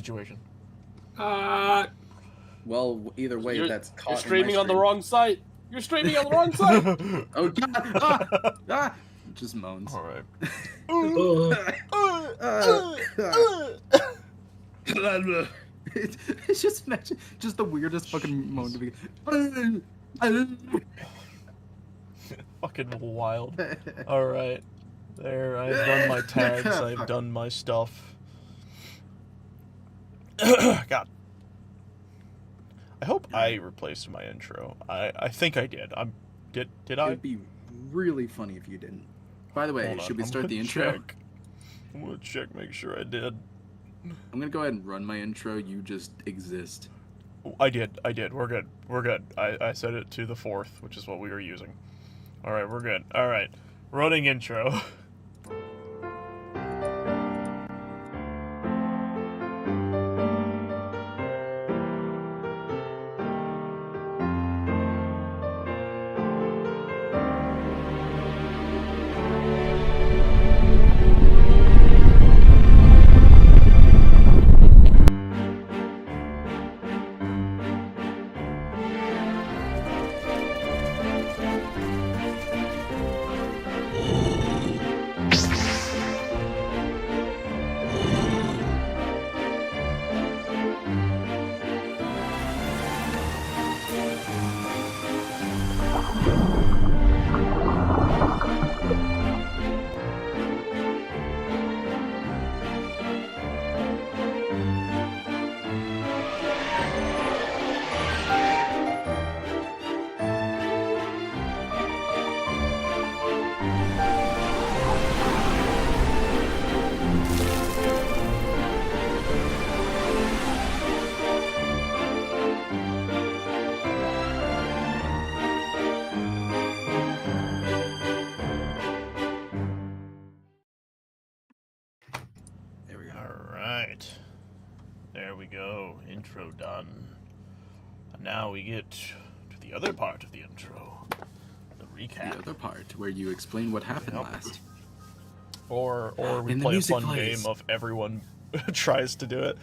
situation? Well, either way, that's caught. You're streaming on the wrong site. You're streaming on the wrong site. Oh God! Just moans. All right. It's just the weirdest fucking moan to be. Fucking wild. All right. There, I've done my tags. I've done my stuff. God. I hope I replaced my intro. I think I did. Did I? It'd be really funny if you didn't. By the way, should we start the intro? Check. I'm gonna check, make sure I did. I'm gonna go ahead and run my intro. You just exist. I did. We're good. I set it to the 4th, which is what we were using. All right, we're good. All right, running intro. There we go. Intro done. And now we get to the other part of the intro. The recap. The other part where you explain what happened last. Or we And the play a music fun plays. game of everyone tries to do it.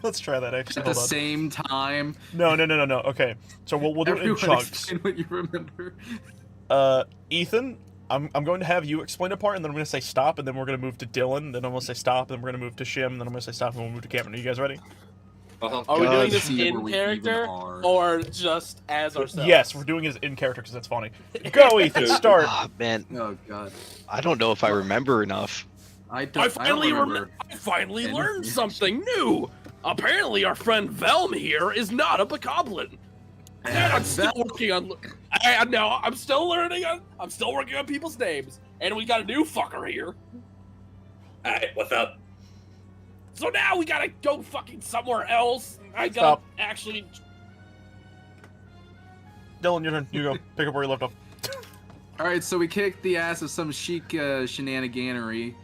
Let's try that actually. At the Hold on. same time. No. Okay. So we'll do it in Everyone chunks. explain what you remember. Ethan, I'm going to have you explain a part, and then I'm going to say stop, and then we're going to move to Dylan, then I'm going to say stop, and then we're going to move to Shim, and then I'm going to say stop, and we'll move to Cameron. Are you guys ready? Are we doing this See where in we character even are. or just as ourselves? Yes, we're doing it in character because that's funny. Go, Ethan, start. Ah, man, Oh God. I don't know if I remember enough. I I finally remember. learned anything. something new. Apparently, our friend Velm here is not a bokoblin. And I'm still working on. I'm still learning. I'm still working on people's names, and we got a new fucker here. Alright, what's up? So now we gotta go fucking somewhere else. I gotta Stop. actually. Dylan, your turn. You go. Pick up where you left off. Alright, so we kicked the ass of some chic shenaniganery.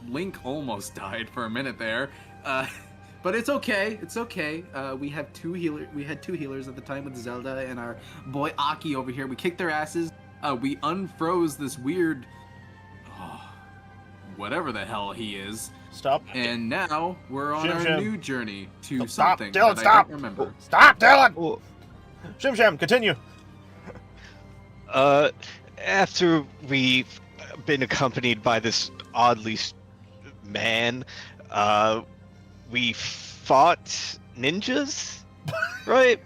Link almost died for a minute there. But it's okay. It's okay. We had two healers at the time with Zelda and our boy Aki over here. We kicked their asses. We unfroze this weird, whatever the hell he is. Stop. And now we're on our Shim. new journey to Stop, something Dylan, that stop. I don't remember. Stop, Dylan! Oh, Shim Sham, continue. after we've been accompanied by this oddly man, we fought ninjas, right?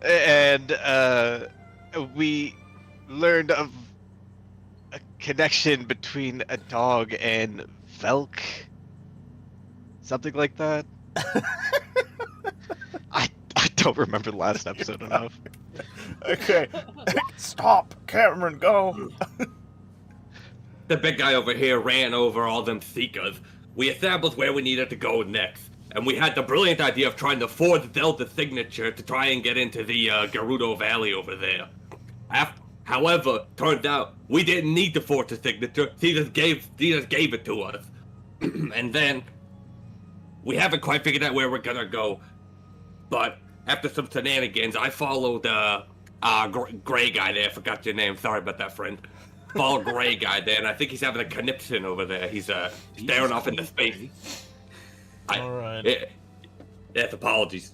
And we learned of a connection between a dog and Velk. Something like that. I don't remember the last episode enough. Okay. Stop. Cameron, go. The big guy over here ran over all them seekers. We established where we needed to go next, and we had the brilliant idea of trying to forge Zelda's signature to try and get into the Gerudo Valley over there. However, turned out we didn't need to forge the signature. He just gave it to us. And then we haven't quite figured out where we're gonna go. But after some shenanigans, I followed gray guy there. I forgot your name. Sorry about that, friend. Follow gray guy there, and I think he's having a conniption over there. He's staring off into space. All right. Yes, apologies.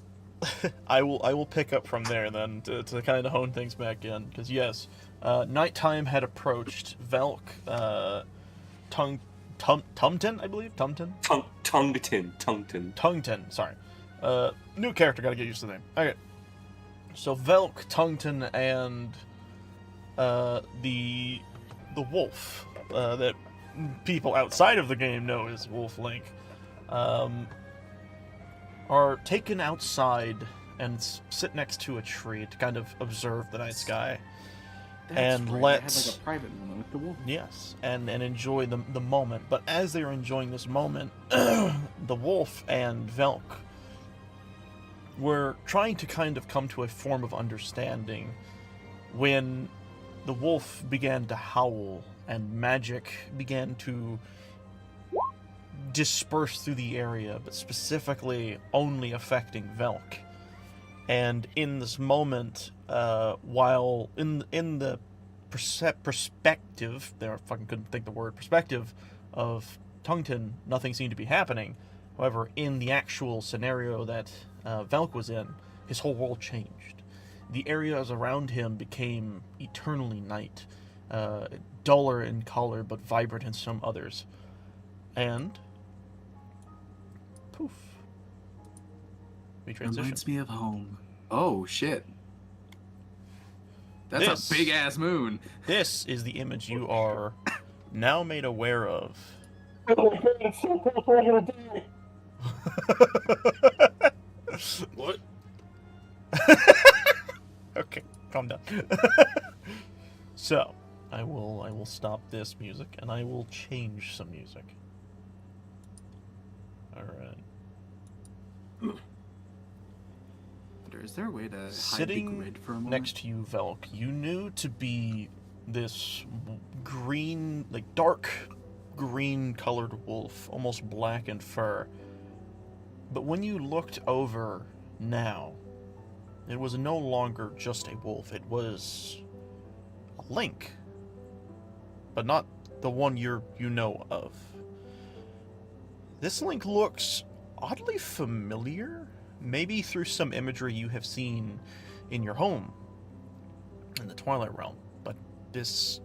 I will pick up from there then to kind of hone things back in, because yes, nighttime had approached. Velk, Tumton, I believe, Tungton. Sorry, new character. Got to get used to the name. Okay, so Velk, Tungton, and the wolf that people outside of the game know as Wolf Link. Are taken outside and sit next to a tree to kind of observe the night sky. And right. let I had like a private moment with the wolf. yes, and enjoy the moment. But as they are enjoying this moment, the wolf and Velk were trying to kind of come to a form of understanding when the wolf began to howl and magic began to dispersed through the area, but specifically only affecting Velk. And in this moment, while in the perspective, there I fucking couldn't think the word perspective of Tungton, nothing seemed to be happening. However, in the actual scenario that Velk was in, his whole world changed. The areas around him became eternally night, duller in color but vibrant in some others. And poof. We transition. Reminds me of home. Oh shit. That's This- a big ass moon. This is the image you are now made aware of. What? Okay, calm down. So, I will stop this music and I will change some music. All right. Is there a way to hide the Sitting grid for a moment? next to you, Velk, you knew to be this green, like dark green colored wolf, almost black in fur. But when you looked over now, it was no longer just a wolf, it was a link. But not the one you know of. This link looks oddly familiar. Maybe through some imagery you have seen in your home in the Twilight Realm, but this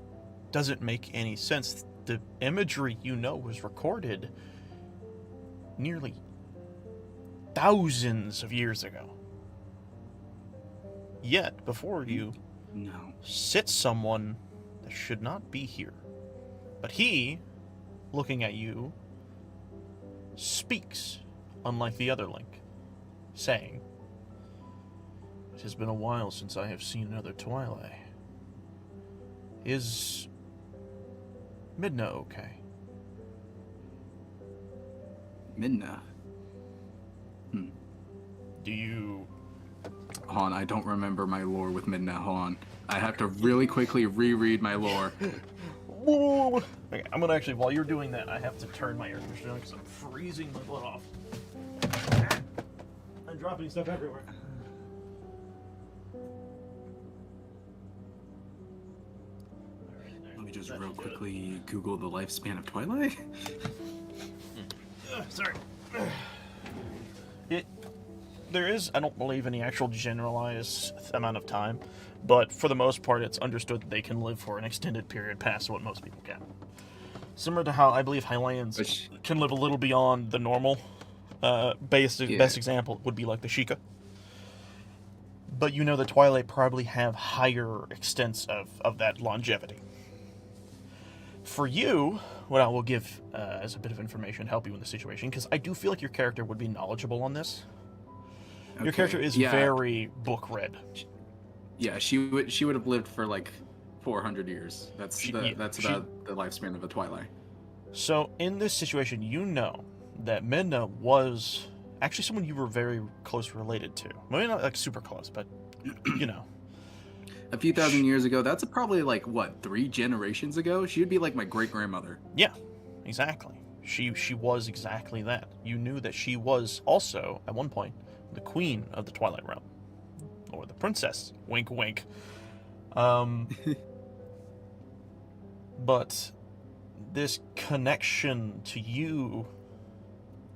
doesn't make any sense. The imagery you know was recorded nearly thousands of years ago. Yet, before you No. sits someone that should not be here. But he, looking at you, speaks, unlike the other link. Saying, "It has been a while since I have seen another Twilight. Is Midna okay?" Midna. Do you... Hold on, I don't remember my lore with Midna. Hold on. I have to really quickly reread my lore. Okay, I'm gonna actually, while you're doing that, I have to turn my air conditioner on because I'm freezing my butt off. I'm dropping stuff everywhere. Let me just real quickly Google the lifespan of Twilight. Sorry. There is, I don't believe, any actual generalized amount of time, but for the most part, it's understood that they can live for an extended period past what most people can. Similar to how I believe Hylians can live a little beyond the normal. Best example would be like the Sheikah. But you know the Twilight probably have higher extents of that longevity. For you, what I will give as a bit of information, help you in the situation, because I do feel like your character would be knowledgeable on this. Your character is very book read. Yeah, she would have lived for like 400 years. That's about the lifespan of a Twilight. So in this situation, you know that Midna was actually someone you were very close related to. Maybe not like super close, but you know. A few thousand years ago, that's probably like what, 3 generations ago? She would be like my great grandmother. Yeah, exactly. She was exactly that. You knew that she was also at one point the queen of the Twilight Realm, or the princess. Wink, wink. But this connection to you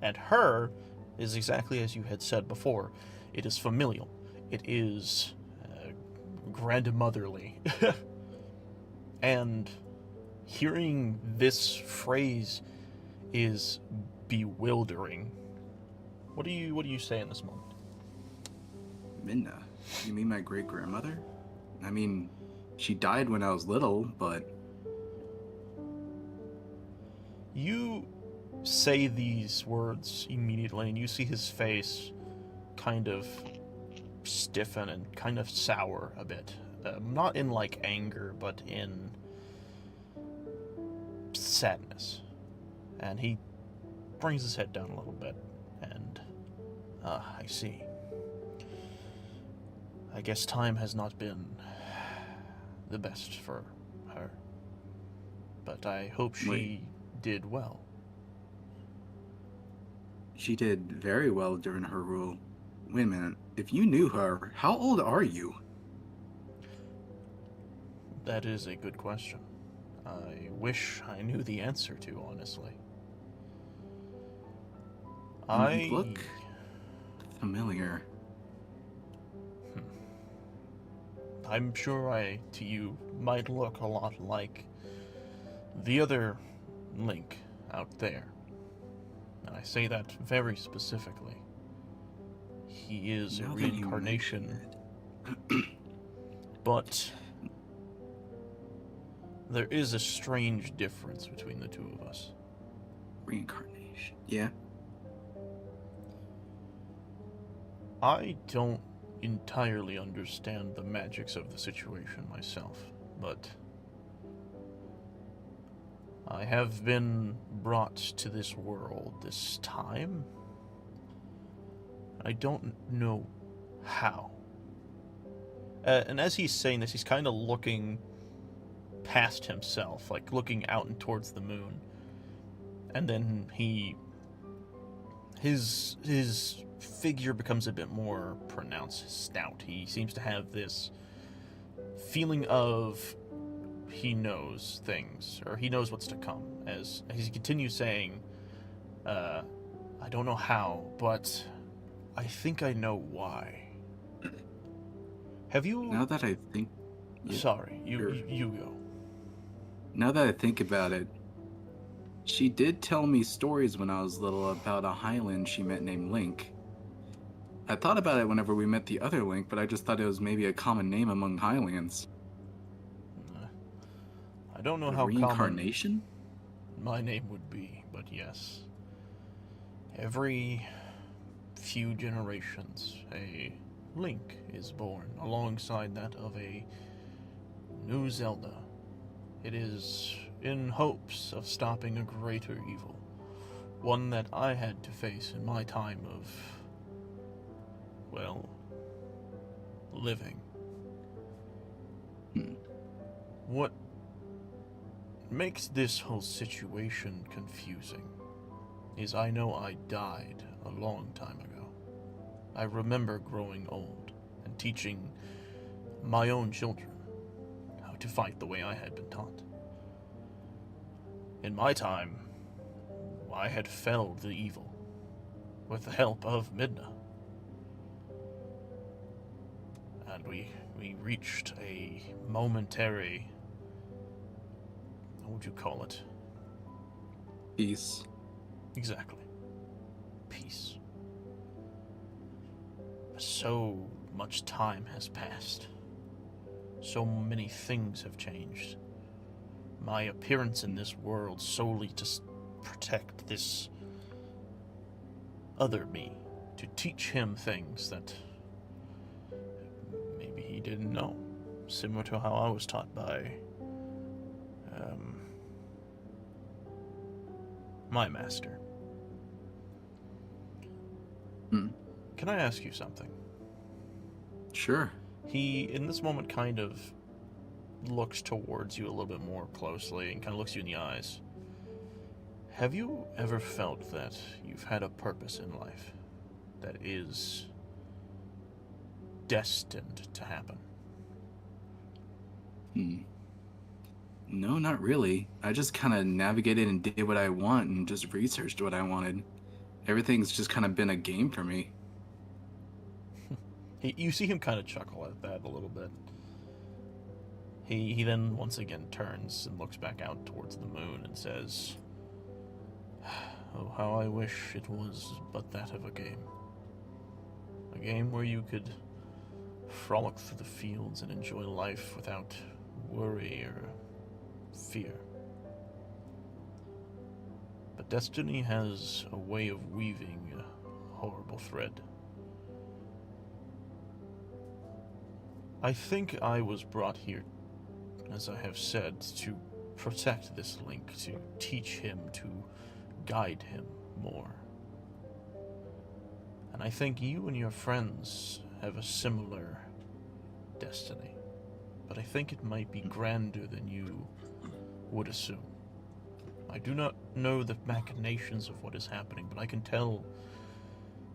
and her is exactly as you had said before. It is familial. It is grandmotherly. And hearing this phrase is bewildering. What do you say in this moment? Minna, you mean my great grandmother? I mean, she died when I was little, but You say these words immediately, and you see his face kind of stiffen and kind of sour a bit. Not in like anger, but in sadness. And he brings his head down a little bit, and I see. I guess time has not been the best for her, but I hope she did well. she did very well during her rule. Wait a minute. If you knew her, how old are you? That is a good question. I wish I knew the answer to, honestly. You look familiar. I'm sure I, to you, might look a lot like the other Link out there. And I say that very specifically. He is a Now that you reincarnation, mention but there is a strange difference between the two of us. Reincarnation. Yeah. I don't entirely understand the magics of the situation myself, but I have been brought to this world this time. I don't know how. And as he's saying this, he's kind of looking past himself, like looking out and towards the moon. And then his figure becomes a bit more pronounced, stout. He seems to have this feeling of he knows things, or he knows what's to come. As he continues saying, I don't know how, but I think I know why. Have you... Now that I think... Sorry, Sure. you go. Now that I think about it, she did tell me stories when I was little about a Highland she met named Link. I thought about it whenever we met the other Link, but I just thought it was maybe a common name among Highlands. I don't know A how reincarnation? common my name would be, but yes. Every few generations, a Link is born alongside that of a new Zelda. It is in hopes of stopping a greater evil, one that I had to face in my time of, well, living. What makes this whole situation confusing is I know I died a long time ago. I remember growing old and teaching my own children how to fight the way I had been taught. In my time, I had felled the evil with the help of Midna. And we reached a momentary, what would you call it? Peace. Exactly. Peace. So much time has passed. So many things have changed. My appearance in this world solely to protect this other me, to teach him things that maybe he didn't know, similar to how I was taught by my master. Can I ask you something? Sure. He, in this moment, kind of looks towards you a little bit more closely and kind of looks you in the eyes. Have you ever felt that you've had a purpose in life that is destined to happen? No, not really. I just kind of navigated and did what I want and just researched what I wanted. Everything's just kind of been a game for me. You see him kind of chuckle at that a little bit. He then once again turns and looks back out towards the moon and says, "Oh, how I wish it was but that of a game. A game where you could frolic through the fields and enjoy life without worry or fear. But destiny has a way of weaving a horrible thread. I think I was brought here, as I have said, to protect this link, to teach him, to guide him more. And I think you and your friends have a similar destiny. But I think it might be grander than you would assume. I do not know the machinations of what is happening, but I can tell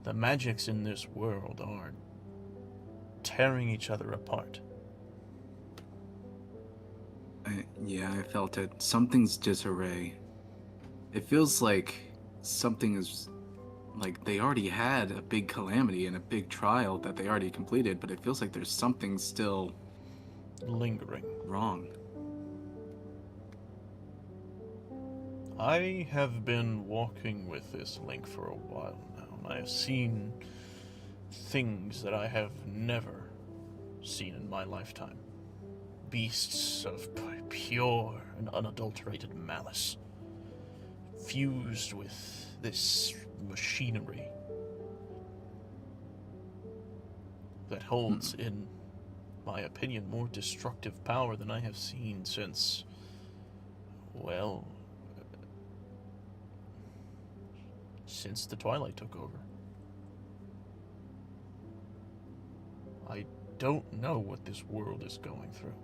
the magics in this world are tearing each other apart. Yeah, I felt it. Something's disarray. It feels like something is... Like, they already had a big calamity and a big trial that they already completed, but it feels like there's something still... lingering. wrong. I have been walking with this link for a while now, and I have seen things that I have never seen in my lifetime. Beasts of pure and unadulterated malice, fused with this machinery that holds, in my opinion, more destructive power than I have seen since, well, since the Twilight took over. I don't know what this world is going through,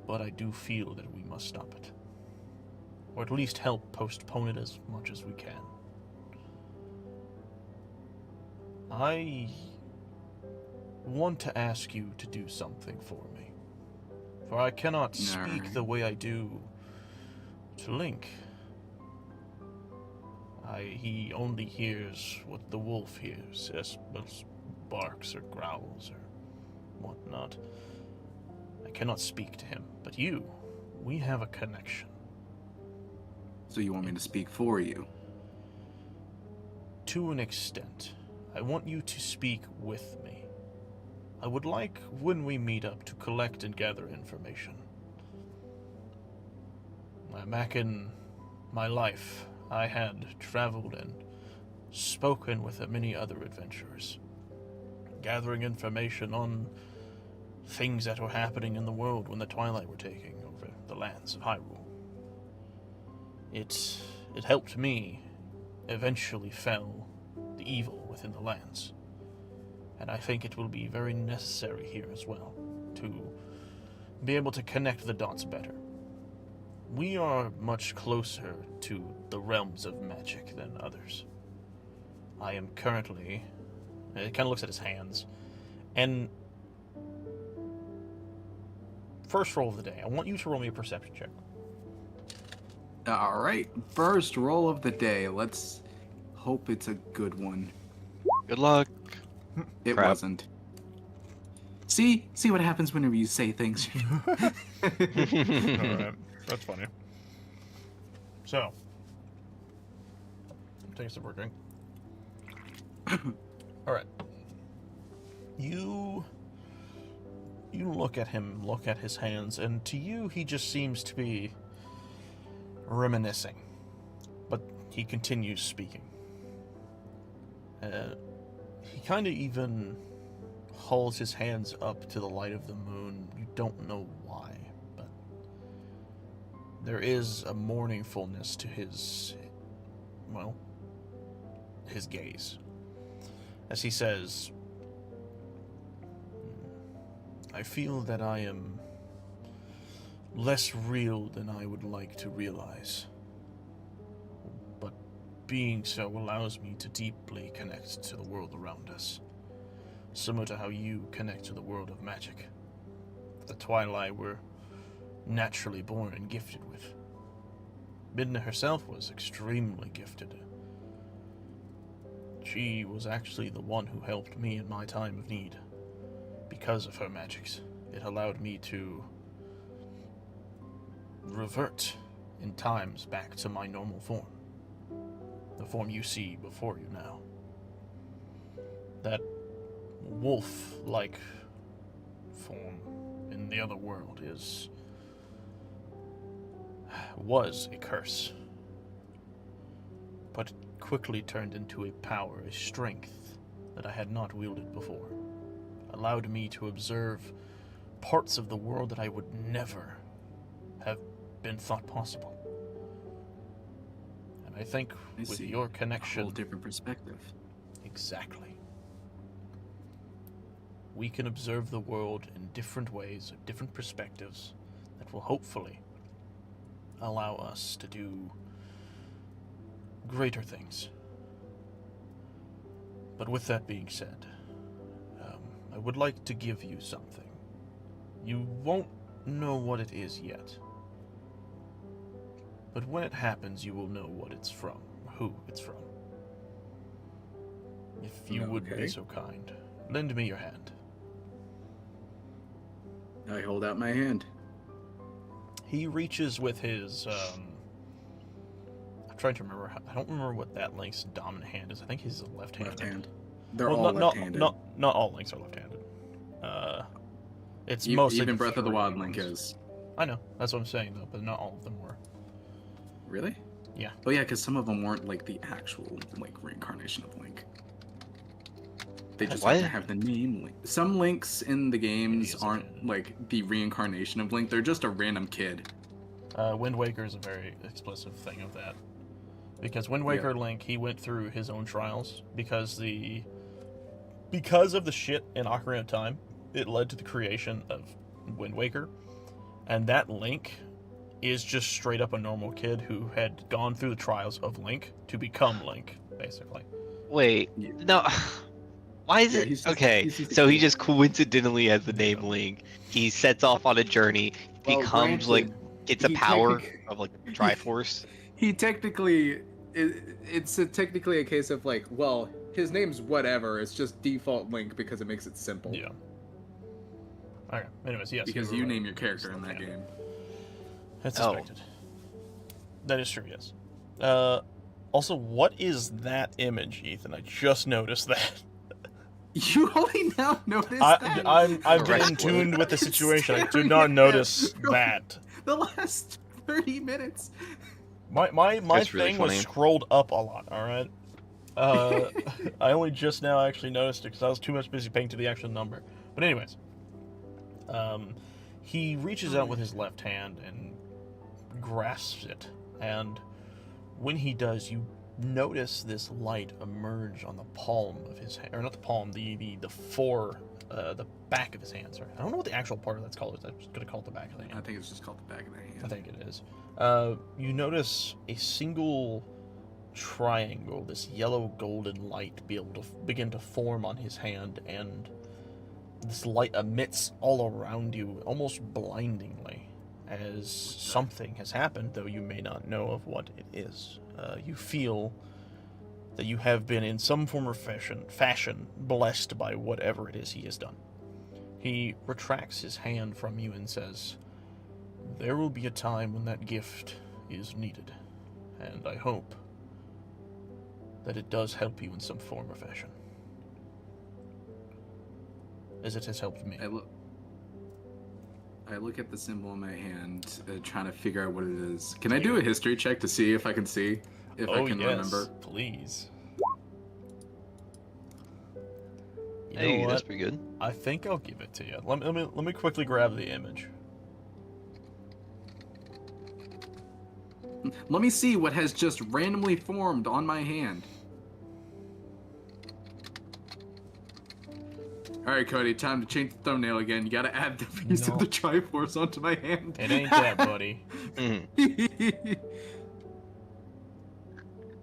but I do feel that we must stop it. Or at least help postpone it as much as we can. I want to ask you to do something for me, for I cannot speak the way I do to Link. He only hears what the wolf hears, as barks or growls or whatnot. I cannot speak to him, but you, we have a connection. So you want me to speak for you? To an extent. I want you to speak with me. I would like, when we meet up, to collect and gather information. Back in my life, I had traveled and spoken with many other adventurers, gathering information on things that were happening in the world when the Twilight were taking over the lands of Hyrule. It helped me eventually fell the evil within the lands, and I think it will be very necessary here as well to be able to connect the dots better. We are much closer to the realms of magic than others. I am currently... It kind of looks at his hands. And... First roll of the day. I want you to roll me a perception check. Alright, first roll of the day. Let's hope it's a good one. Good luck. It Crap. wasn't. See what happens whenever you say things. Alright, that's funny. So... Take a sip of drink. Alright. You look at him, look at his hands, and to you he just seems to be reminiscing. But he continues speaking. He kind of even holds his hands up to the light of the moon. You don't know why, but there is a mournfulness to his, well, his gaze. As he says, I feel that I am less real than I would like to realize. But being so allows me to deeply connect to the world around us. Similar to how you connect to the world of magic. The Twilight were naturally born and gifted with. Midna herself was extremely gifted. She was actually the one who helped me in my time of need. Because of her magics, it allowed me to revert in times back to my normal form. The form you see before you now. That wolf-like form in the other world was a curse. But it quickly turned into a power, a strength that I had not wielded before. Allowed me to observe parts of the world that I would never have been thought possible. And I think with your connection... A whole different perspective. Exactly. We can observe the world in different ways, different perspectives, that will hopefully allow us to do greater things. But with that being said, I would like to give you something. You won't know what it is yet. But when it happens, you will know what it's from, who it's from. If you would be so kind, lend me your hand. I hold out my hand. He reaches with his, I'm trying to remember, I don't remember what that Link's dominant hand is. I think he's a left-handed. Left hand. They're all left-handed. Not all Links are left-handed. It's mostly even the Breath of the Wild ones. Link is. I know, that's what I'm saying though, but not all of them were. Really? Yeah. Oh yeah, because some of them weren't like the actual like reincarnation of Link. They just What? have to have the name Link. Some Links in the games aren't like the reincarnation of Link. They're just a random kid. Wind Waker is a very explicit thing of that. Because Wind Waker Link, he went through his own trials because of the shit in Ocarina of Time, it led to the creation of Wind Waker. And that Link is just straight up a normal kid who had gone through the trials of Link to become Link, basically. Wait, no. Why is it? He's He just coincidentally has the name Link. He sets off on a journey, becomes granted, gets a power of Triforce. He technically, it's technically a case of like, well, his name's whatever. It's just default Link because it makes it simple. Yeah. Okay. Anyways, yes. Because you name your character in that game. That's expected. That is true. Yes. Also, what is that image, Ethan? I just noticed that. You only now noticed that? I've been in tune with the situation. I did not notice that. The last 30 minutes. My That's really thing was funny. scrolled up a lot, alright? I only just now actually noticed it because I was too much busy paying to the actual number. But anyways, he reaches out with his left hand and grasps it. And when he does, you notice this light emerge on the palm of his hand, or not the palm, the back of his hand. Sorry, I don't know what the actual part of that's called. I'm just gonna call it the back of the hand. I think it's just called the back of the hand. I think it is. You notice a single triangle, this yellow golden light, begin to form on his hand, and this light emits all around you, almost blindingly, as something has happened, though you may not know of what it is. You feel that you have been in some form or fashion blessed by whatever it is he has done. He retracts his hand from you and says, "There will be a time when that gift is needed, and I hope that it does help you in some form or fashion, as it has helped me." I look at the symbol in my hand, trying to figure out what it is. Can I do a history check to see if I can remember? Please. You Hey, know that's what? pretty good. I think I'll give it to you. Let me quickly grab the image. Let me see what has just randomly formed on my hand. Alright, Cody, time to change the thumbnail again. You gotta add the piece of the Triforce onto my hand. It ain't that, buddy.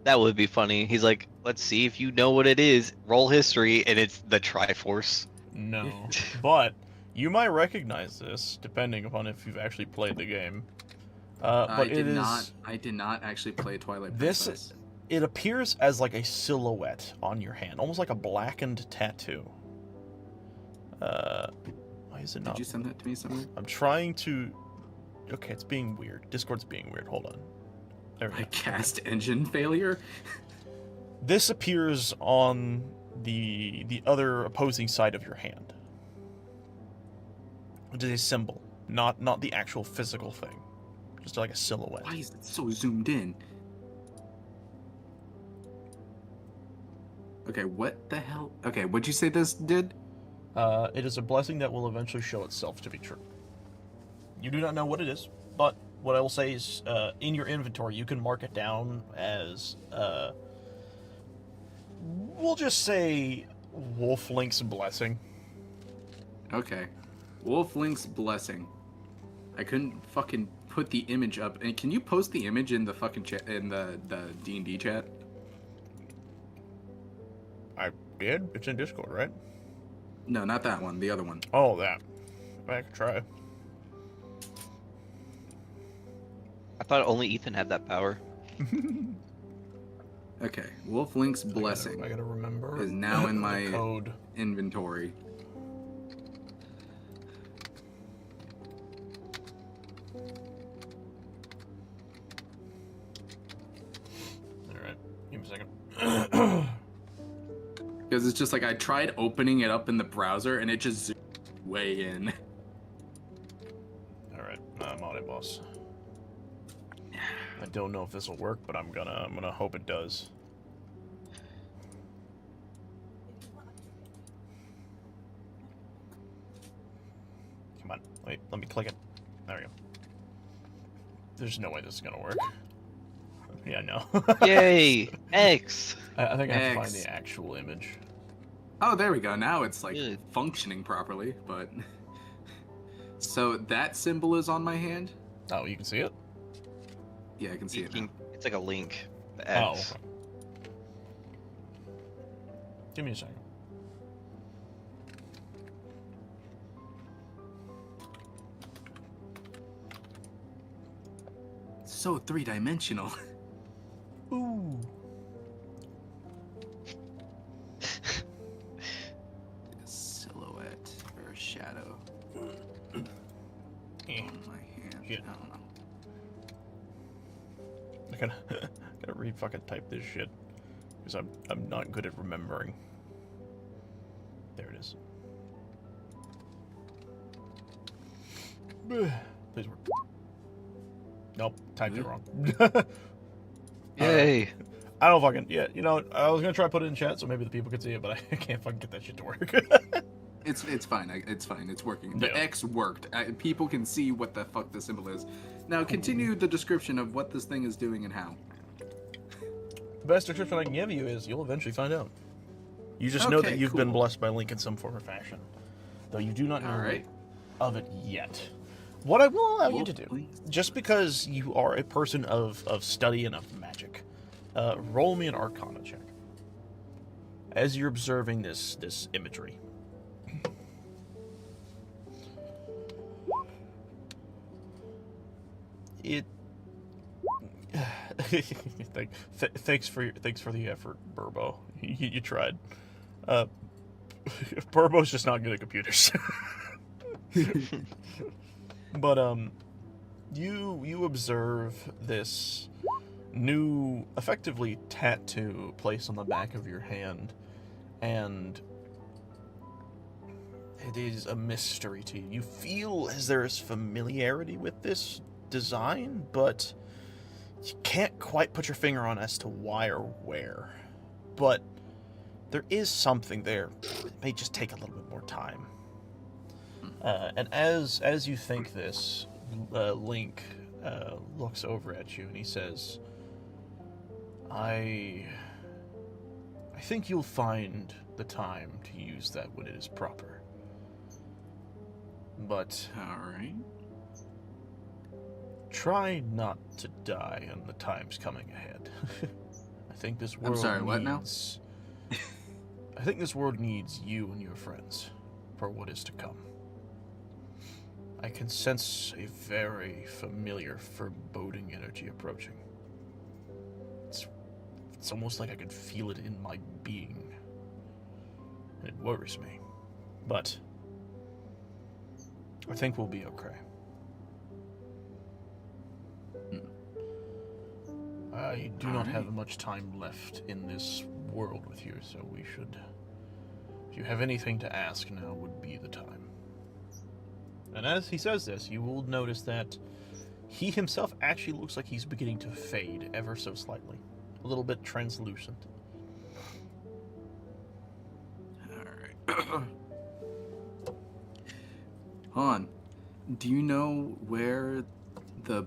That would be funny. He's like, let's see if you know what it is. Roll history, and it's the Triforce. No. But you might recognize this, depending upon if you've actually played the game. But I did not actually play Twilight Princess. It appears as like a silhouette on your hand, almost like a blackened tattoo. Why is it not? Did you send that to me somewhere? I'm trying to. Okay, it's being weird. Discord's being weird. Hold on. There we My go. cast engine failure? This appears on the other opposing side of your hand. It is a symbol, not the actual physical thing, just like a silhouette. Why is it so zoomed in? Okay, what the hell? Okay, what'd you say this did? It is a blessing that will eventually show itself to be true. You do not know what it is, but what I will say is, in your inventory, you can mark it down as, we'll just say, Wolf Link's blessing. Okay. Wolf Link's blessing. I couldn't fucking put the image up. And can you post the image in the fucking chat, in the D&D chat? I did? It's in Discord, right? No, not that one. The other one. Oh, that. I could try. I thought only Ethan had that power. Okay. Wolf Link's blessing I gotta remember. is now in my code. inventory. Alright, give me a second. Because it's just like I tried opening it up in the browser and it just zoomed way in. Alright, I'm on it, boss. I don't know if this will work, but I'm gonna hope it does. Come on, wait, let me click it. There we go. There's no way this is gonna work. Yeah, no. Yay! X! I think I have to find X. the actual image. Oh, there we go. Now it's like Good. functioning properly, but... So that symbol is on my hand? Oh, you can see it? Yeah, I can see it now. It's like a link. The Oh. X. Okay. Give me a second. So three-dimensional. Ooh. Silhouette or shadow Eh. on my hand. Shit. I don't know. I gotta re-fucking type this shit. Because I'm not good at remembering. There it is. Please work. Nope, typed it wrong. Yay! I don't fucking... Yeah, you know, I was gonna try to put it in chat so maybe the people could see it, but I can't fucking get that shit to work. It's fine. It's fine. It's working. The Yeah. X worked. People can see what the fuck the symbol is. Now continue the description of what this thing is doing and how. The best description I can give you is you'll eventually find out. You just know Okay, that you've been cool. blessed by Link in some form or fashion. Though you do not know Alright. of it yet. What I will allow you Wolf to do, Link's just because you are a person of study and of magic, roll me an Arcana check. As you're observing this imagery. It. Thanks for the effort, Burbo. You tried. Burbo's just not good at computers. But you observe this new, effectively tattoo placed on the back of your hand, and it is a mystery to you. You feel as there is familiarity with this design, but you can't quite put your finger on as to why or where. But there is something there. It may just take a little bit more time. And as you think this, Link looks over at you and he says, I think you'll find the time to use that when it is proper. But Alright. try not to die in the times coming ahead. I think this world I'm sorry, what now? needs... I think this world needs you and your friends for what is to come. I can sense a very familiar, foreboding energy approaching. It's It's almost like I could feel it in my being. And it worries me. But I think we'll be okay. I do not have much time left in this world with you, so we should... If you have anything to ask, now would be the time. And as he says this, you will notice that he himself actually looks like he's beginning to fade ever so slightly. A little bit translucent. Alright. Han, do you know where the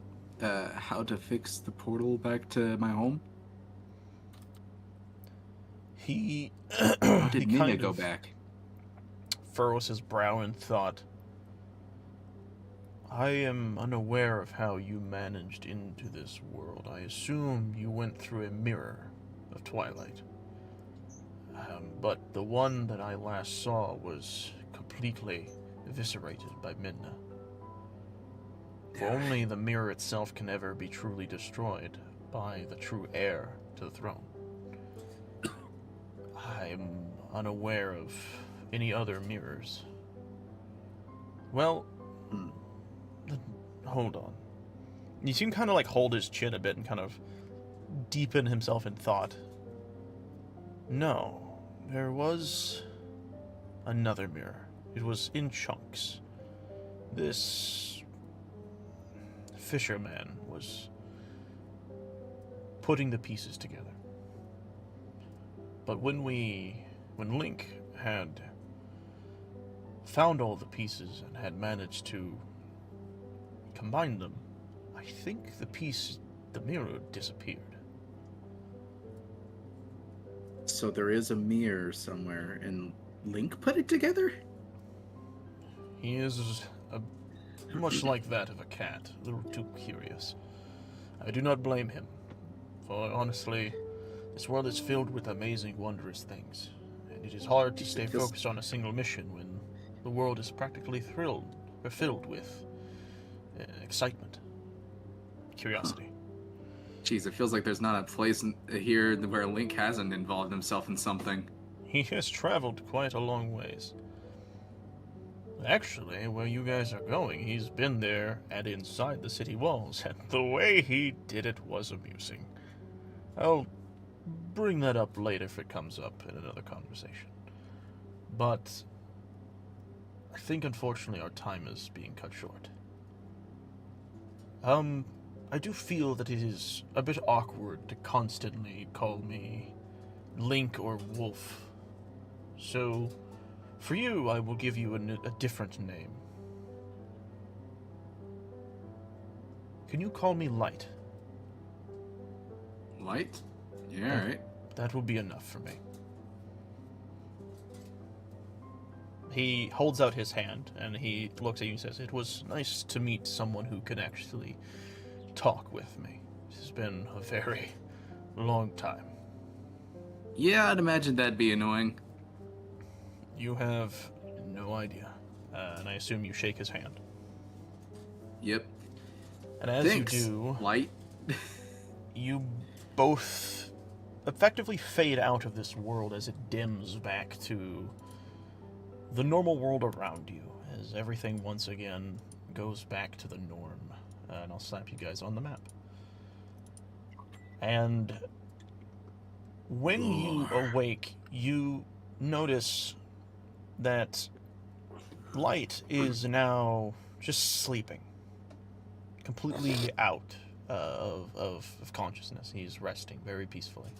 how to fix the portal back to my home? He How did he Nina kind go of back? furrows his brow in thought. I am unaware of how you managed into this world. I assume you went through a mirror of twilight. But the one that I last saw was completely eviscerated by Midna. For only the mirror itself can ever be truly destroyed by the true heir to the throne. I am unaware of any other mirrors. Well, hold on. You see him kind of like hold his chin a bit and kind of deepen himself in thought. No, there was another mirror. It was in chunks. This fisherman was putting the pieces together. But when Link had found all the pieces and had managed to combine them, I think the mirror disappeared. So there is a mirror somewhere, and Link put it together? He is much like that of a cat, a little too curious. I do not blame him, for honestly, this world is filled with amazing, wondrous things, and it is hard to stay focused on a single mission when the world is practically filled with excitement, curiosity. Jeez, it feels like there's not a place here where Link hasn't involved himself in something. He has traveled quite a long ways. Actually, where you guys are going, he's been there and inside the city walls, and the way he did it was amusing. I'll bring that up later if it comes up in another conversation. But I think, unfortunately, our time is being cut short. I do feel that it is a bit awkward to constantly call me Link or Wolf. So, for you, I will give you a different name. Can you call me Light? Light? Yeah, alright. That will be enough for me. He holds out his hand, and he looks at you and says, "It was nice to meet someone who can actually talk with me. This has been a very long time." Yeah, I'd imagine that'd be annoying. You have no idea. And I assume you shake his hand. Yep. And as Thanks, you do, Light. you both effectively fade out of this world as it dims back to the normal world around you, as everything once again goes back to the norm. And I'll slap you guys on the map. And when you awake, you notice that Light is now just sleeping, completely out of consciousness. He's resting very peacefully.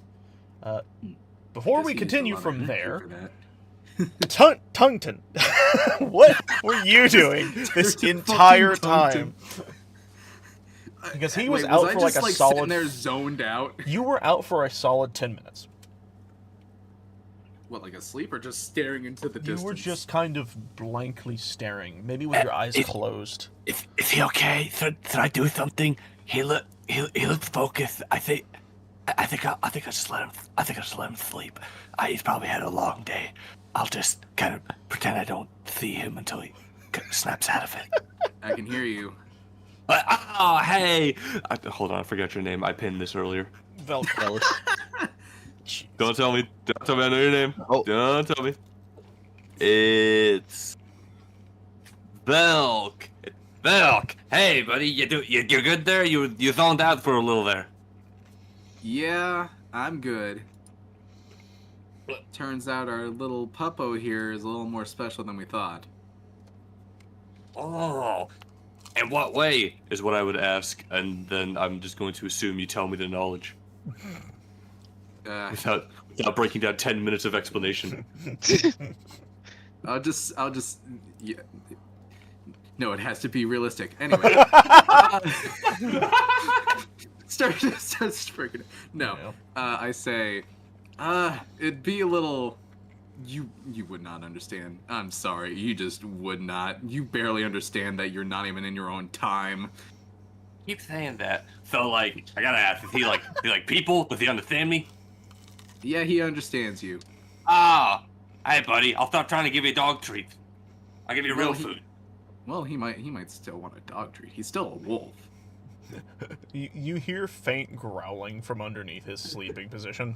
Before we continue from there, Tungton, what were you doing this entire time? Because he was out for like a solid. Sitting there zoned out. You were out for a solid 10 minutes. What, like asleep or just staring into the distance? You were just kind of blankly staring, maybe with your eyes closed. Is he okay? Should I do something? He looks focused. I think I just let him sleep. He's probably had a long day. I'll just kind of pretend I don't see him until he snaps out of it. I can hear you. Oh, hey! Hold on, I forgot your name. I pinned this earlier. Velcro. Don't tell me I know your name. Oh. Don't tell me. It's Velk. Velk, hey buddy, you're good there? You zoned out for a little there. Yeah, I'm good. Turns out our little puppo here is a little more special than we thought. Oh. In what way is what I would ask, and then I'm just going to assume you tell me the knowledge without breaking down 10 minutes of explanation. I'll just, yeah. No, it has to be realistic. Anyway. Start freaking. No, I say, it'd be a little. You would not understand. I'm sorry, you just would not. You barely understand that you're not even in your own time. Keep saying that. So, like, I gotta ask, is he like people? Does he understand me? Yeah, he understands you. Ah, hey buddy, I'll stop trying to give you dog treats. I'll give you real food. Well, he might still want a dog treat. He's still a wolf. You hear faint growling from underneath his sleeping position.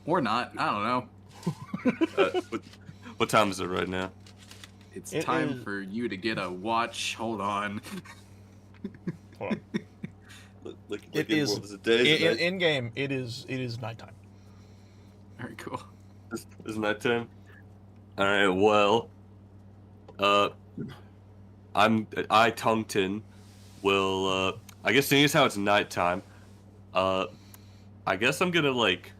Or not. I don't know. What time is it right now? It's It time is- for you to get a watch. Hold on. Hold on. Look It is in game. It is nighttime. Very cool. Is nighttime? All right. Well, Tungton will. I guess seeing as how it's nighttime, I guess I'm gonna like.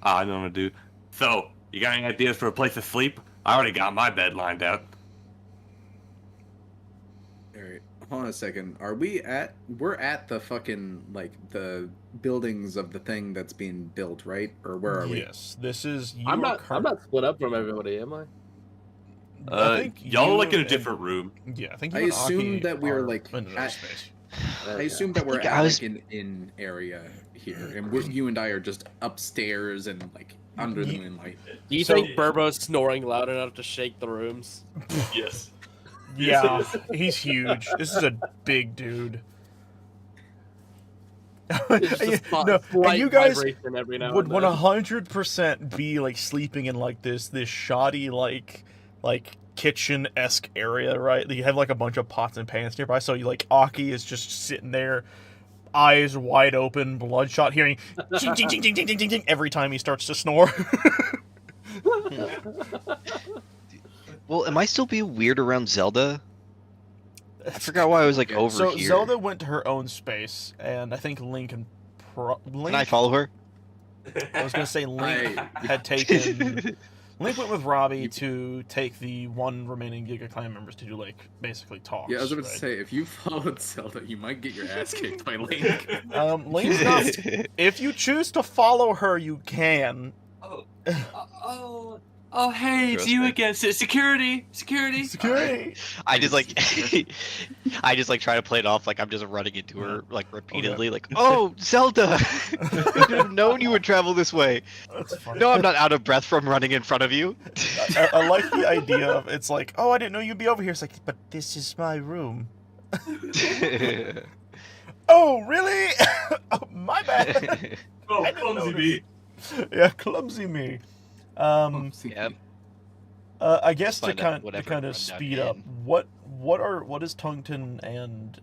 I know what to do. So, you got any ideas for a place to sleep? I already got my bed lined out. Alright, hold on a second. We're at the fucking, like, the buildings of the thing that's being built, right? Or where are we? Yes, this is. I'm not split up from everybody, am I? I think Y'all are you like in a and- different room. Yeah, I think I you and assumed Aki that we were, are like, in another at- space. I assume that we're think at, I was- like, an inn area here. And you and I are just upstairs and, like, under the moonlight. Do you So- think Burbo's snoring loud enough to shake the rooms? Yes. Yeah, he's huge. This is a big dude. It's just a No, and slight you guys vibration every now would and then. 100% be like sleeping in like this shoddy like kitchen-esque area, right? You have like a bunch of pots and pans nearby, so you like Aki is just sitting there, eyes wide open, bloodshot, hearing ching ching ching ching ching ching ching ching every time he starts to snore. Well, am I still being weird around Zelda? I forgot why I was like over so here. Zelda went to her own space, and I think Link and Can I follow her? I was gonna say Link had taken. Link went with Robbie to take the one remaining Giga Clan members to do like basically talks. Yeah, I was about right? to say, if you followed Zelda, you might get your ass kicked by Link. Link's not. If you choose to follow her, you can. Oh, hey, it's Trust you me. again. Security. Security. I just like, I just like try to play it off like I'm just running into her like repeatedly, like, oh, Zelda, I could have known you would travel this way. That's funny. No, I'm not out of breath from running in front of you. I like the idea of it's like, oh, I didn't know you'd be over here. It's like, but this is my room. Oh, really? Oh, my bad. Oh, I didn't clumsy notice. me. Yeah, clumsy me. Yep. I guess to Find out kind of whatever kind of rundown speed game. up, what is Tungton and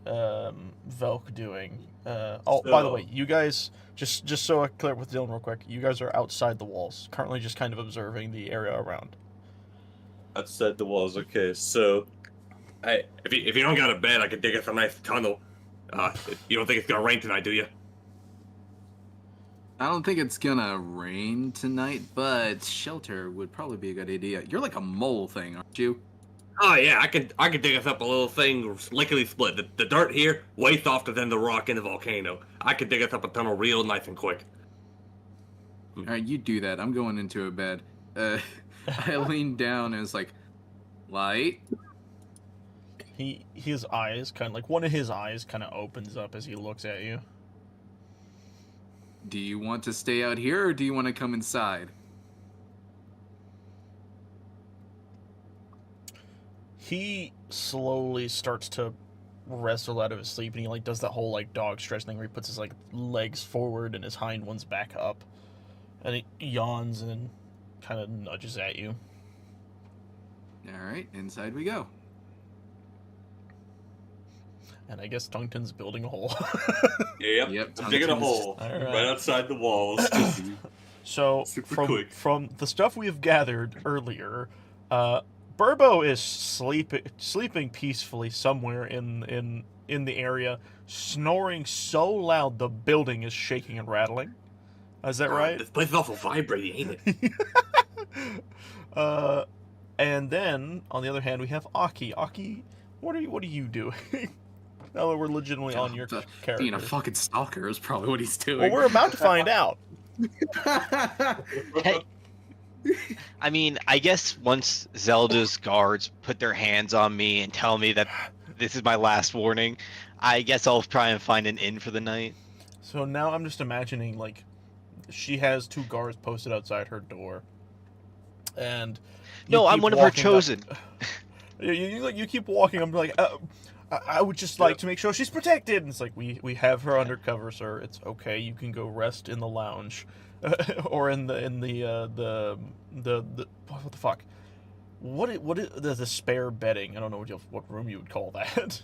Velk doing? Oh, by the way, you guys just so I clear up with Dylan real quick, you guys are outside the walls, currently just kind of observing the area around. Outside the walls. Okay, so, If you don't got a bed, I could dig us a nice tunnel. You don't think it's gonna rain tonight, do you? I don't think it's gonna rain tonight, but shelter would probably be a good idea. You're like a mole thing, aren't you? Oh yeah, I could dig us up a little thing, lickety split. The dirt here way softer than the rock in the volcano. I could dig us up a tunnel real nice and quick. All right, you do that. I'm going into a bed. I lean down and it's like, light. His eyes kind of like one of his eyes kind of opens up as he looks at you. Do you want to stay out here or do you want to come inside? He slowly starts to wrestle out of his sleep, and he like does that whole like dog stretch thing where he puts his like legs forward and his hind ones back up, and he yawns and kind of nudges at you. All right, inside we go. And I guess Tungton's building a hole. Yep, I'm digging a Tungton's- hole All right. right outside the walls. So Super quick. from the stuff we have gathered earlier, Burbo is sleeping peacefully somewhere in the area, snoring so loud the building is shaking and rattling. Is that right? This place is awful vibrating, ain't it? And then on the other hand, we have Aki. Aki, what are you doing? Now that we're legitimately on your character. Being a fucking stalker is probably what he's doing. Well, we're about to find out. Hey, I mean, I guess once Zelda's guards put their hands on me and tell me that this is my last warning, I guess I'll try and find an inn for the night. So now I'm just imagining, like, she has 2 guards posted outside her door, and No, I'm keep one of her walking up- chosen. You keep walking. I'm like, I would just like to make sure she's protected. And it's like we have her undercover, sir. It's okay. You can go rest in the lounge, or in the what the fuck? What is the spare bedding? I don't know what room you would call that.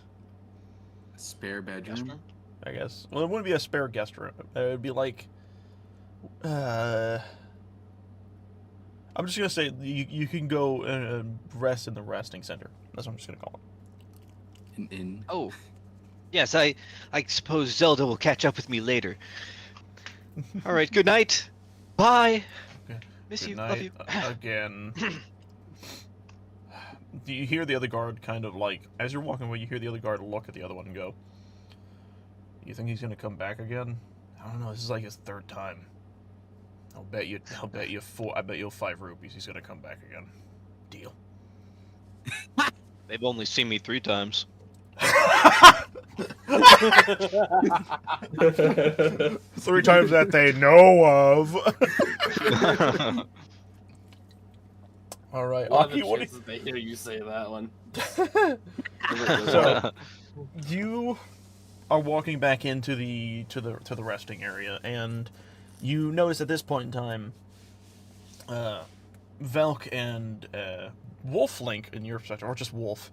Spare bedroom. I guess. Well, it wouldn't be a spare guest room. It would be like, I'm just gonna say you can go rest in the resting center. That's what I'm just gonna call it. An inn. Oh, yes, I suppose Zelda will catch up with me later. All right, good night. Bye. Okay. Miss Good you. night, Love you. Again. Do you hear the other guard kind of like, as you're walking away, you hear the other guard look at the other one and go, "You think he's gonna come back again? I don't know. This is like his 3rd time. I bet you 5 rupees he's gonna come back again. Deal." They've only seen me 3 times. 3 times that they know of. All right, What are the Aki, what do chances they hear you say that one? So you are walking back into the resting area, and you notice at this point in time, Velk and Wolf-Link in your section, or just Wolf,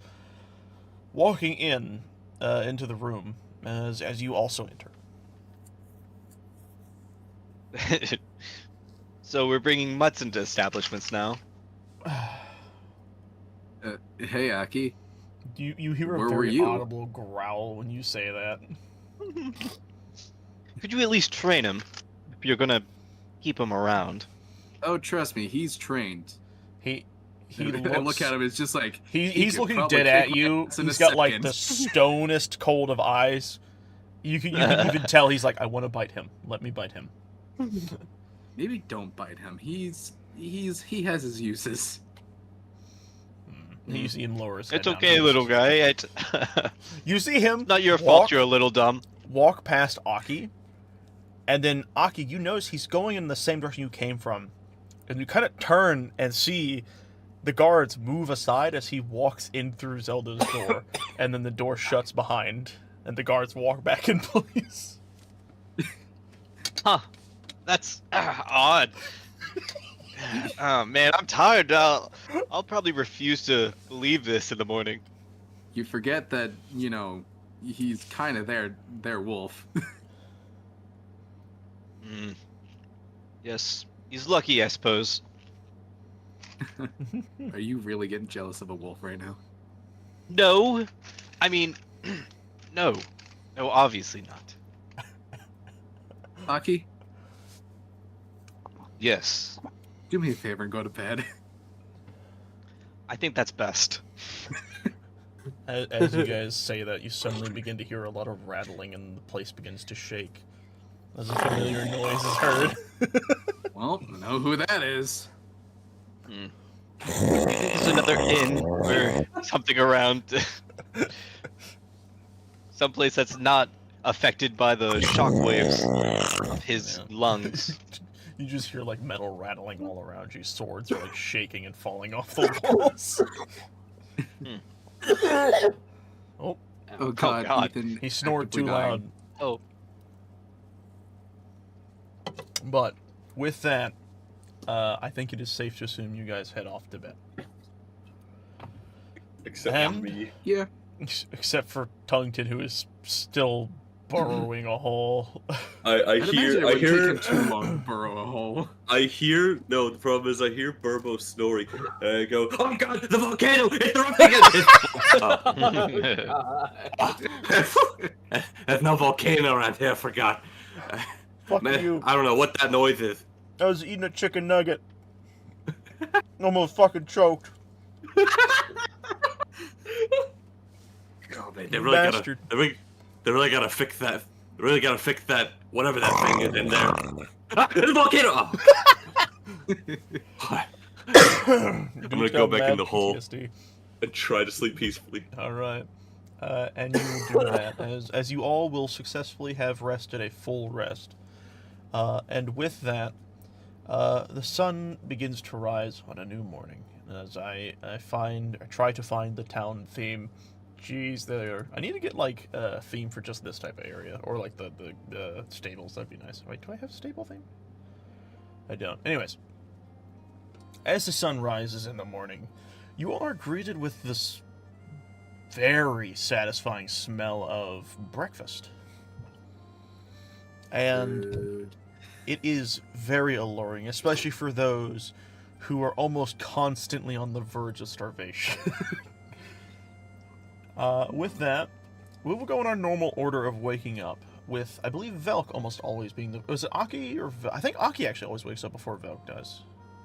walking into the room as you also enter. So we're bringing mutts into establishments now. Hey, Aki. You hear a Where were very you? audible growl when you say that. Could you at least train him if you're gonna keep him around? Oh, trust me, he's trained. He I looks, look at him. It's just like he's could looking probably dead kick at my you. ass in a He's got like second. the stonest cold of eyes. You can even tell he's like, I want to bite him. Let me bite him. Maybe don't bite him. He has his uses. You see him lower his head It's down. okay, little guy. You see him Not your walk- fault you're a little dumb. walk past Aki, and then Aki, you notice he's going in the same direction you came from, and you kind of turn and see the guards move aside as he walks in through Zelda's door, and then the door shuts behind, and the guards walk back in place. Huh. That's odd. Oh man, I'm tired. I'll probably refuse to leave this in the morning. You forget that he's kind of their wolf. Yes, he's lucky, I suppose. Are you really getting jealous of a wolf right now? No, I mean, no, obviously not. Aki, Yes, do me a favor and go to bed. I think that's best. As you guys say that, you suddenly begin to hear a lot of rattling, and the place begins to shake as a familiar noise is heard. Well, know who that is. It's another inn or something around. Someplace that's not affected by the shockwaves of his lungs. You just hear like metal rattling all around you. Swords are like shaking and falling off the walls. Oh, Oh God, God. Ethan. He snored actively too dying. loud. Oh. But with that, I think it is safe to assume you guys head off to bed. Except And- for me. Yeah. Except for Tungton, who is still burrowing a hole. I I'd imagine hear it I would hear take him too long to burrow a hole. I hear no. The problem is I hear Burbo snoring, and I go, "Oh God, the volcano! It's erupting!" God. There's no volcano around here. I forgot. Fuck Man, you. I don't know what that noise is. I was eating a chicken nugget. Almost fucking choked. Oh man, You they really gotta, bastard. they really gotta fix that. They really gotta fix that. Whatever that thing is in there. Ah, there's a volcano! Oh. I'm gonna go back in the hole and try to sleep peacefully. Alright. And you will do that, as you all will successfully have rested a full rest. And with that, the sun begins to rise on a new morning. As I try to find the town theme. Jeez, there. I need to get, like, a theme for just this type of area. Or, like, the stables. That'd be nice. Wait, do I have a stable theme? I don't. Anyways. As the sun rises in the morning, you all are greeted with this very satisfying smell of breakfast. And Dude. it is very alluring, especially for those who are almost constantly on the verge of starvation. With that, we will go in our normal order of waking up, with, I believe, Velk almost always being the... Was it Aki or... I think Aki actually always wakes up before Velk does.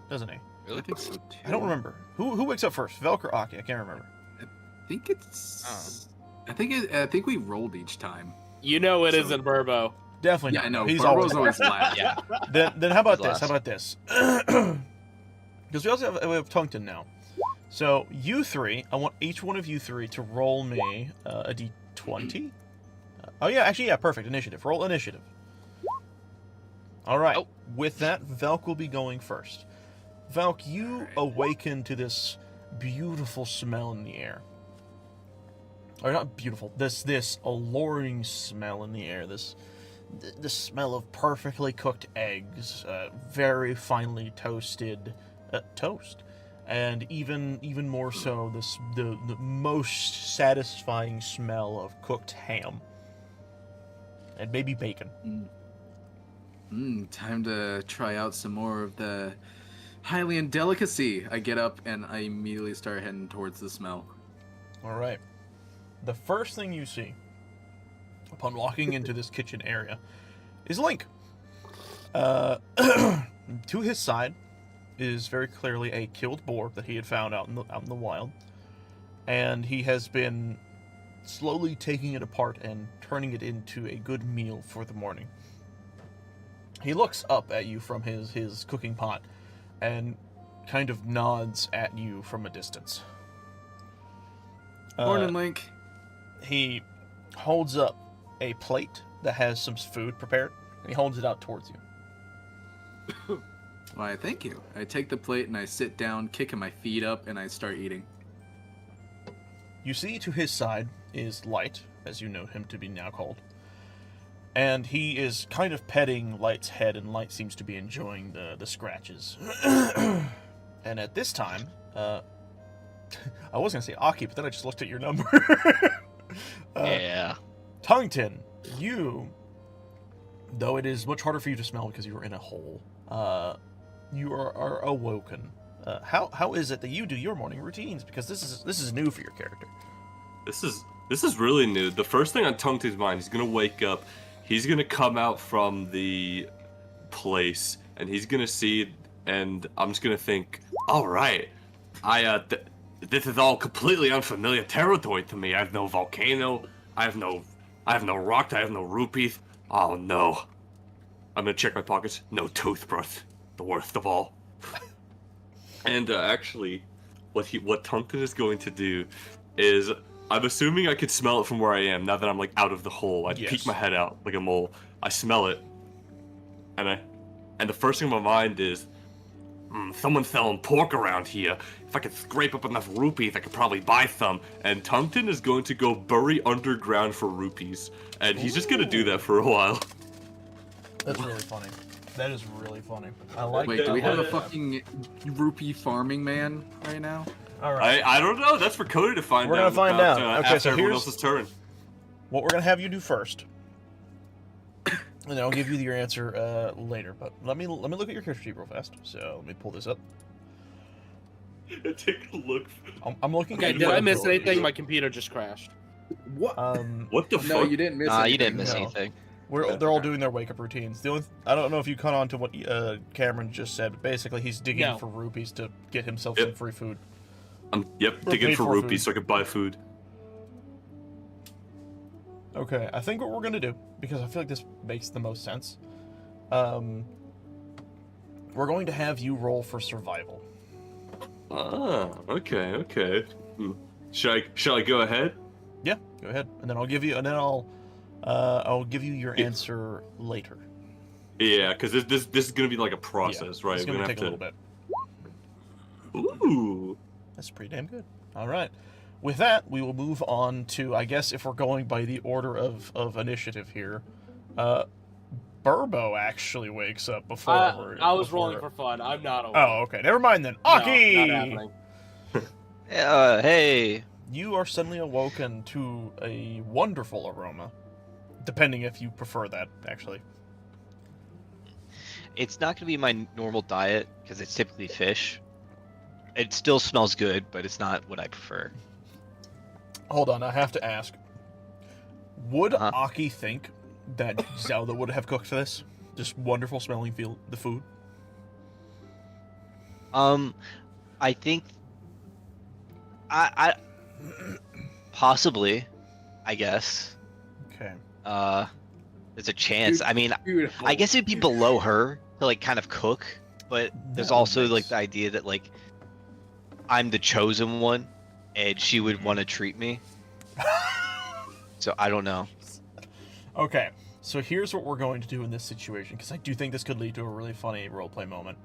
Doesn't he? I think so too. I don't remember. Who wakes up first, Velk or Aki? I can't remember. I think it's. I think we rolled each time. You know it So- isn't Burbo. Definitely Yeah, not. I know. He's Burbo's always... always last. Yeah. Then how about He's this? How about this? Because we also have Tungton now. So you three, I want each one of you three to roll me a d20. Oh yeah, actually yeah, perfect. Initiative. Roll initiative. All right. Oh. With that, Velk will be going first. Velk, you awaken to this beautiful smell in the air. Or not beautiful. This alluring smell in the air. This smell of perfectly cooked eggs, very finely toasted toast, and even more so, the most satisfying smell of cooked ham, and maybe bacon. Time to try out some more of the Hylian delicacy. I get up and I immediately start heading towards the smell. All right. The first thing you see upon walking into this kitchen area is Link. To his side is very clearly a killed boar that he had found out in the wild, and he has been slowly taking it apart and turning it into a good meal for the morning. He looks up at you from his cooking pot and kind of nods at you from a distance. Morning, Link. He holds up a plate that has some food prepared, and he holds it out towards you. Why, thank you. I take the plate and I sit down, kicking my feet up, and I start eating. You see to his side is Light, as you know him to be now called. And he is kind of petting Light's head, and Light seems to be enjoying the scratches. And at this time, I was going to say Aki, but then I just looked at your number. Yeah. Tungton, you, though it is much harder for you to smell because you are in a hole, you are awoken. How is it that you do your morning routines? Because this is new for your character. This is really new. The first thing on Tungton's mind, he's gonna wake up, he's gonna come out from the place, and he's gonna see, and I'm just gonna think, all right, this is all completely unfamiliar territory to me. I have no volcano, I have no rock, I have no rupees. Oh no. I'm gonna check my pockets. No toothbrush. The worst of all. And actually, what Tungton is going to do is, I'm assuming I could smell it from where I am now that I'm like out of the hole. I Yes. peek my head out like a mole. I smell it, and the first thing in my mind is, someone's selling pork around here. If I could scrape up enough rupees, I could probably buy some. And Tungton is going to go bury underground for rupees. And he's just going to do that for a while. That's really funny. That is really funny. I like Wait, that. do we have a fucking rupee farming man right now? All right. I don't know. That's for Cody to find out. We're gonna find about, out. Okay, after so everyone here's- else's turn. What we're gonna have you do first, and then I'll give you your answer later. But let me look at your character sheet real fast. So let me pull this up. Take a look. I'm looking. Okay, at did your I miss abilities. anything? My computer just crashed. What? What the No, fuck? you didn't miss Nah, anything. you didn't miss No. anything. They're all doing their wake up routines. The only I don't know if you caught on to what Cameron just said. But basically, he's digging No. for rupees to get himself Yep. some free food. Yep, Or digging paid for for rupees food. so I could buy food. Okay, I think what we're gonna do, because I feel like this makes the most sense, we're going to have you roll for survival. Ah, okay. Shall I go ahead? Yeah, go ahead, and then I'll give you your answer later. Yeah, because this is gonna be like a process, right? It's We're gonna gonna take a little bit. Ooh. That's pretty damn good. All right. With that, we will move on to, I guess, if we're going by the order of initiative here, Burbo actually wakes up before. I was before- rolling for fun. I'm not awake. Oh, okay. Never mind then. No, Aki! not happening. Hey. You are suddenly awoken to a wonderful aroma, depending if you prefer that, actually. It's not going to be my normal diet because it's typically fish. It still smells good, but it's not what I prefer. Hold on, I have to ask. Would Uh-huh. Aki think that Zelda would have cooked this? Just wonderful smelling the food? I think I possibly, I guess. Okay. There's a chance. I mean, Beautiful. I guess it'd be below her to like kind of cook, but there's That would also make like the idea that like I'm the chosen one and she would want to treat me. So I don't know. Okay, so here's what we're going to do in this situation, because I do think this could lead to a really funny roleplay moment.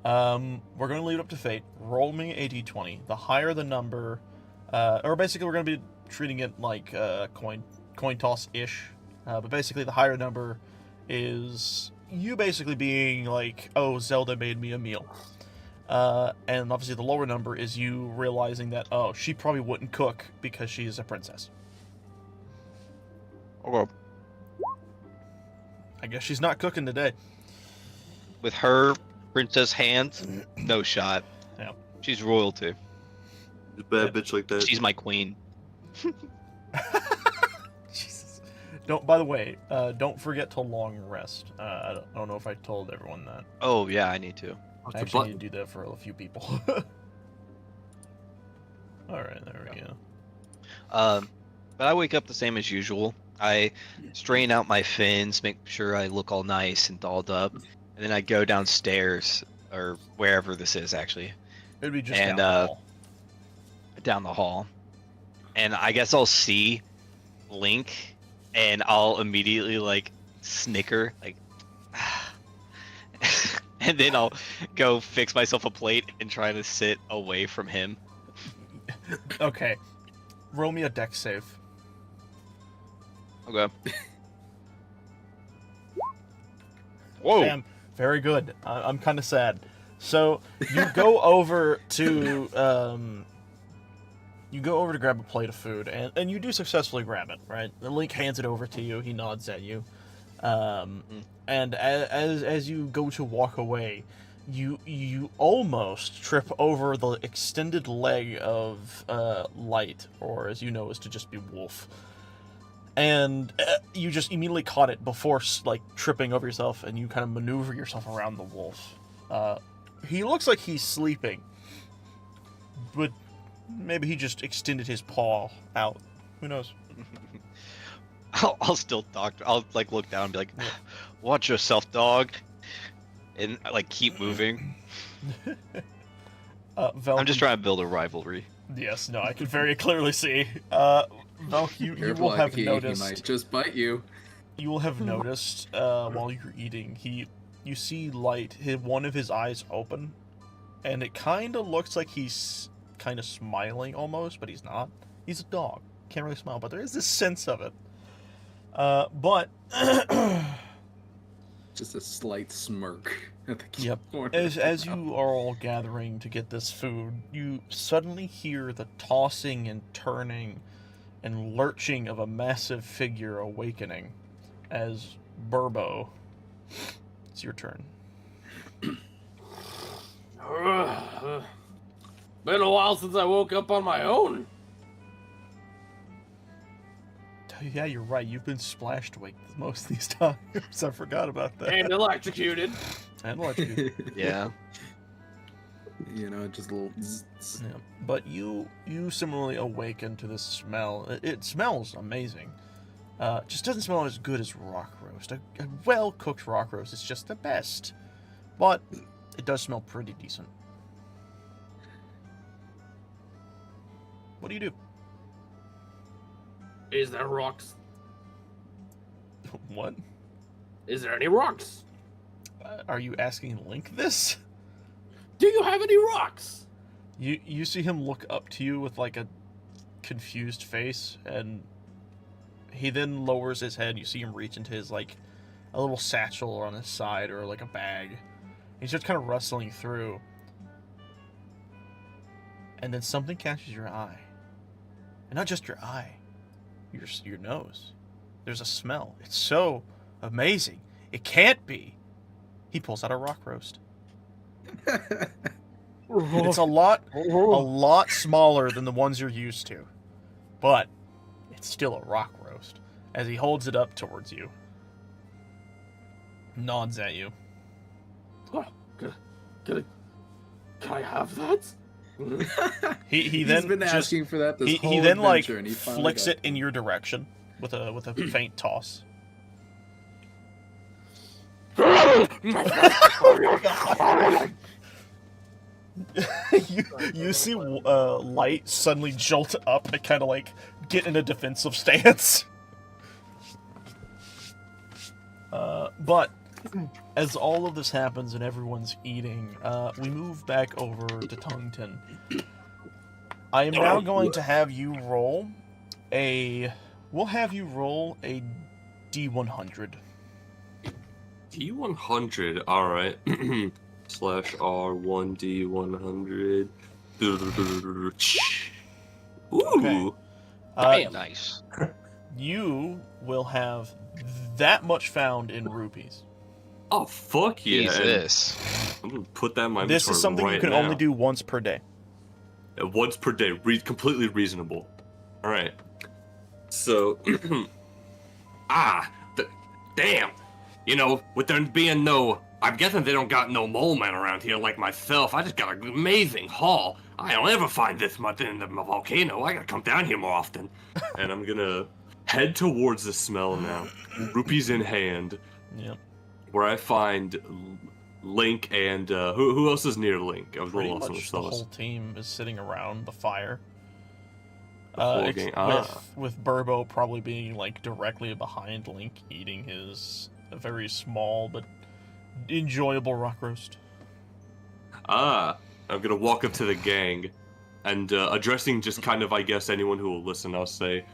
We're going to leave it up to fate. Roll me a d20. The higher the number, or basically we're going to be treating it like coin toss-ish. But basically the higher number is you basically being like, oh, Zelda made me a meal. And obviously the lower number is you realizing that, oh, she probably wouldn't cook because she's a princess. Okay. I guess she's not cooking today. With her princess hands, no shot. Yeah. She's royalty. Bad bitch like that. She's my queen. Jesus. By the way, don't forget to long rest. I don't know if I told everyone that. Oh yeah, I need to. I actually need to do that for a few people. Alright, there we go. But I wake up the same as usual. I strain out my fins, make sure I look all nice and dolled up, and then I go downstairs or wherever this is actually, It'd be just and, down the hall. down the hall, and I guess I'll see Link, and I'll immediately like snicker, like, and then I'll go fix myself a plate and try to sit away from him. Okay. Roll me a dex save. Okay. Whoa. Damn, very good. I'm kind of sad. So you go over to grab a plate of food, and you do successfully grab it. Right, the Link hands it over to you. He nods at you, and as you go to walk away, you almost trip over the extended leg of Light, or as you know is to just be Wolf. And you just immediately caught it before, like, tripping over yourself, and you kind of maneuver yourself around the wolf. He looks like he's sleeping, but maybe he just extended his paw out. Who knows? I'll still talk. I'll like look down and be like, "Watch yourself, dog," and like keep moving. Velk, I'm just trying to build a rivalry. Yes, no, I can very clearly see. Velk, you Careful, will have Aki, noticed. He might just bite you. You will have noticed while you're eating, you see Light. One of his eyes open, and it kind of looks like he's kind of smiling almost, but he's not. He's a dog. Can't really smile, but there is this sense of it. But Just a slight smirk at the yep. corner. As you are all gathering to get this food, you suddenly hear the tossing and turning and lurching of a massive figure awakening as Burbo. It's your turn. Been a while since I woke up on my own. Yeah, you're right. You've been splashed awake most of these times. I forgot about that. And electrocuted. And electrocuted. Yeah. You know, just a little. Zzz. Yeah. But you similarly awaken to this smell. It smells amazing. Just doesn't smell as good as rock roast. A well-cooked rock roast is just the best. But it does smell pretty decent. What do you do? Is there rocks? What? Is there any rocks? Are you asking Link this? Do you have any rocks? You see him look up to you with like a confused face, and he then lowers his head. You see him reach into his like a little satchel on his side or like a bag. He's just kind of rustling through, and then something catches your eye, and not just your eye, your nose. There's a smell. It's so amazing. It can't be. He pulls out a rock roast. It's a lot smaller than the ones you're used to, but it's still a rock roast. As he holds it up towards you, nods at you. Oh, can I have that? He then He's been just, asking for that this whole he then like adventure, and he finally flicks got it in your direction with a faint toss. you see Light suddenly jolt up and kind of like get in a defensive stance. But as all of this happens and everyone's eating, we move back over to Tungton. I am now going to have you roll a... We'll have you roll a D100. D100, alright. Slash R1D100. Ooh. Okay. Nice. You will have that much found in rupees. Oh, fuck yeah. Jesus. I'm gonna put that in my This is inventory something right you can now. only do once per day. Once per day. Completely reasonable. Alright. So... damn! You know, with there being no... I'm guessing they don't got no mole men around here like myself. I just got an amazing haul. I don't ever find this much in the volcano. I gotta come down here more often. And I'm gonna head towards the smell now. Rupees in hand. Yep. Where I find Link and... who else is near Link? I was a Pretty little lost on much the the whole team is sitting around the fire. The whole gang. With Burbo probably being like directly behind Link, eating his very small but enjoyable rock roast. I'm gonna walk up to the gang, and addressing just kind of, I guess, anyone who will listen. I'll say,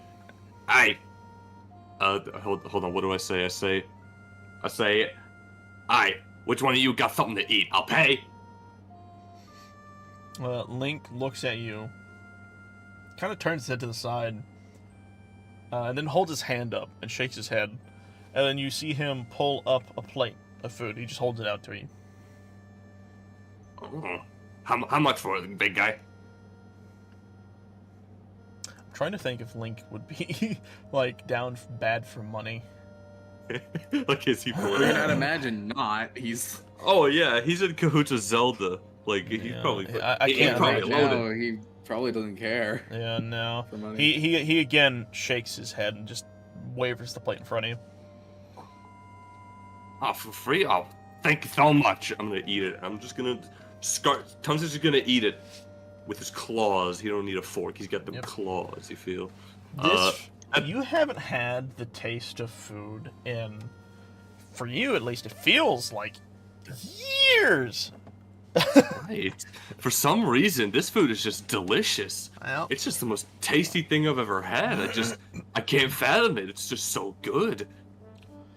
"Hey, hold on. What do I say? I say, "Hey, which one of you got something to eat? I'll pay." Link looks at you, kind of turns his head to the side, and then holds his hand up and shakes his head, and then you see him pull up a plate of food. He just holds it out to you. Oh. How much for it, big guy? I'm trying to think if Link would be like down bad for money. Like, is he? I'd imagine not. He's. Oh yeah, he's in cahoots with Zelda. Like he's Yeah, probably. I he can't probably imagine. loaded. No, he probably doesn't care. Yeah, no. For money. He again shakes his head and just wavers the plate in front of you. Oh, for free? Oh, thank you so much. I'm gonna eat it. I'm just gonna Tungsten's just gonna eat it with his claws. He don't need a fork. He's got them claws. You feel? You haven't had the taste of food in, for you at least, it feels like years. Right. For some reason, this food is just delicious. Well, It's just the most tasty thing I've ever had. I can't fathom it. It's just so good.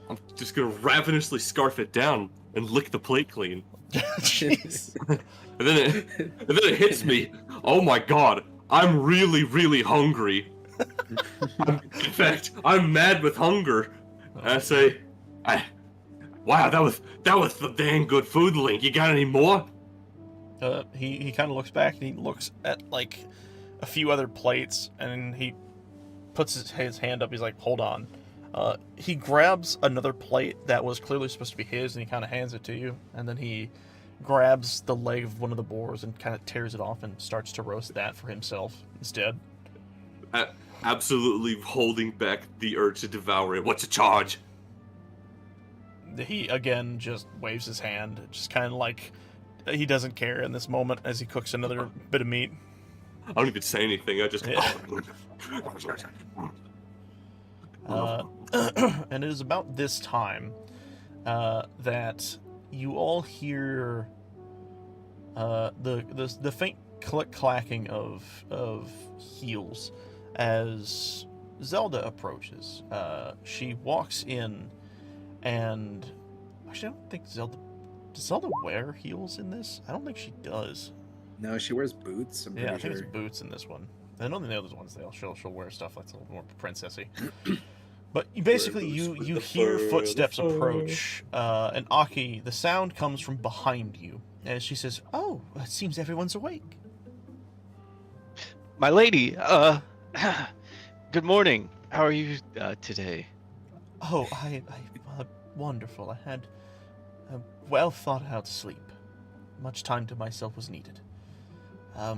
I'm just gonna ravenously scarf it down and lick the plate clean. jeez. And then it hits me. Oh my god, I'm really, really hungry. In fact, I'm mad with hunger. And I say, wow, that was the dang good food, Link. You got any more? He kind of looks back and he looks at like a few other plates and he puts his hand up. He's like, hold on. He grabs another plate that was clearly supposed to be his and he kind of hands it to you. And then he grabs the leg of one of the boars and kind of tears it off and starts to roast that for himself instead. Absolutely holding back the urge to devour it. What's the charge? He again just waves his hand, just kind of like he doesn't care in this moment as he cooks another bit of meat. I don't even say anything. I just. Yeah. And it is about this time that you all hear the faint clacking of heels as Zelda approaches. She walks in, and actually, I don't think does Zelda wear heels in this? I don't think she does. No, she wears boots. I'm pretty Yeah, I think sure. it's boots in this one. I know in the other ones she'll wear stuff that's a little more princessy. But you hear footsteps approach, and Aki, the sound comes from behind you as she says, "Oh, it seems everyone's awake." My lady, good morning. How are you today? Oh, I wonderful. I had a well thought out sleep. Much time to myself was needed. How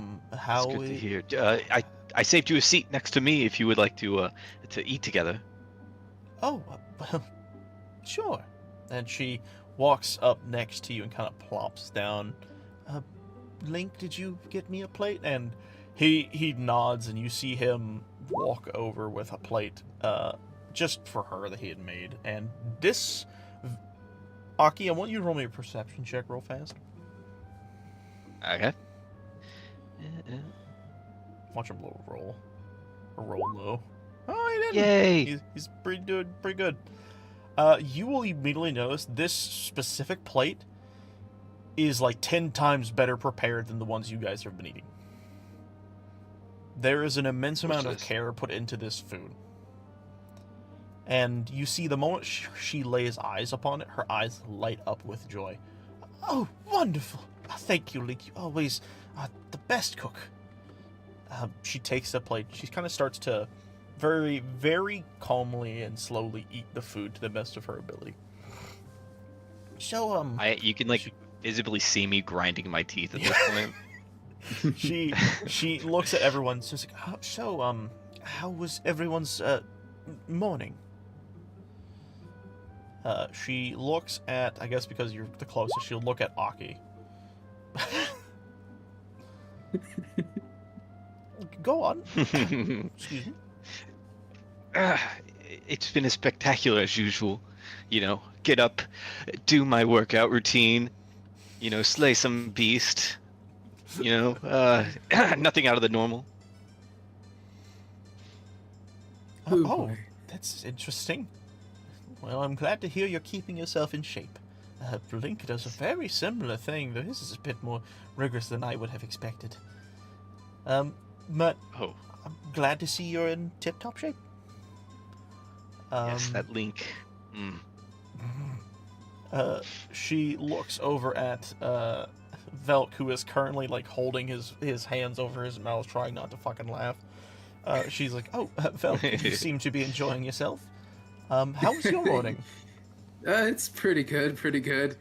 It's good to hear. I saved you a seat next to me if you would like to eat together. Oh, well, sure. And she walks up next to you and kind of plops down. Link, did you get me a plate? And he nods, and you see him walk over with a plate, just for her that he had made. And this, Aki, I want you to roll me a perception check real fast. Okay. Watch him roll. Or roll low. Oh, he didn't. Yay! He's pretty good. You will immediately notice this specific plate is like 10 times better prepared than the ones you guys have been eating. There is an immense amount of care put into this food. And you see the moment she lays eyes upon it, her eyes light up with joy. Oh, wonderful. Thank you, Link. You always the best cook. She takes the plate. She kind of starts to very, very calmly and slowly eat the food to the best of her ability. So, You can visibly see me grinding my teeth at this point. she looks at everyone. So, how was everyone's morning? She looks at, I guess because you're the closest, she'll look at Aki. Go on. Excuse me. It's been as spectacular as usual. Get up, do my workout routine, slay some beast. Nothing out of the normal. Oh, that's interesting. Well, I'm glad to hear you're keeping yourself in shape. Blink does a very similar thing, though his is a bit more rigorous than I would have expected. But I'm glad to see you're in tip-top shape. Yes, that Link. She looks over at Velk, who is currently holding his hands over his mouth, trying not to fucking laugh. She's like, "Oh, Velk, you seem to be enjoying yourself. How was your morning?" It's pretty good.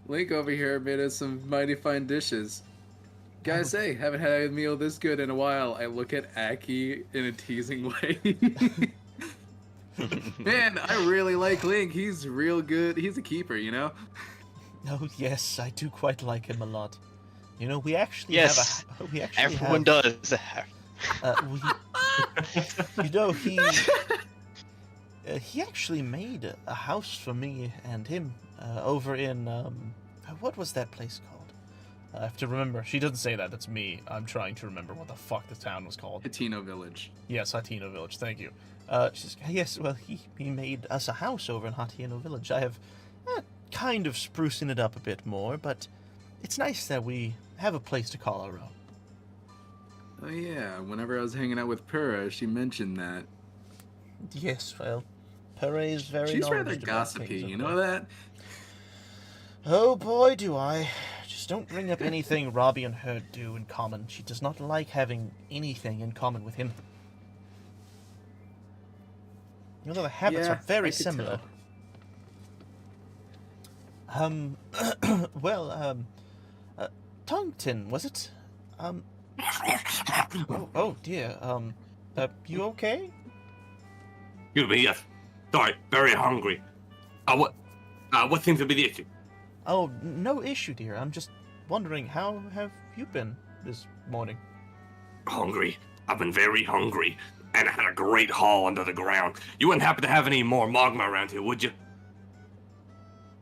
Link over here made us some mighty fine dishes. Guys, say, haven't had a meal this good in a while. I look at Aki in a teasing way. Man, I really like Link. He's real good. He's a keeper, Oh, yes, I do quite like him a lot. We actually Yes, have a... everyone does. He actually made a house for me and him over in What was that place called? I have to remember. She doesn't say that. That's me. I'm trying to remember what the fuck the town was called. Hatino Village. Yes, Hatino Village. Thank you. She's, yes, well, he made us a house over in Hatino Village. I have kind of sprucing it up a bit more, but it's nice that we have a place to call our own. Oh yeah, whenever I was hanging out with Pura, she mentioned that. Yes, well, Pere is very She's rather knowledgeable about gossipy, things you over know there. that? Oh boy, do I. Just don't bring up anything Robbie and her do in common. She does not like having anything in common with him. Although the habits Yeah, are very I could similar. Tongton, was it? Oh dear, you okay? Excuse me, yes. Sorry, very hungry. What seems to be the issue? Oh, no issue, dear. I'm just wondering, how have you been this morning? Hungry. I've been very hungry, and I had a great haul under the ground. You wouldn't happen to have any more magma around here, would you?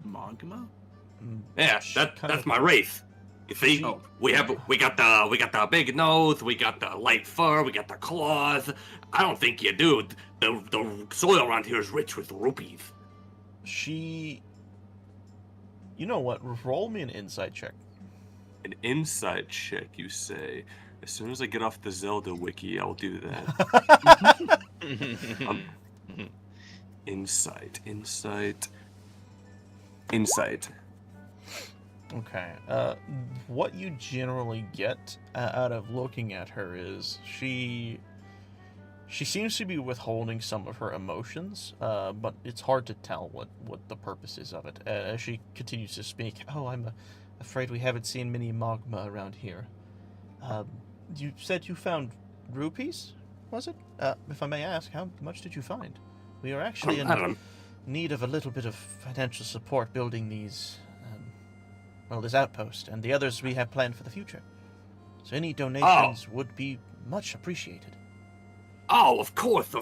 Magma? Yeah, that's my race. You see, Oh. we got the big nose, we got the light fur, we got the claws. I don't think you do. The soil around here is rich with rupees. You know what? Roll me an insight check. An insight check, you say? As soon as I get off the Zelda wiki, I'll do that. Insight. Okay. What you generally get out of looking at her is she seems to be withholding some of her emotions, but it's hard to tell what the purpose is of it. As she continues to speak, oh, I'm afraid we haven't seen many magma around here. You said you found rupees, was it? If I may ask, how much did you find? We are actually in need of a little bit of financial support building these, this outpost, and the others we have planned for the future. So any donations would be much appreciated. Oh, of course.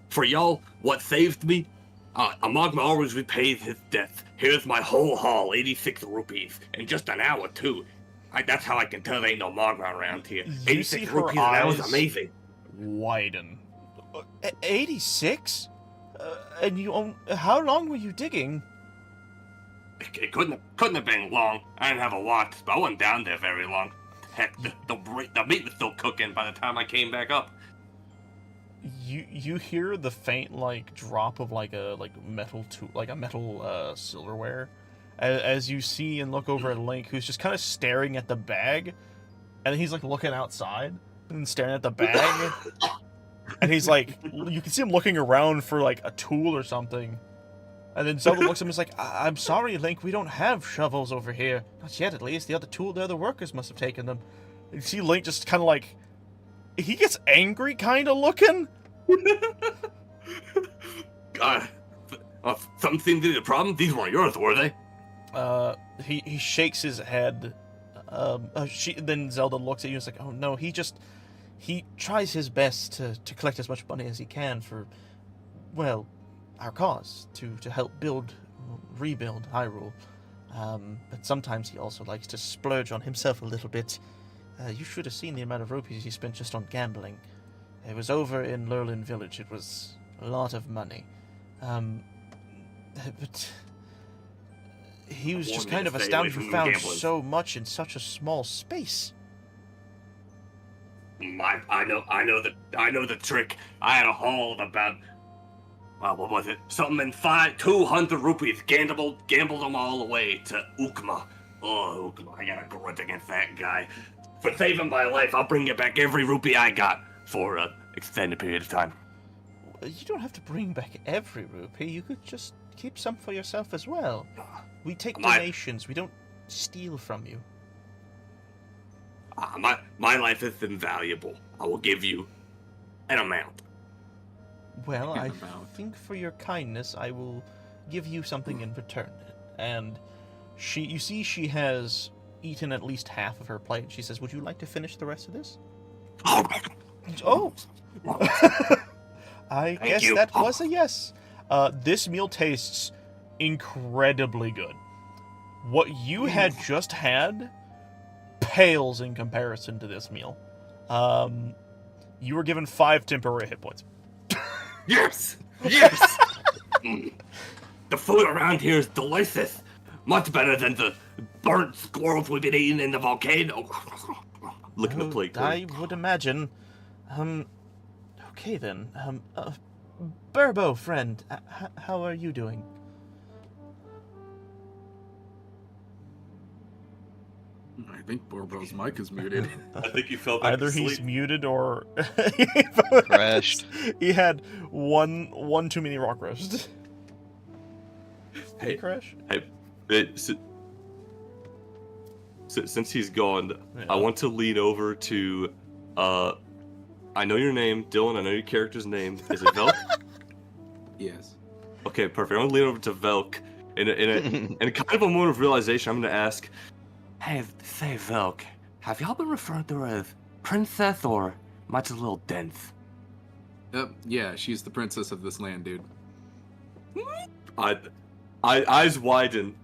For y'all, what saved me? A magma always repays his debt. Here's my whole haul, 86 rupees, in just an hour, too. That's how I can tell there ain't no magma around here. You 86 see her rupees an hour is eyes amazing. widen. 86? And you own... How long were you digging? It couldn't have been long. I didn't have a watch, but I wasn't down there very long. Heck, the meat was still cooking by the time I came back up. You hear the faint drop of a metal silverware as you see and look over at Link, who's just kind of staring at the bag, and he's looking outside and staring at the bag, and he's you can see him looking around for a tool or something, and then Zelda looks at him and is like, I'm sorry, Link, we don't have shovels over here, not yet at least. The other workers must have taken them. And you see Link just kind of he gets angry, kind of looking. Something seemed to be the problem. These weren't yours, were they? He shakes his head. Then Zelda looks at you and is like, oh no, he tries his best to collect as much money as he can for, well, our cause, to help rebuild Hyrule. But sometimes he also likes to splurge on himself a little bit. You should have seen the amount of rupees he spent just on gambling. It was over in Lurlin Village. It was a lot of money. But he was just kind of astounded he found so much in such a small space. I know the trick. I had a haul of about, well, what was it? Something in 200 rupees. Gambled them all away to Ukma. Oh, Ukma, I got a grudge against that guy. For saving my life, I'll bring you back every rupee I got for an extended period of time. You don't have to bring back every rupee. You could just keep some for yourself as well. We take donations. We don't steal from you. My life is invaluable. I will give you an amount. Well, I think for your kindness, I will give you something in return. And you see she has eaten at least half of her plate. She says, would you like to finish the rest of this? Oh! I guess that was a yes. This meal tastes incredibly good. What you had just had pales in comparison to this meal. You were given 5 temporary hit points. Yes! Yes! The food around here is delicious. Much better than the burnt squirrels we've been eating in the volcano. Look at the plate. I would imagine. Okay then. Burbo, friend, how are you doing? I think Borbo's mic is muted. I think he fell back Either to sleep. he's muted or Crashed. He had one too many rock roasts. Hey, Crash? Since he's gone, Yeah. I want to lean over to, I know your name, Dylan. I know your character's name. Is it Velk? Yes. Okay, perfect. I'm gonna lean over to Velk in a kind of a moment of realization. I'm gonna ask, Hey, say Velk, have y'all been referred to her as princess or much a little dense? Yep. Yeah, she's the princess of this land, dude. eyes widen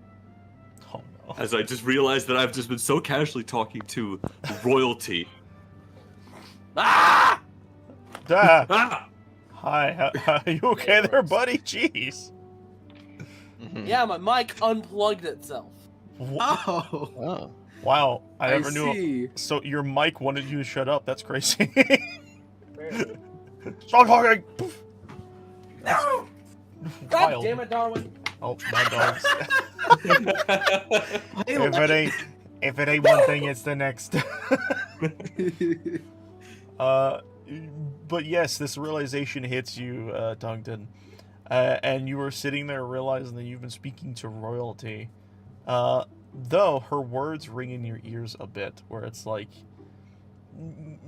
Oh no. as I just realized that I've just been so casually talking to royalty. Ah! Ah, Ah! hi, are you okay there, buddy? Jeez. Yeah, my mic unplugged itself. Oh, Oh. Wow, I never knew. see. So your mic wanted you to shut up. That's crazy. Stop talking. Poof. No! God Wild. damn it, Darwin. Oh, my dogs. if it ain't one thing, it's the next. But yes, this realization hits you, Tungton, and you were sitting there realizing that you've been speaking to royalty. Though her words ring in your ears a bit, where it's like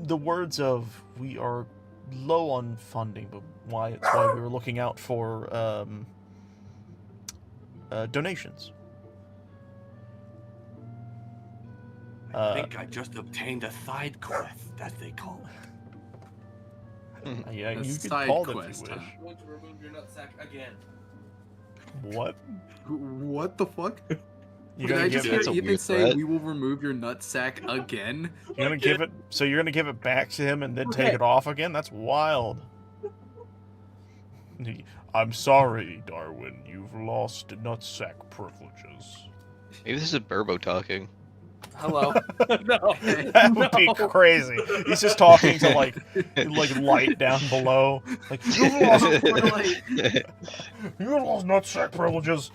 the words of "we are low on funding, but why we were looking out for donations." I think I just obtained a side quest, as they call it. Yeah, A you could side call it quest, if you wish. huh? I'm going to remove your nutsack again. What? What the fuck? You Did gonna I give just it? hear That's a Ethan weird say threat. we will remove your nutsack again? You're gonna give it? So you're gonna give it back to him and then take Okay. it off again? That's wild. I'm sorry, Darwin. You've lost nutsack privileges. Maybe this is Burbo talking. Hello. No. That would be crazy. He's just talking to like light down below. Like you've lost, you lost nutsack privileges.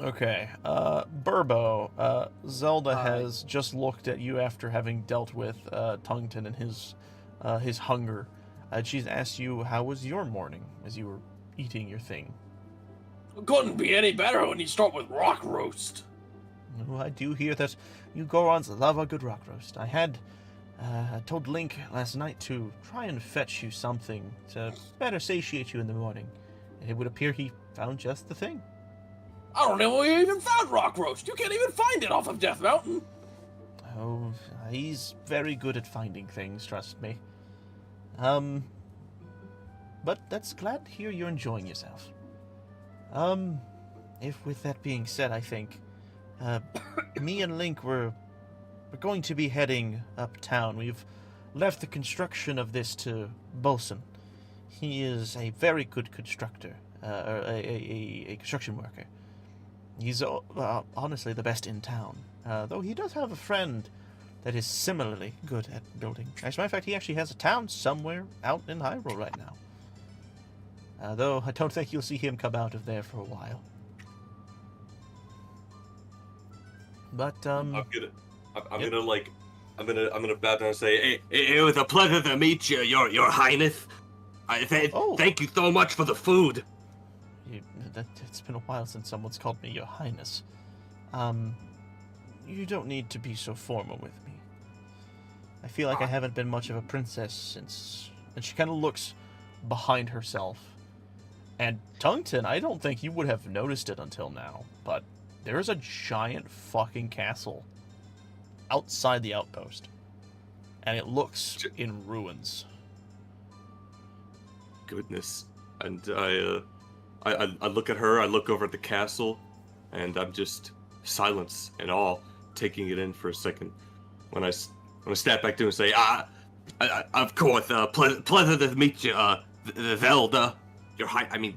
Okay. Burbo. Zelda Hi. has just looked at you after having dealt with Tungton and his hunger. She's asked you how was your morning as you were eating your thing. Couldn't be any better when you start with rock roast. Oh, I do hear that you Gorons love a good rock roast. I had told Link last night to try and fetch you something to better satiate you in the morning. And it would appear he found just the thing. I don't know where you even found rock roast. You can't even find it off of Death Mountain. Oh, he's very good at finding things, trust me. But that's glad to hear you're enjoying yourself. If with that being said, I think, me and Link we're going to be heading uptown. We've left the construction of this to Bolson. He is a very good constructor, or a construction worker. He's honestly the best in town, though he does have a friend that is similarly good at building. As a matter of fact, he actually has a town somewhere out in Hyrule right now. Though I don't think you'll see him come out of there for a while. But I'm Yep. gonna bow down and say, hey, It was a pleasure to meet you, Your Highness. Oh. Thank you so much for the food. It's been a while since someone's called me Your Highness. You don't need to be so formal with me. I feel like I haven't been much of a princess since... And she kind of looks behind herself. And Tungton, I don't think you would have noticed it until now, but there is a giant fucking castle outside the outpost. And it looks in ruins. goodness. And I look at her, I look over at the castle, and I'm just silence and awe, taking it in for a second. When I step back to him and say, of course, pleasure to meet you, Zelda.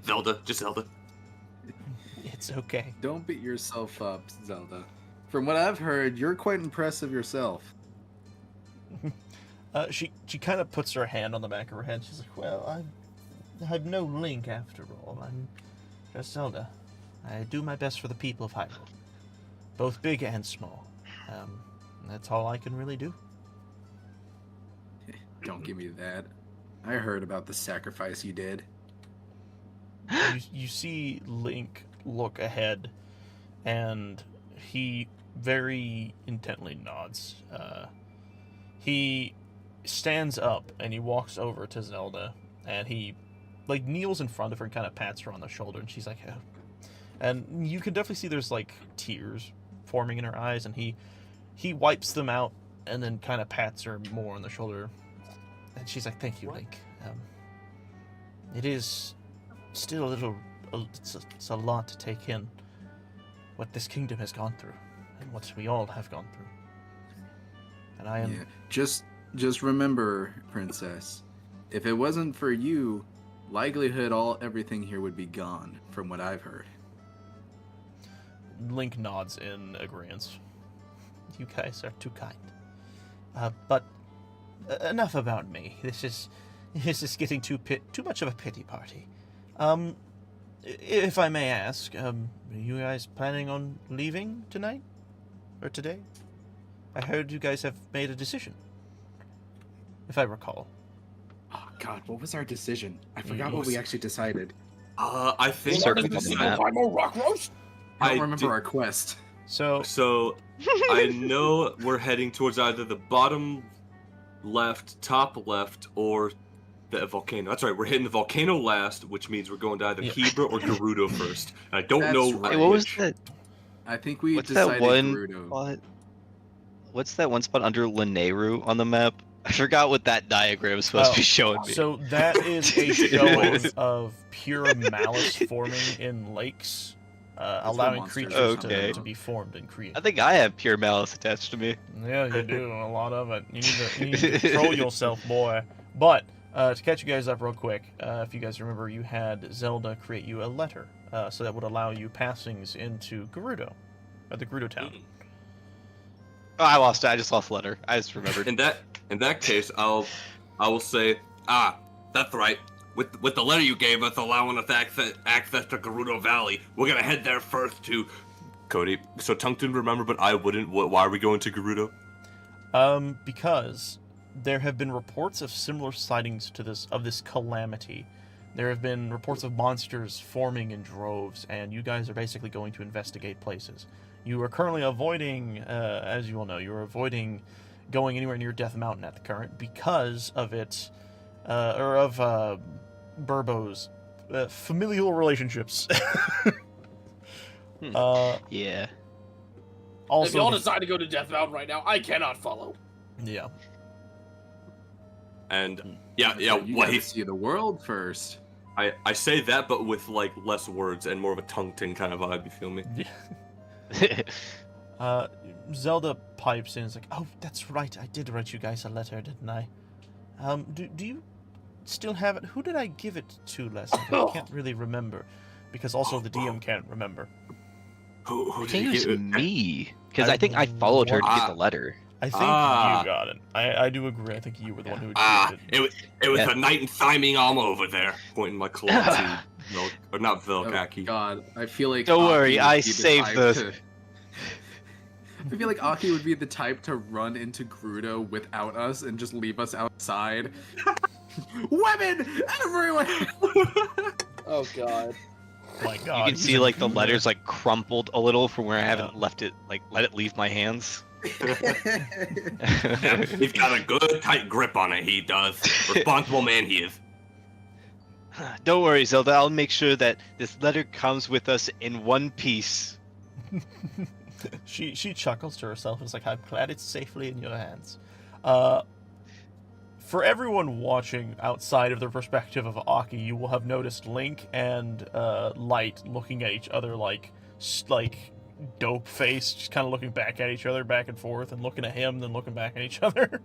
Zelda, just Zelda. It's okay. Don't beat yourself up, Zelda. From what I've heard, you're quite impressive yourself. She kind of puts her hand on the back of her head. She's like, well, I'm no Link after all. I'm just Zelda. I do my best for the people of Hyrule. Both big and small. That's all I can really do. Don't give me that. I heard about the sacrifice you did. You see Link look ahead, and he very intently nods. He stands up, and he walks over to Zelda, and he kneels in front of her and kind of pats her on the shoulder, and she's like, oh. And you can definitely see there's tears forming in her eyes, and he wipes them out and then kind of pats her more on the shoulder, and she's like, thank you, Link. It is still it's a lot to take in what this kingdom has gone through and what we all have gone through, and I am... Yeah. Just remember, Princess, if it wasn't for you, likelihood everything here would be gone, from what I've heard. Link nods in agreement. You guys are too kind. But enough about me. This is getting too much of a pity party. If I may ask, are you guys planning on leaving tonight? Or today? I heard you guys have made a decision. If I recall. Oh God, what was our decision? I forgot what we actually decided. I think Circle on the map. Rock roast. I don't remember our quest. So I know we're heading towards either the bottom left, top left, or the volcano. That's right, we're hitting the volcano last, which means we're going to either Hebra or Gerudo first. And I don't That's know right. Hey, what was which. that? I think we What's that decided one Gerudo. spot? What's that one spot under Lineru on the map? I forgot what that diagram is supposed to be showing me. So that is a show of pure malice forming in lakes, allowing monsters creatures Okay. to be formed and created. I think I have pure malice attached to me. Yeah, you do. A lot of it. You need to control yourself, boy. But, to catch you guys up real quick, if you guys remember, you had Zelda create you a letter, so that would allow you passings into Gerudo, the Gerudo town. Oh, I lost it. I just lost the letter. I just remembered. In that case, I will say, that's right. With the letter you gave us allowing us access to Gerudo Valley, we're gonna head there first to Cody. So Tungsten, remember, but I wouldn't. Why are we going to Gerudo? Because there have been reports of similar sightings to this calamity. There have been reports of monsters forming in droves, and you guys are basically going to investigate places. You are currently avoiding, as you all know, you're avoiding going anywhere near Death Mountain at the current because of it, Burbo's familial relationships. Yeah. If y'all Also, decide to go to Death Mountain right now, I cannot follow. yeah. And You what gotta see the world first. I say that, but with less words and more of a Tungsten kind of vibe. You feel me? Zelda pipes in and is like, oh, that's right, I did write you guys a letter, didn't I? Do you still have it? Who did I give it to last night? I can't really remember, because also the DM can't remember. Who I did think you it was give it? me. Because I think I followed her to get the letter. I think you got it. I do agree. I think you were the one who achieved it. It was Yeah. a knight in Thyming Alma over there, pointing my claw to Velk, or not Velk, Oh Aki. God, I feel like. Don't Aki worry, would I be the saved type the- to- I feel like Aki would be the type to run into Gerudo without us and just leave us outside. Women everywhere. Oh God. My You God, can he's see a the good letters crumpled a little from where I haven't Yeah. left it, let it leave my hands. He's got a good tight grip on it, he does. Responsible man he is. Don't worry, Zelda. I'll make sure that this letter comes with us in one piece. She chuckles to herself and is like, I'm glad it's safely in your hands. For everyone watching outside of the perspective of Aki, you will have noticed Link and Light looking at each other like dope face, just kind of looking back at each other, back and forth, and looking at him, then looking back at each other.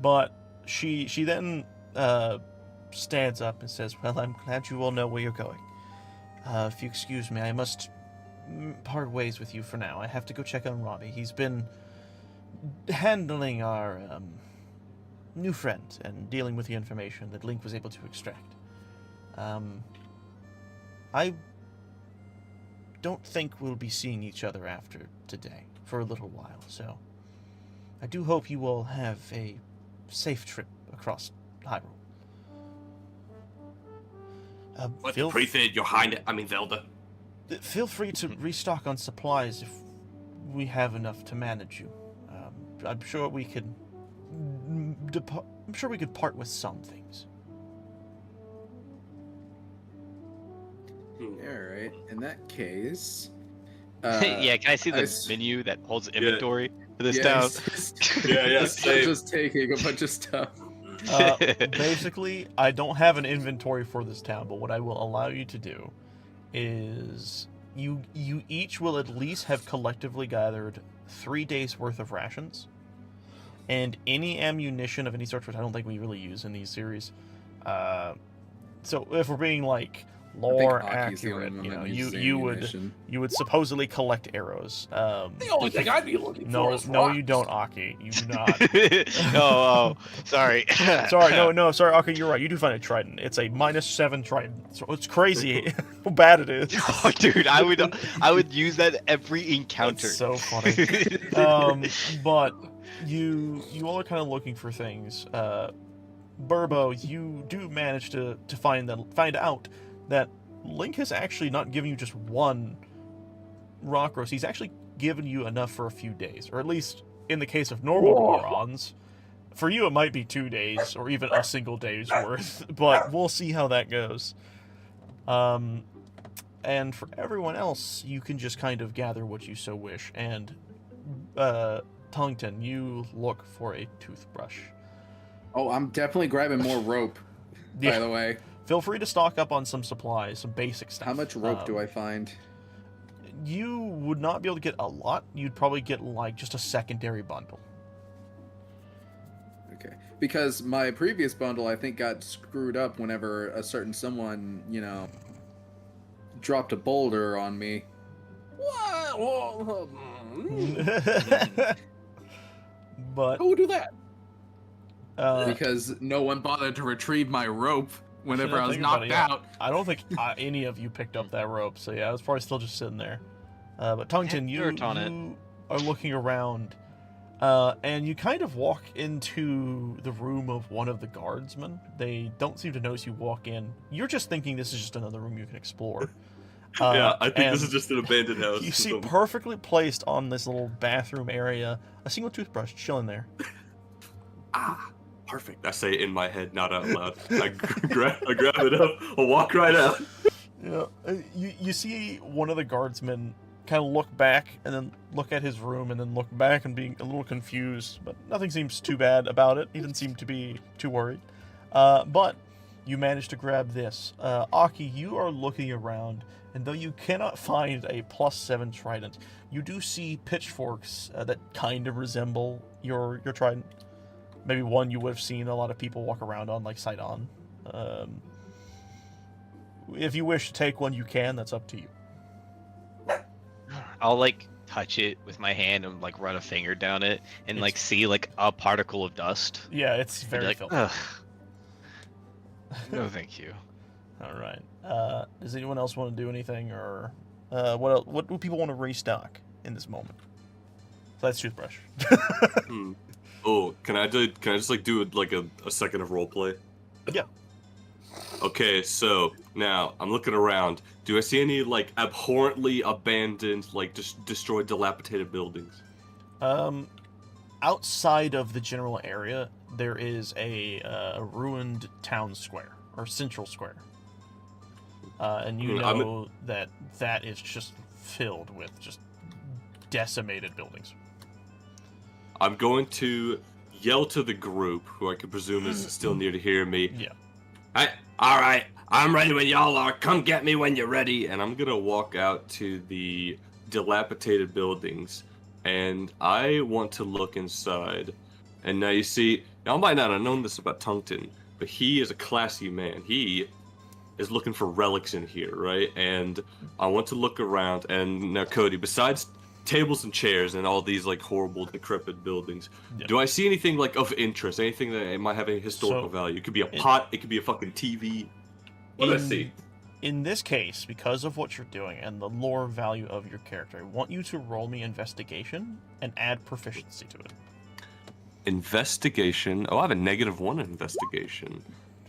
But she then stands up and says, "Well, I'm glad you all know where you're going. If you excuse me, I must part ways with you for now. I have to go check on Robbie. He's been handling our new friend and dealing with the information that Link was able to extract. I don't think we'll be seeing each other after today for a little while, so I do hope you will have a safe trip across Hyrule. Much appreciated, Your Highness. I mean, Zelda. Feel free to restock on supplies if we have enough to manage you. I'm sure we could. I'm sure we could part with some things. All right. In that case. Yeah, can I see the menu that holds inventory for this town? Just taking a bunch of stuff. Basically, I don't have an inventory for this town, but what I will allow you to do is you each will at least have collectively gathered 3 days worth of rations, and any ammunition of any sort, which I don't think we really use in these series. So if we're being like lore accurate, you know, you would supposedly collect arrows. The only thing I'd be looking for is no, rocks. you don't, Aki. You do not. Oh, sorry. Sorry, Aki, you're right. You do find a trident. It's a -7 trident. So it's crazy how bad it is. Oh, dude, I would use that every encounter. It's so funny. But you all are kind of looking for things. Burbo, you do manage to find out that Link has actually not given you just one rock roast. He's actually given you enough for a few days, or at least in the case of normal Gorons. For you, it might be 2 days, or even a single day's worth, but we'll see how that goes. And for everyone else, you can just kind of gather what you so wish. And Tungton, you look for a toothbrush. Oh, I'm definitely grabbing more rope, by the way. Feel free to stock up on some supplies, some basic stuff. How much rope do I find? You would not be able to get a lot. You'd probably get, like, just a secondary bundle. Okay. Because my previous bundle, I think, got screwed up whenever a certain someone, dropped a boulder on me. What? But Who would do that? Because no one bothered to retrieve my rope whenever I was knocked out. I don't think any of you picked up that rope, so yeah, it was probably still just sitting there. But Tungton, you are looking around, and you kind of walk into the room of one of the guardsmen. They don't seem to notice you walk in. You're just thinking this is just another room you can explore. Yeah, I think this is just an abandoned house. You see perfectly placed on this little bathroom area a single toothbrush chilling there. Perfect. I say it in my head, not out loud. I grab it up. I'll walk right out. Yeah, you see one of the guardsmen kind of look back and then look at his room and then look back and being a little confused, but nothing seems too bad about it. He didn't seem to be too worried. But you managed to grab this. Aki, you are looking around, and though you cannot find a +7 trident, you do see pitchforks that kind of resemble your trident. Maybe one you would have seen a lot of people walk around on, like sight on. If you wish to take one, you can. That's up to you. I'll like touch it with my hand and like run a finger down it and like see like a particle of dust. Yeah, it's very like, filthy. No, thank you. All right. Does anyone else want to do anything, or what do people want to restock in this moment? So that's toothbrush. Oh, can I just like do like a second of roleplay? Yeah. Okay, so now I'm looking around. Do I see any like abhorrently abandoned, like just destroyed, dilapidated buildings? Outside of the general area, there is a ruined town square or central square, and you know that is just filled with just decimated buildings. I'm going to yell to the group, who I can presume is still near to hear me. Yeah. All right, I'm ready when y'all are. Come get me when you're ready. And I'm gonna walk out to the dilapidated buildings, and I want to look inside. And now you see, y'all might not have known this about Tungton, but he is a classy man. He is looking for relics in here, right? And I want to look around. And now, Cody, besides tables and chairs and all these like horrible decrepit buildings, do I see anything like of interest? Anything that might have any historical value? It could be a pot. It could be a fucking TV. What do I see? In this case, because of what you're doing and the lore value of your character, I want you to roll me investigation and add proficiency to it. Investigation. Oh, I have a -1 in investigation.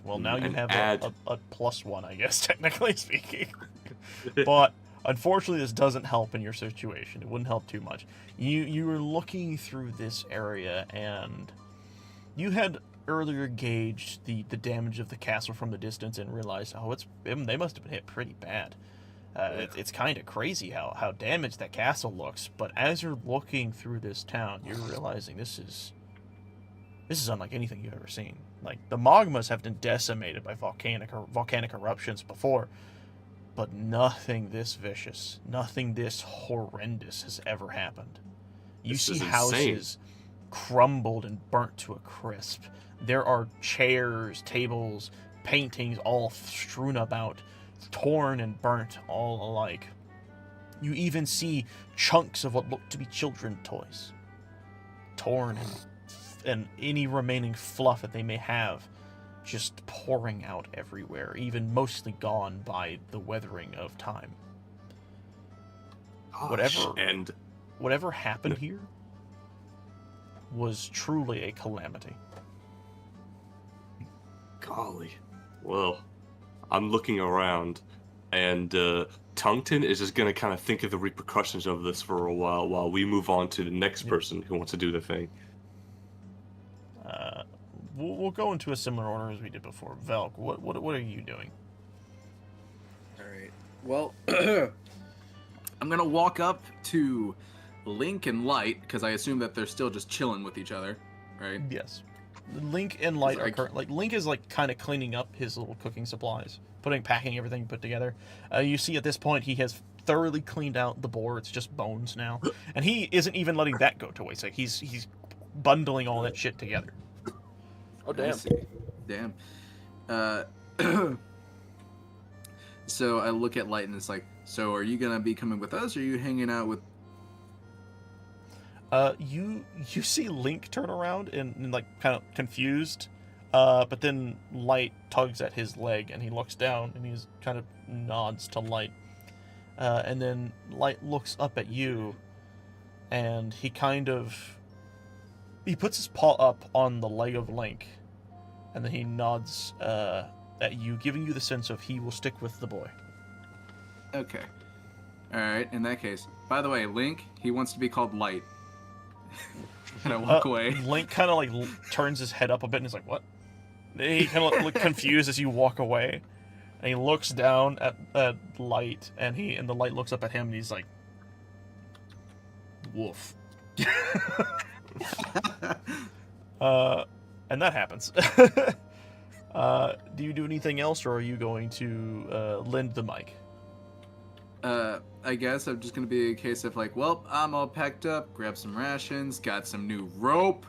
Well, now you And have add- a +1, I guess, technically speaking. But unfortunately, this doesn't help in your situation. It wouldn't help too much. You were looking through this area, and you had earlier gauged the damage of the castle from the distance and realized, oh, they must have been hit pretty bad. It's kind of crazy how damaged that castle looks. But as you're looking through this town, you're realizing this is unlike anything you've ever seen. Like, the magmas have been decimated by volcanic eruptions before, but nothing this vicious, nothing this horrendous has ever happened. You This see is houses crumbled and burnt to a crisp. There are chairs, tables, paintings all strewn about, torn and burnt all alike. You even see chunks of what look to be children's toys, torn and any remaining fluff that they may have just pouring out everywhere, even mostly gone by the weathering of time. Whatever happened here was truly a calamity. Golly. Well, I'm looking around, and Tungton is just gonna kind of think of the repercussions of this for a while we move on to the next person who wants to do the thing. We'll go into a similar order as we did before. Velk, what are you doing? All right. Well, I'm gonna walk up to Link and Light because I assume that they're still just chilling with each other, right? Yes. Link and Light are Like- Link is like kind of cleaning up his little cooking supplies, packing everything put together. You see at this point he has thoroughly cleaned out the boar. It's just bones now, and he isn't even letting that go to waste. Like he's bundling all that shit together. Oh, damn. I see. Damn. So I look at Light and it's like, so are you gonna be coming with us, or are you hanging out with? You see Link turn around and like kind of confused, but then Light tugs at his leg and he looks down and he's kind of nods to Light, and then Light looks up at you, and he puts his paw up on the leg of Link, and then he nods at you, giving you the sense of he will stick with the boy. Okay. All right. In that case, by the way, Link, he wants to be called Light. And I walk away. Link kind of like turns his head up a bit and he's like, "What?" He kind of look confused as you walk away, and he looks down at Light, and the Light looks up at him, and he's like, "Woof." And that happens. Do you do anything else, or are you going to lend the mic? I guess I'm just gonna be a case of like, well, I'm all packed up, grab some rations, got some new rope.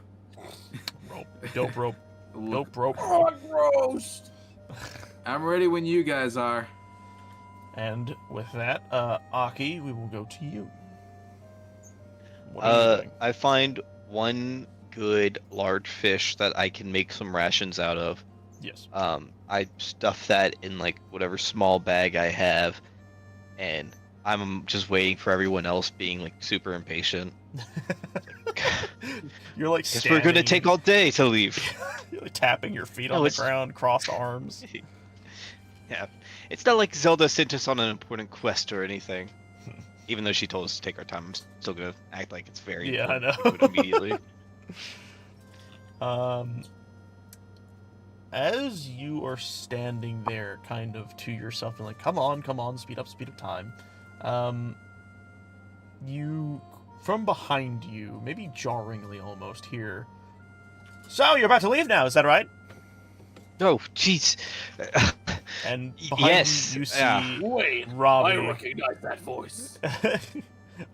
Dope rope. Dope rope. Oh, gross. I'm ready when you guys are. And with that, Aki, we will go to you. What are you doing? I find one good large fish that I can make some rations out of. Yes. I stuff that in like whatever small bag I have, and I'm just waiting for everyone else being like super impatient. You're like Guess we're gonna take all day to leave. You're like tapping your feet No, on the it's- ground, crossed arms. Yeah, it's not like Zelda sent us on an important quest or anything. Even though she told us to take our time, I'm still gonna act like it's very Yeah, I important know. to do it immediately. As you are standing there, kind of to yourself, and like, come on, speed up time. You, from behind you, maybe jarringly almost, hear So, you're about to leave now, is that right? Oh, jeez. And behind Yes, you see yeah. Wait, Robbie. I recognize that voice.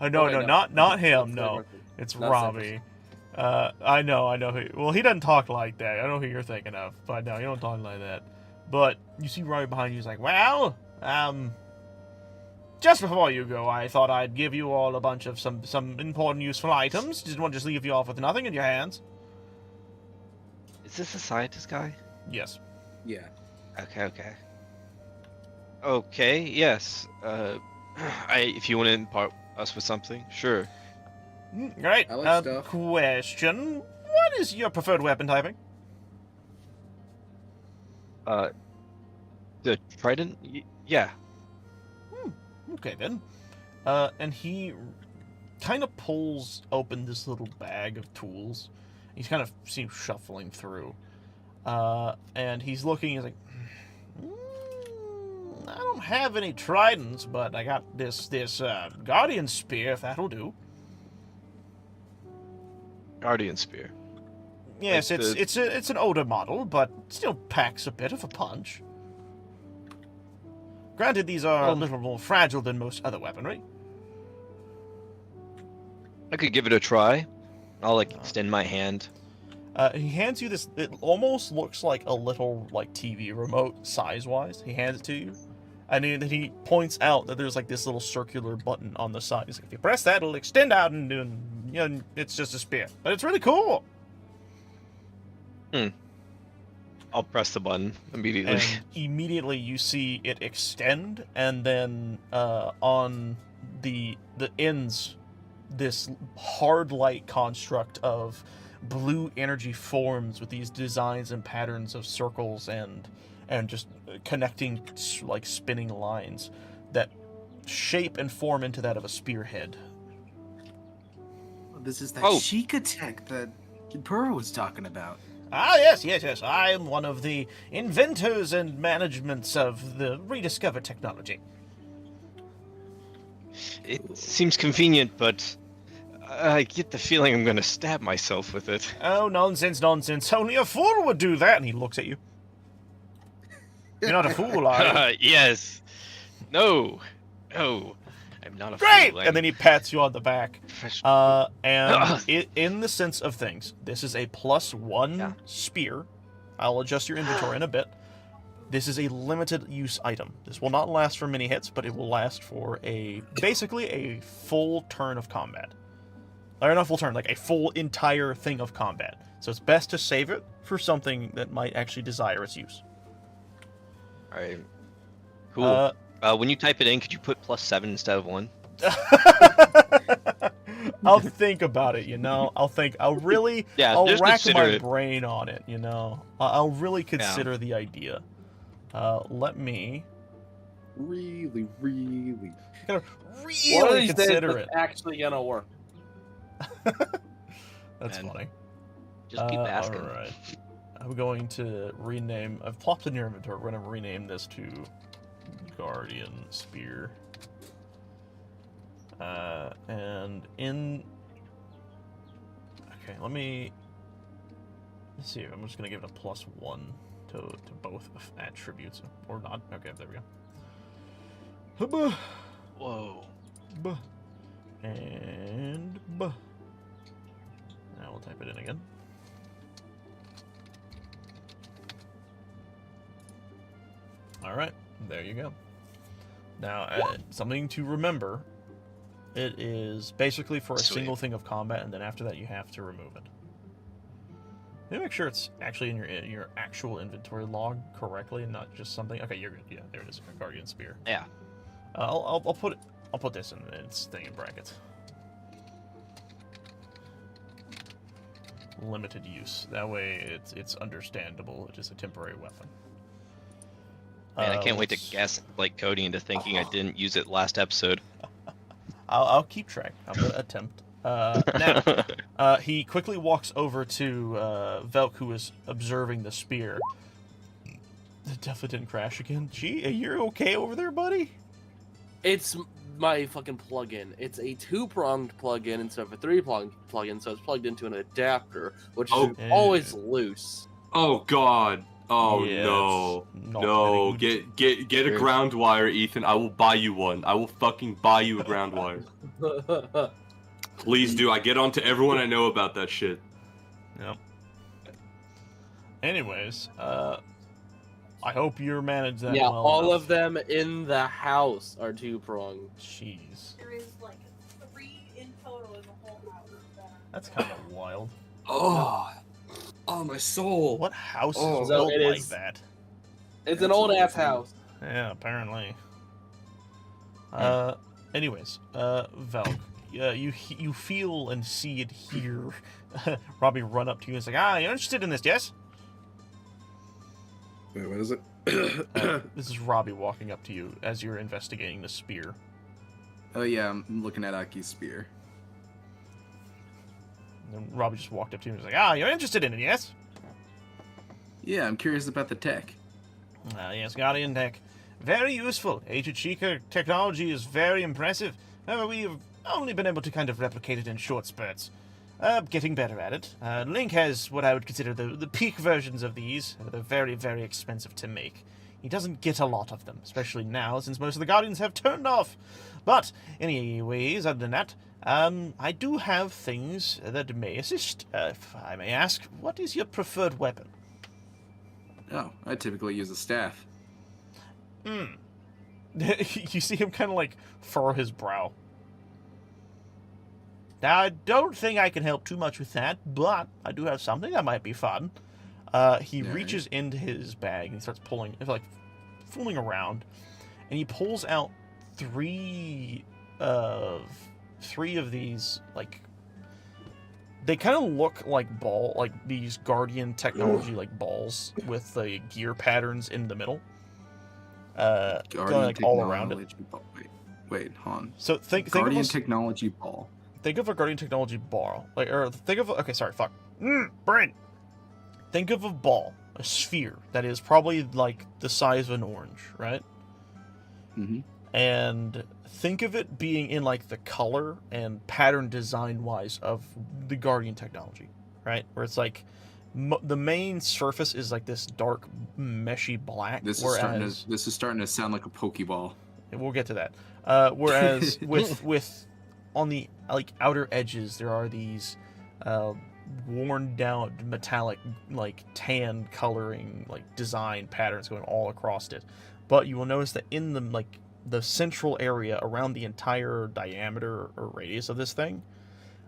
Oh, no, wait, no, no. not him, That's no. different. It's That's Robbie. I know who. Well, he doesn't talk like that. I know who you're thinking of, but no, he don't talk like that. But you see Robbie behind you. He's like, well, just before you go, I thought I'd give you all a bunch of some important, useful items. Didn't want to just leave you off with nothing in your hands. Is this a scientist guy? Yes. Yeah. Okay. Okay, yes. If you want to impart us with something, sure. Great. I like stuff. Question: what is your preferred weapon typing? The trident? Yeah. Okay then. And he kind of pulls open this little bag of tools. He's kind of seems shuffling through. And he's looking, he's like, I don't have any tridents, but I got this guardian spear, if that'll do. Guardian spear. Yes, Like it's an older model, but still packs a bit of a punch. Granted, these are a little more fragile than most other weaponry. I could give it a try. I'll extend my hand. He hands you this. It almost looks like a little TV remote size-wise. He hands it to you, and then he points out that there's this little circular button on the side. He's like, if you press that, it'll extend out, and it's just a spear. But it's really cool. I'll press the button immediately. And immediately you see it extend, and then on the ends, this hard light construct of blue energy forms with these designs and patterns of circles and just connecting spinning lines that shape and form into that of a spearhead. This is that Oh. Sheikah tech that Burrow was talking about. Ah, yes. I am one of the inventors and managements of the rediscovered technology. It seems convenient, but I get the feeling I'm gonna stab myself with it. Oh, nonsense. Only a fool would do that. And he looks at you. You're not a fool, are you? Yes. No. I'm not a Great! fool. And then he pats you on the back. Professional. In the sense of things, this is a +1 spear. I'll adjust your inventory in a bit. This is a limited use item. This will not last for many hits, but it will last for basically a full turn of combat. Or not full turn, a full entire thing of combat. So it's best to save it for something that might actually desire its use. Alright. Cool. When you type it in, could you put +7 instead of 1? I'll think about it, I'll really, Yeah, I'll just rack consider my it. brain on it, I'll really consider the idea. Let me Really. gotta One of really these days, consider it's it. actually gonna work. That's Man. funny. Just keep asking. Alright. I'm going to rename, I've plopped in your inventory, we're going to rename this to Guardian Spear. And in... Okay, let's see, I'm just going to give it a +1 to both attributes, or not. Okay, there we go. Hubba, Whoa. buh, and buh. Now we'll type it in again. Alright, there you go. Now, something to remember, it is basically for a Sweet. single thing of combat, and then after that you have to remove it. Let me make sure it's actually in your actual inventory log correctly, and not just something. Okay, you're good. Yeah, there it is. Guardian Spear. Yeah. I'll put this in its thing in brackets. Limited use. That way, it's understandable. It is a temporary weapon. Man, I can't wait to let's- gaslight Cody into thinking I didn't use it last episode. I'll keep track. I'm gonna attempt. Now, he quickly walks over to Velk, who is observing the spear. It definitely didn't crash again. Gee, are you okay over there, buddy? It's my fucking plug-in. It's a 2-pronged plug-in instead of a 3-pronged plug-in, so it's plugged into an adapter, which is always loose. Oh God. Oh Yeah, no. it's not No. very good. Get a ground wire, Ethan. I will buy you one. I will fucking buy you a ground wire. Please do. I get on to everyone I know about that shit. Yep. Anyways, I hope you're managed that Yeah, well all enough. of them in the house are 2-pronged. Jeez. There is like 3 in total in the whole house. That's kind of wild. Oh. Oh, my soul. What house Oh. is So built it like is- that? It's an old-ass house. Yeah, apparently. Anyways, Velk, you feel and see and hear Robbie run up to you and say, you're interested in this, yes? Wait, what is it? This is Robbie walking up to you as you're investigating the spear. Oh yeah, I'm looking at Aki's spear. And Robbie just walked up to you and was like, you're interested in it, yes? Yeah, I'm curious about the tech. Yes, Guardian Tech. Very useful. Agent Chica technology is very impressive. However, we've only been able to kind of replicate it in short spurts. Getting better at it. Link has what I would consider the peak versions of these. They're very, very expensive to make. He doesn't get a lot of them, especially now since most of the Guardians have turned off. But, anyways, other than that, I do have things that may assist. If I may ask, what is your preferred weapon? Oh, I typically use a staff. You see him kind of like furrow his brow. Now, I don't think I can help too much with that, but I do have something that might be fun. He reaches into his bag and he starts pulling, like, fooling around, and he pulls out three of these, like, they kind of look like these Guardian technology, like balls with the gear patterns in the middle. Going, like, all around it. Wait, hold on. So think Guardian of technology ball. Think of a Guardian technology ball, brain. Think of a ball, a sphere that is probably like the size of an orange, right? Mm-hmm. And think of it being in like the color and pattern design wise of the Guardian technology, right? Where it's like the main surface is like this dark, meshy black. This is starting to sound like a Pokeball. We'll get to that. Whereas with on the like outer edges, there are these worn down metallic, like tan coloring, like design patterns going all across it. But you will notice that in the central area around the entire diameter or radius of this thing,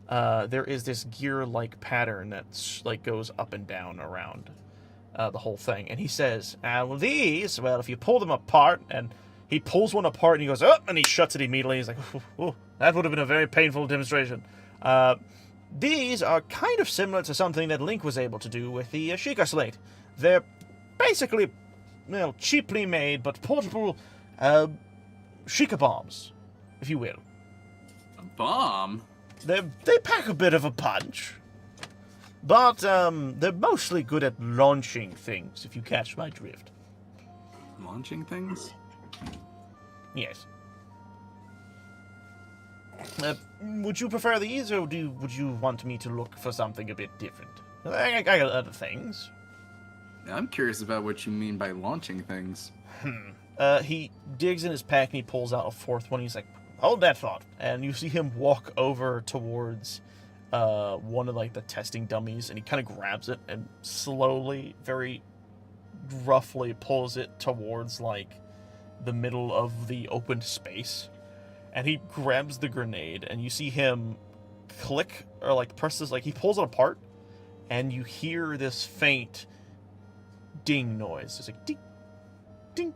there is this gear-like pattern that's like goes up and down around the whole thing. And he says, if you pull them apart, and he pulls one apart and he goes, and he shuts it immediately. He's like, oh, that would have been a very painful demonstration. These are kind of similar to something that Link was able to do with the Sheikah Slate. They're basically, cheaply made but portable Sheikah bombs, if you will. A bomb? They pack a bit of a punch. But they're mostly good at launching things, if you catch my drift. Launching things? Yes. Would you prefer these, or would you want me to look for something a bit different? I got other things. I'm curious about what you mean by launching things. He digs in his pack and he pulls out a fourth one. He's like, hold that thought. And you see him walk over towards one of like the testing dummies, and he kind of grabs it and slowly, very roughly pulls it towards like the middle of the open space. And he grabs the grenade, and you see him click or like press this, like he pulls it apart, and you hear this faint ding noise. It's like ding, ding,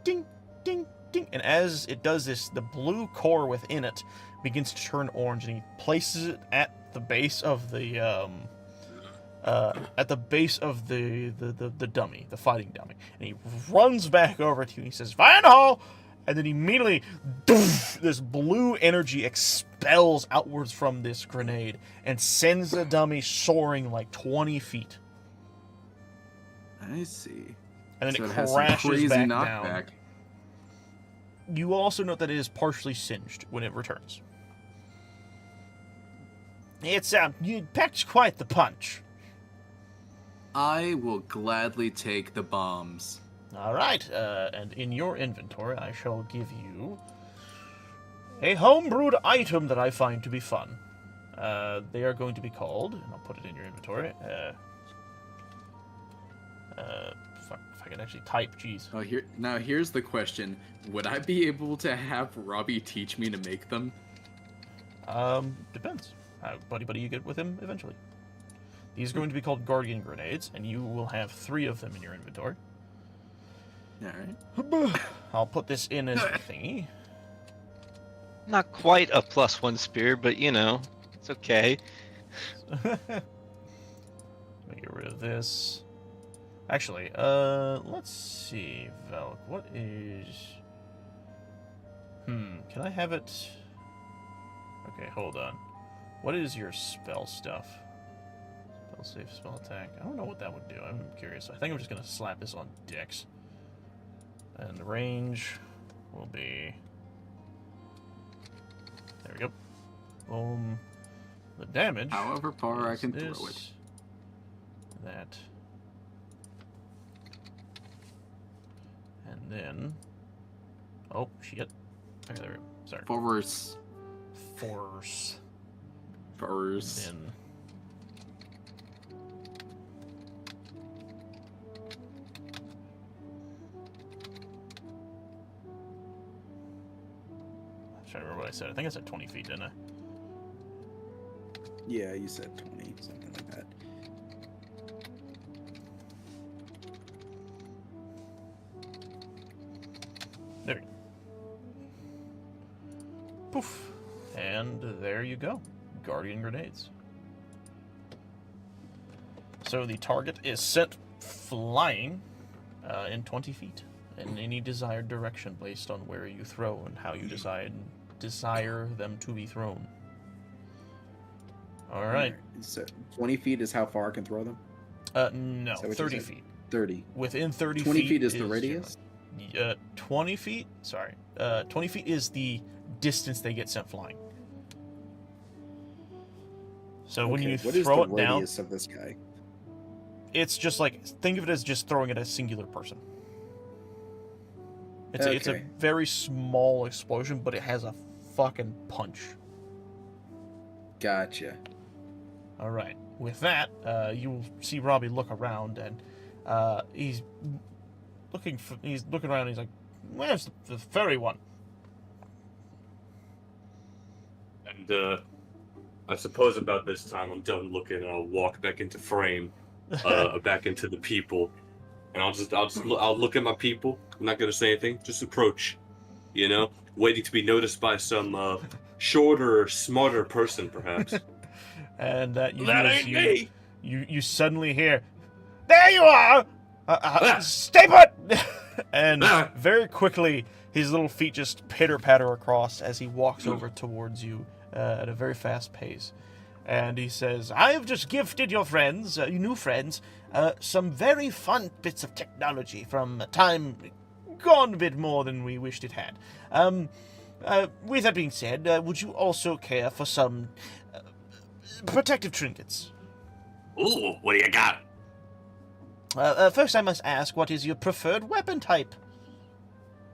ding, ding, ding. And as it does this, the blue core within it begins to turn orange, and he places it at the base of the dummy, the fighting dummy. And he runs back over to you and he says, "Fire in the hole!" And then immediately, this blue energy expels outwards from this grenade and sends the dummy soaring like 20 feet. I see. And then So it has some crashes crazy back knockback. down. you also note that it is partially singed when it returns. It's, you packed quite the punch. I will gladly take the bombs. All right, and in your inventory, I shall give you a homebrewed item that I find to be fun. They are going to be called, and I'll put it in your inventory. Fuck, if I can actually type, jeez. Oh, here's the question: would I be able to have Robbie teach me to make them? Depends. Buddy, you get with him eventually. These are going to be called Guardian Grenades, and you will have 3 of them in your inventory. All right. I'll put this in as a thingy. Not quite a +1 spear, but you know, it's okay. Let me get rid of this. Actually, let's see, Velk, what is... can I have it... Okay, hold on. What is your spell stuff? Spell save, spell attack. I don't know what that would do. I'm curious. I think I'm just going to slap this on Dex. And the range will be... There we go. Boom. The damage... However far I is can this, throw it. That. And then... Oh, shit. Okay, there we go. Sorry. Force. Force. Force. Then... I'm trying to remember what I said. I think I said 20 feet, didn't I? Yeah, you said 20, something like that. There we go. Poof. And there you go. Guardian Grenades. So the target is sent flying in 20 feet in any desired direction based on where you throw and how you desire them to be thrown. All right. So 20 feet is how far I can throw them? No, Is that what you 30 said? feet. 30. Within 30 20 feet feet is the radius? 20 feet? Sorry. 20 feet is the distance they get sent flying. So when Okay, you what is throw the it down, radius of this guy? it's just like, think of it as just throwing at a singular person. It's a Okay. very small explosion, but it has a fucking punch. Gotcha. All right. With that, you will see Robbie look around, and he's looking around. And he's like, "Where's the furry one?" And I suppose about this time I'm done looking, and I'll walk back into frame, back into the people, and I'll look at my people. I'm not gonna say anything. Just approach, you know, waiting to be noticed by some shorter, smarter person, perhaps. And That ain't me. You suddenly hear, "There you are! Stay put!" And very quickly, his little feet just pitter-patter across as he walks over towards you at a very fast pace. And he says, "I have just gifted your friends, your new friends, some very fun bits of technology from a time gone a bit more than we wished it had. With that being said, would you also care for some protective trinkets?" Ooh, what do you got? First, I must ask, what is your preferred weapon type?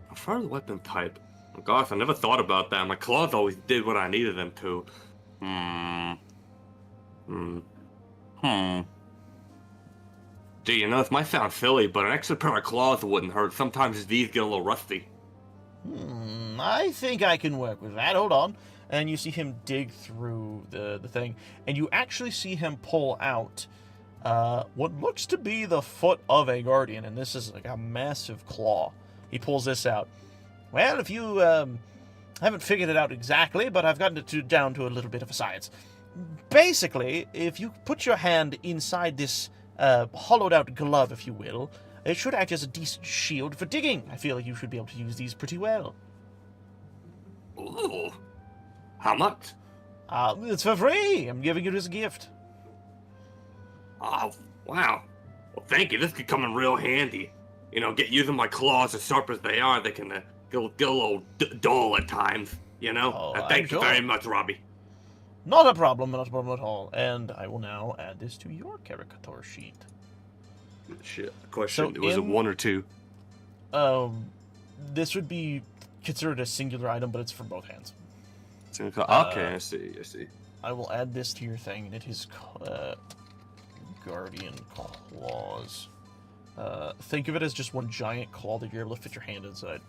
Preferred weapon type. Oh, gosh, I never thought about that. My claws always did what I needed them to. Gee, you know, this might sound silly, but an extra pair of claws wouldn't hurt. Sometimes these get a little rusty. I think I can work with that. Hold on. And you see him dig through the thing, and you actually see him pull out what looks to be the foot of a guardian, and this is like a massive claw. He pulls this out. Well, if you haven't figured it out exactly, but I've gotten it down to a little bit of a science. Basically, if you put your hand inside this hollowed-out glove, if you will, it should act as a decent shield for digging. I feel like you should be able to use these pretty well. Ooh. How much? It's for free. I'm giving it as a gift. Oh, wow. Well, thank you. This could come in real handy. You know, get using my claws as sharp as they are, they can get a little dull at times, you know? Oh, I'm Thank you sure. very much, Robbie. Not a problem, not a problem at all. And I will now add this to your caricature sheet. Shit. Question: So was it in- 1 or 2? This would be considered a singular item, but it's for both hands. Okay, I see. I will add this to your thing, and it is Guardian Claws. Think of it as just one giant claw that you're able to fit your hand inside.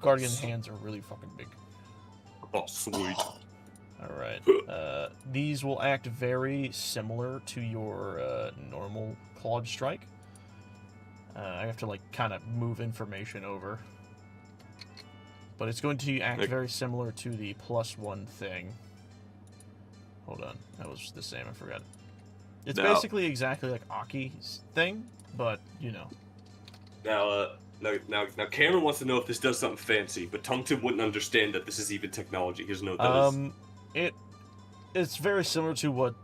Guardian hands are really fucking big. Oh, sweet. Alright. These will act very similar to your normal clawed strike. I have to, like, kind of move information over. But it's going to act very similar to the +1 thing. Hold on. That was the same. I forgot. It's basically exactly like Aki's thing, but, you know. Now, Cameron wants to know if this does something fancy, but Tungsten wouldn't understand that this is even technology. He doesn't know what that is. It's very similar to what,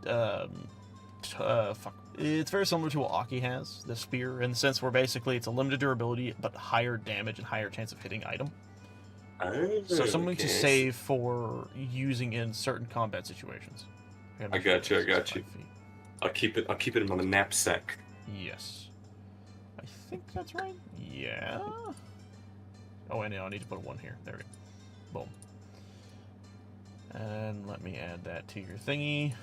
It's very similar to what Aki has, the spear, in the sense where basically it's a limited durability, but higher damage and higher chance of hitting item. So something to save for using in certain combat situations. I got you. I'll keep it in my knapsack. Yes. I think that's right. Yeah. Oh, and I need to put 1 here. There we go. Boom. And let me add that to your thingy.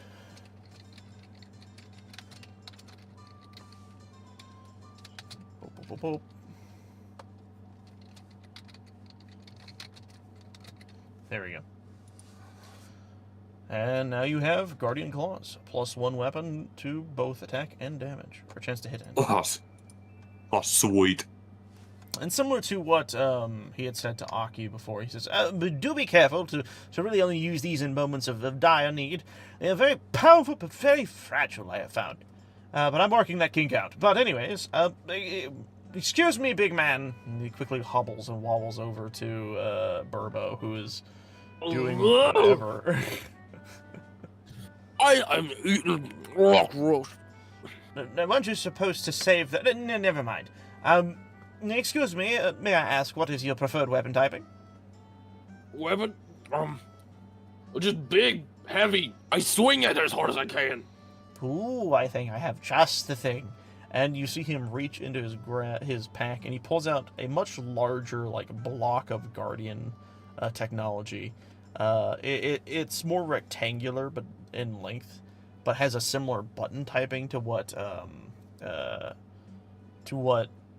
Boop, boop, boop, boop. There we go. And now you have Guardian Claws. +1 weapon to both attack and damage. For a chance to hit it. Oh, sweet. And similar to what he had said to Aki before, he says, but do be careful to really only use these in moments of dire need. They are very powerful, but very fragile, I have found. But I'm working that kink out. But anyways, excuse me, big man. And he quickly hobbles and wobbles over to Burbo, who is doing whatever. I'm eating rock roast. No, weren't you supposed to save that? Never mind. Excuse me, may I ask what is your preferred weapon typing? Weapon? Just big, heavy. I swing at it as hard as I can. Ooh, I think I have just the thing. And you see him reach into his pack, and he pulls out a much larger, like, block of Guardian technology. It's more rectangular, but in length, but has a similar button typing to what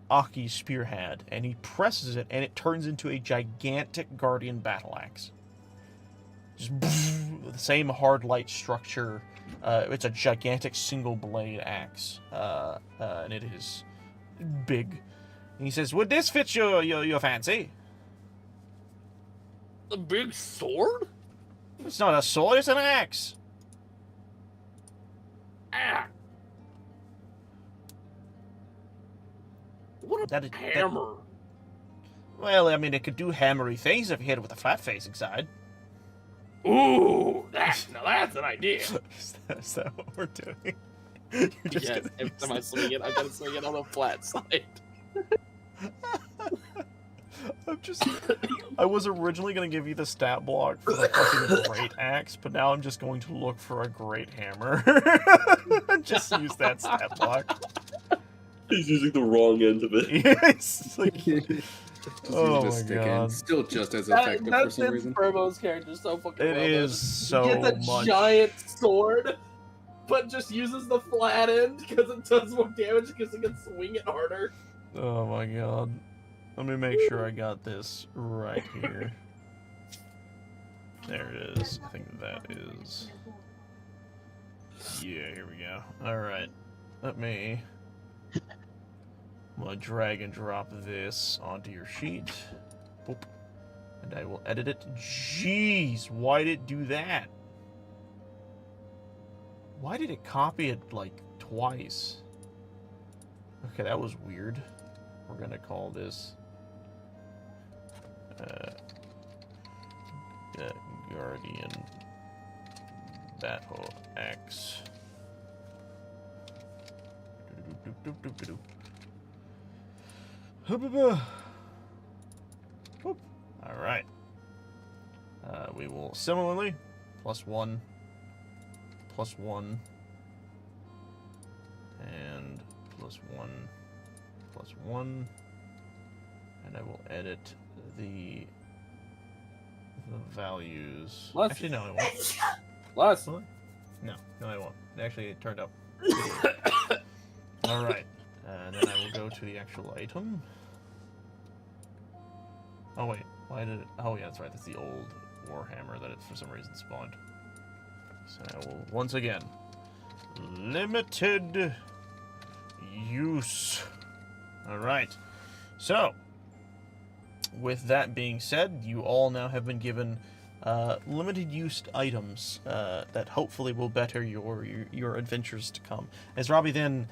Aki's spear had, and he presses it, and it turns into a gigantic Guardian battle axe. Just the same hard light structure. It's a gigantic single blade axe, and it is big. And he says, "Would this fit your fancy?" A big sword? It's not a sword; it's an axe. Ah. What a hammer. Well, I mean, it could do hammery things if you hit it with a flat facing side. Ooh, now that's an idea. Is that what we're doing? Yes, every time I swing it, I gotta swing it on the flat side. I was originally going to give you the stat block for the fucking great axe, but now I'm just going to look for a great hammer. Just use that stat block. He's using the wrong end of it. It's like, Oh my stick God. end. Still just as effective for some reason. Burbo's character so fucking it well. is so He gets a much. giant sword, but just uses the flat end because it does more damage because it can swing it harder. Oh my God. Let me make sure I got this right here. There it is. I think that is... Yeah, here we go. Alright. Let me... I'm gonna drag and drop this onto your sheet. Boop. And I will edit it. Jeez, why did it do that? Why did it copy it, like, twice? Okay, that was weird. We're gonna call this... Guardian Battle Axe. All right. We will similarly +1, +1, and +1, +1, and I will edit the values. Plus. Actually, no, I won't. Plus. What? No, I won't. Actually, it turned out. All right, and then I will go to the actual item. Oh wait, why did it? Oh yeah, that's right. That's the old Warhammer that it for some reason spawned. So I will once again limited use. All right. So with that being said, you all now have been given limited use items that hopefully will better your adventures to come. As Robbie then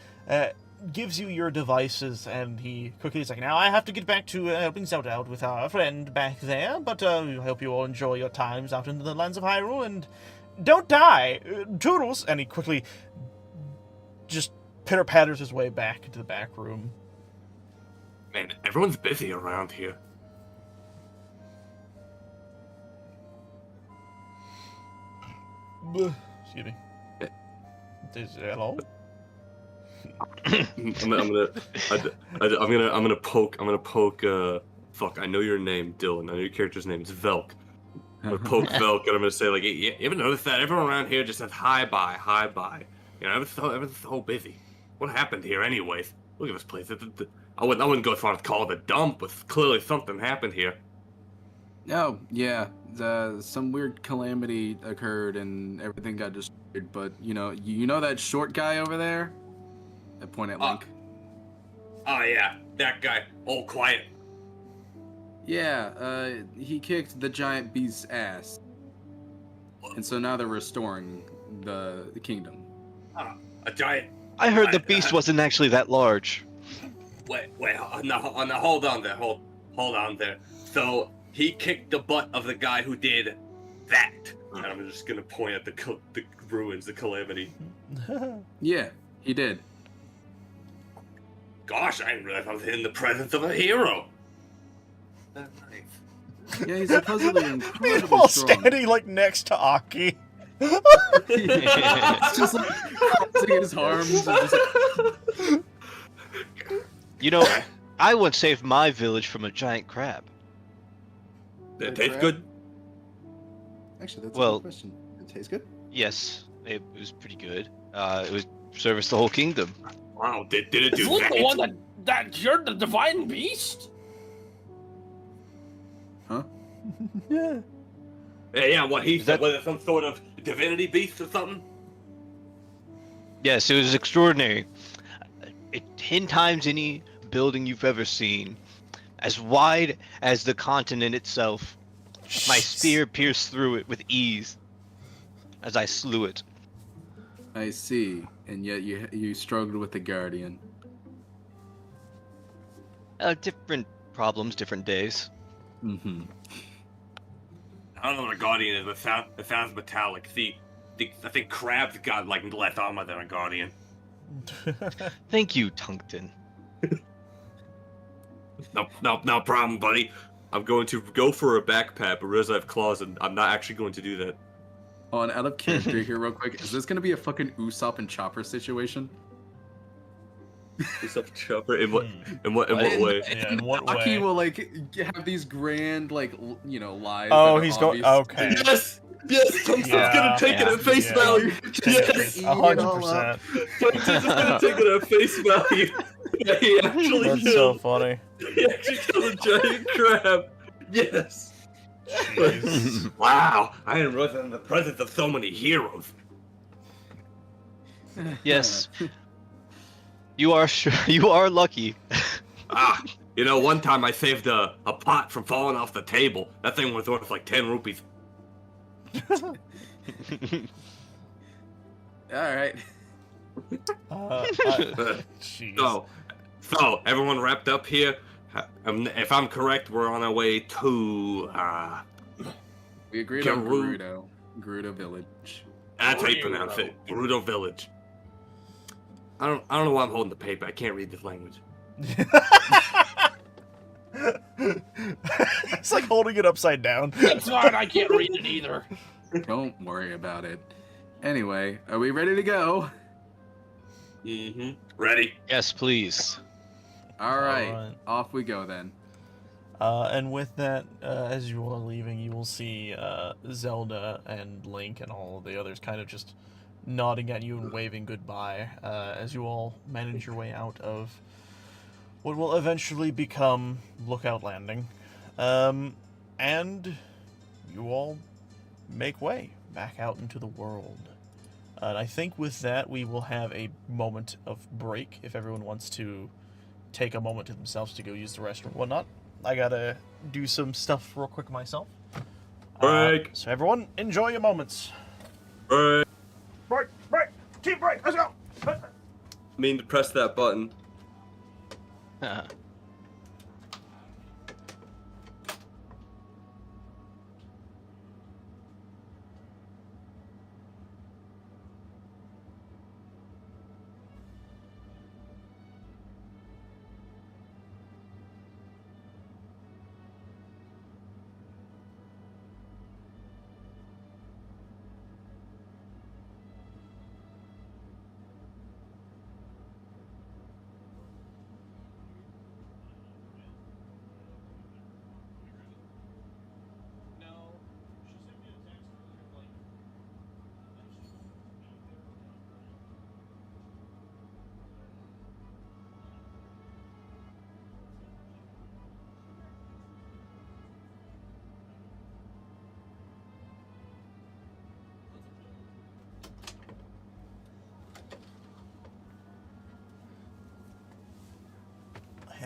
gives you your devices, and he quickly is like, now I have to get back to helping Zelda out with our friend back there, but I hope you all enjoy your times out into the lands of Hyrule, and don't die! Toodles! And he quickly just pitter-patters his way back into the back room. Man, everyone's busy around here. Excuse me. Hello? I'm gonna poke. Fuck, I know your name, Dylan. I know your character's name. It's Velk. I'm gonna poke Velk, and I'm gonna say like, you ever notice that everyone around here just says hi bye. You know, everyone's so busy. What happened here, anyways? Look at this place. I wouldn't go as far as call it a dump, but clearly something happened here. Oh, yeah. Some weird calamity occurred and everything got destroyed. But, you know that short guy over there? I point at Link. Oh, yeah. That guy. All quiet. Yeah, he kicked the giant beast's ass. And so now they're restoring the kingdom. A giant... I heard the beast wasn't actually that large. Wait, no, hold on there. Hold on there. So... he kicked the butt of the guy who did that. And I'm just gonna point at the ruins, the Calamity. Yeah, he did. Gosh, I didn't realize I was in the presence of a hero. That's nice. Yeah, he's supposedly incredibly Meanwhile, strong. standing like next to Aki. It's just like crossing his arms. And just like... You know, I once saved my village from a giant crab. Did it taste good? Actually, that's a Well- good question. It tastes good? Yes, it was pretty good. It was service the whole kingdom. Wow, did it Is do Link that? the one that cured the divine beast? Huh? Yeah, what he Is said, that- was it some sort of divinity beast or something? Yes, it was extraordinary. 10 times any building you've ever seen. As wide as the continent itself. My spear pierced through it with ease as I slew it. I see. And yet you struggled with the Guardian. Different problems, different days. Mm-hmm. I don't know what a guardian is, but it sounds metallic. See, I think crabs got like less armor than a guardian. Thank you, Tungsten. No problem, buddy. I'm going to go for a backpack, but realize I have claws, and I'm not actually going to do that. Oh, and out of character here real quick, is this gonna be a fucking Usopp and Chopper situation? What's up, Chopper? In what way? Yeah, in what Aki way? will like have these grand lies. Oh, that are he's going. obvious. Okay. Yes, Tungsten's gonna take it at face yeah. value. Yes. Yes, 100%. Tungsten's gonna take it at face value. Yeah, he actually That's killed. so funny. He actually killed a giant crab. Yes. Jeez. Wow, I didn't realize I'm in the presence of so many heroes. Yes. You are lucky. You know, one time I saved a pot from falling off the table. That thing was worth like 10 rupees. All right. Jeez. So everyone wrapped up here. If I'm correct, we're on our way to We agreed on Gerudo. Gerudo Village. That's how you pronounce it. Gerudo Village. I don't know why I'm holding the paper. I can't read this language. It's like holding it upside down. It's fine. I can't read it either. Don't worry about it. Anyway, are we ready to go? Mm-hmm. Ready? Yes, please. All right, Alright. off we go then. And with that, as you all are leaving, you will see Zelda and Link and all of the others kind of just nodding at you and waving goodbye as you all manage your way out of what will eventually become Lookout Landing. And you all make way back out into the world. And I think with that, we will have a moment of break if everyone wants to take a moment to themselves to go use the restroom and whatnot. I gotta do some stuff real quick myself. Break. So everyone, enjoy your moments. Break. Break, break, team break, let's go. Mean to press that button. I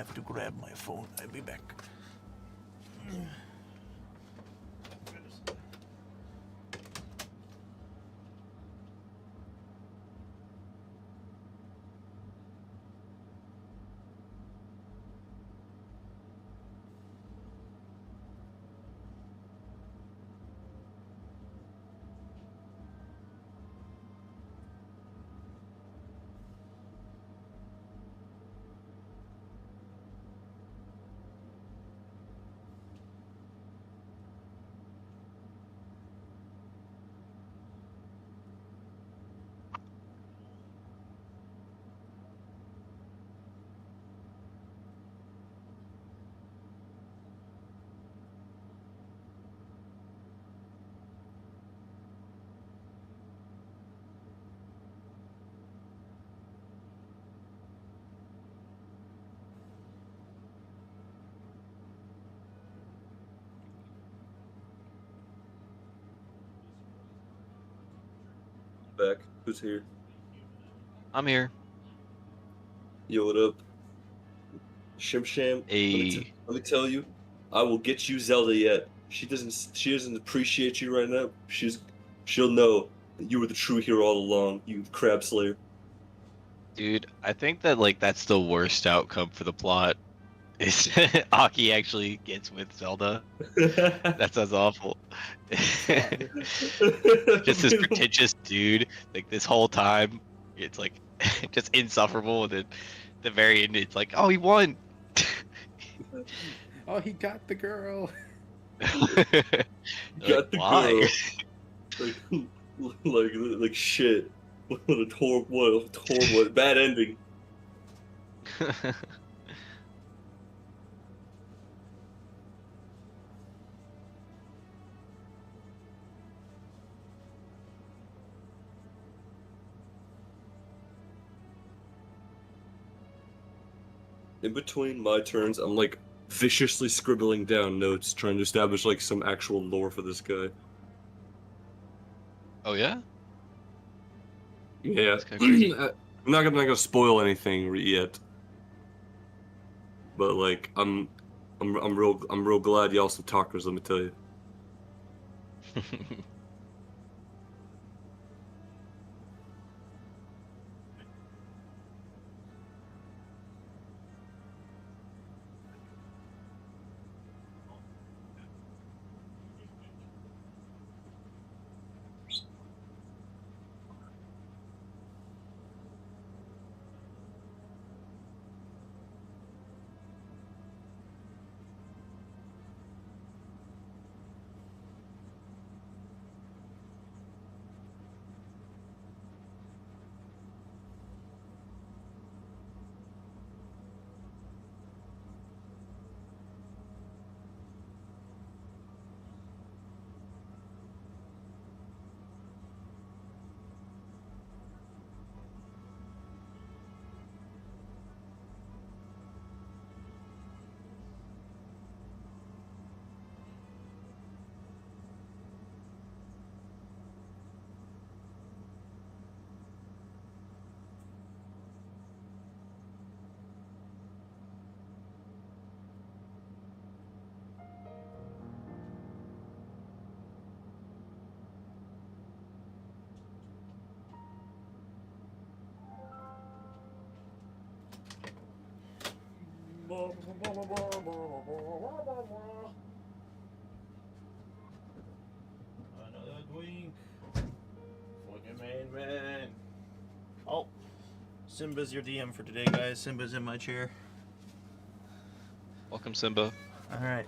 have to grab my phone. I'll be back. Back. Who's here? I'm here. Yo, what up? Shim Sham. Hey. Let me tell you, I will get you Zelda yet. She doesn't appreciate you right now. She'll know that you were the true hero all along, you crab slayer. Dude, I think that like that's the worst outcome for the plot. Is Aki actually gets with Zelda. That sounds awful. Just this pretentious dude, like this whole time, it's like just insufferable. And then the very end, it's like, oh, he won. Oh, he got the girl. Got the why? girl. Like shit. What a horrible, bad ending. In between my turns, I'm like viciously scribbling down notes, trying to establish like some actual lore for this guy. Oh yeah? Yeah, That's kinda crazy. I'm not gonna spoil anything yet, but like I'm real glad y'all some talkers. Let me tell you. Another drink. Fucking man. Oh, Simba's your DM for today, guys. Simba's in my chair. Welcome, Simba. All right,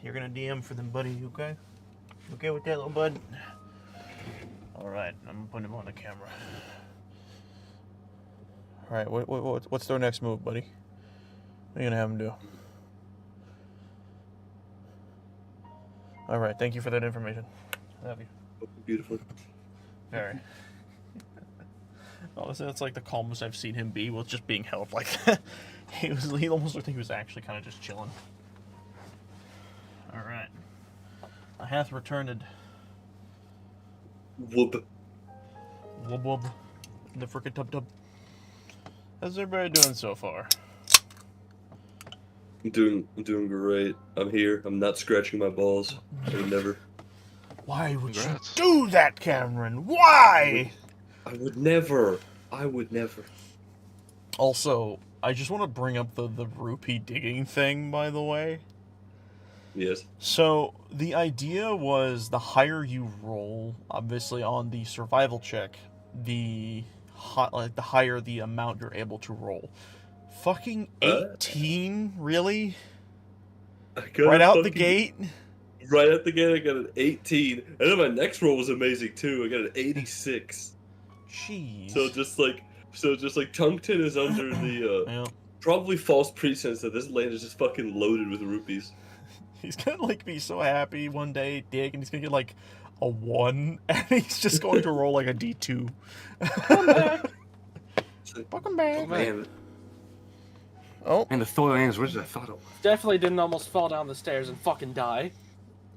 you're gonna DM for them, buddy. You okay? You okay with that, little bud? All right, I'm putting him on the camera. All right, what's their next move, buddy? What are you gonna have him do? All right, thank you for that information. I love you. Beautiful. Very. Honestly, that's like the calmest I've seen him be, was just being held like that. He almost looked like he was actually kind of just chilling. All right. I hath returned. Whoop. Wub wub. The frickin' tub tub. How's everybody doing so far? I'm doing great. I'm here. I'm not scratching my balls. I would never. Why would Congrats. you do that, Cameron? Why? I would never. Also, I just want to bring up the rupee digging thing, by the way. Yes. So, the idea was the higher you roll, obviously on the survival check, the higher the amount you're able to roll. Fucking 18, really? Right out the gate? Right out the gate, I got an 18. And then my next roll was amazing too. I got an 86. Jeez. So just like Tungton is under the Yeah. probably false pretense that this land is just fucking loaded with rupees. He's gonna like be so happy one day, dig, and he's gonna get like a 1, and he's just going to roll like a D2. Welcome back. Welcome back. Man, Oh, the Thor lands, what did I thought it was? Definitely didn't almost fall down the stairs and fucking die.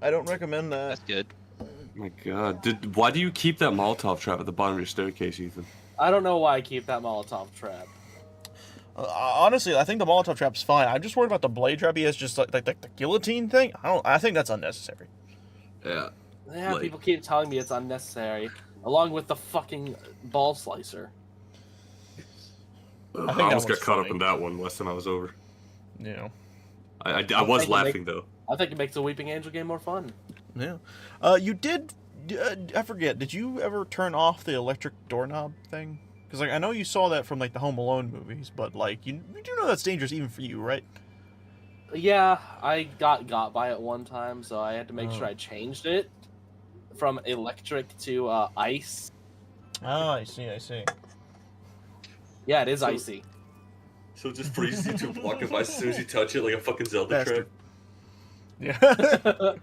I don't recommend that. That's good. Oh my god. Why do you keep that Molotov trap at the bottom of your staircase, Ethan? I don't know why I keep that Molotov trap. Honestly, I think the Molotov trap's fine. I'm just worried about the blade trap. He has just like the guillotine thing. I think that's unnecessary. Yeah. Yeah, Like- people keep telling me it's unnecessary, along with the fucking ball slicer. I think I that almost got one's caught up funny. in that one last time I was over. You know. I I was think it laughing though. I think it makes the Weeping Angel game more fun. Yeah. You did. I forget. Did you ever turn off the electric doorknob thing? Because like I know you saw that from like the Home Alone movies, but like you do know that's dangerous even for you, right? Yeah, I got by it one time, so I had to make Oh. sure I changed it from electric to ice. Oh, I see. Yeah, it is So- icy. So it just freezes you to a block of ice as soon as you touch it, like a fucking Zelda trap. Yeah.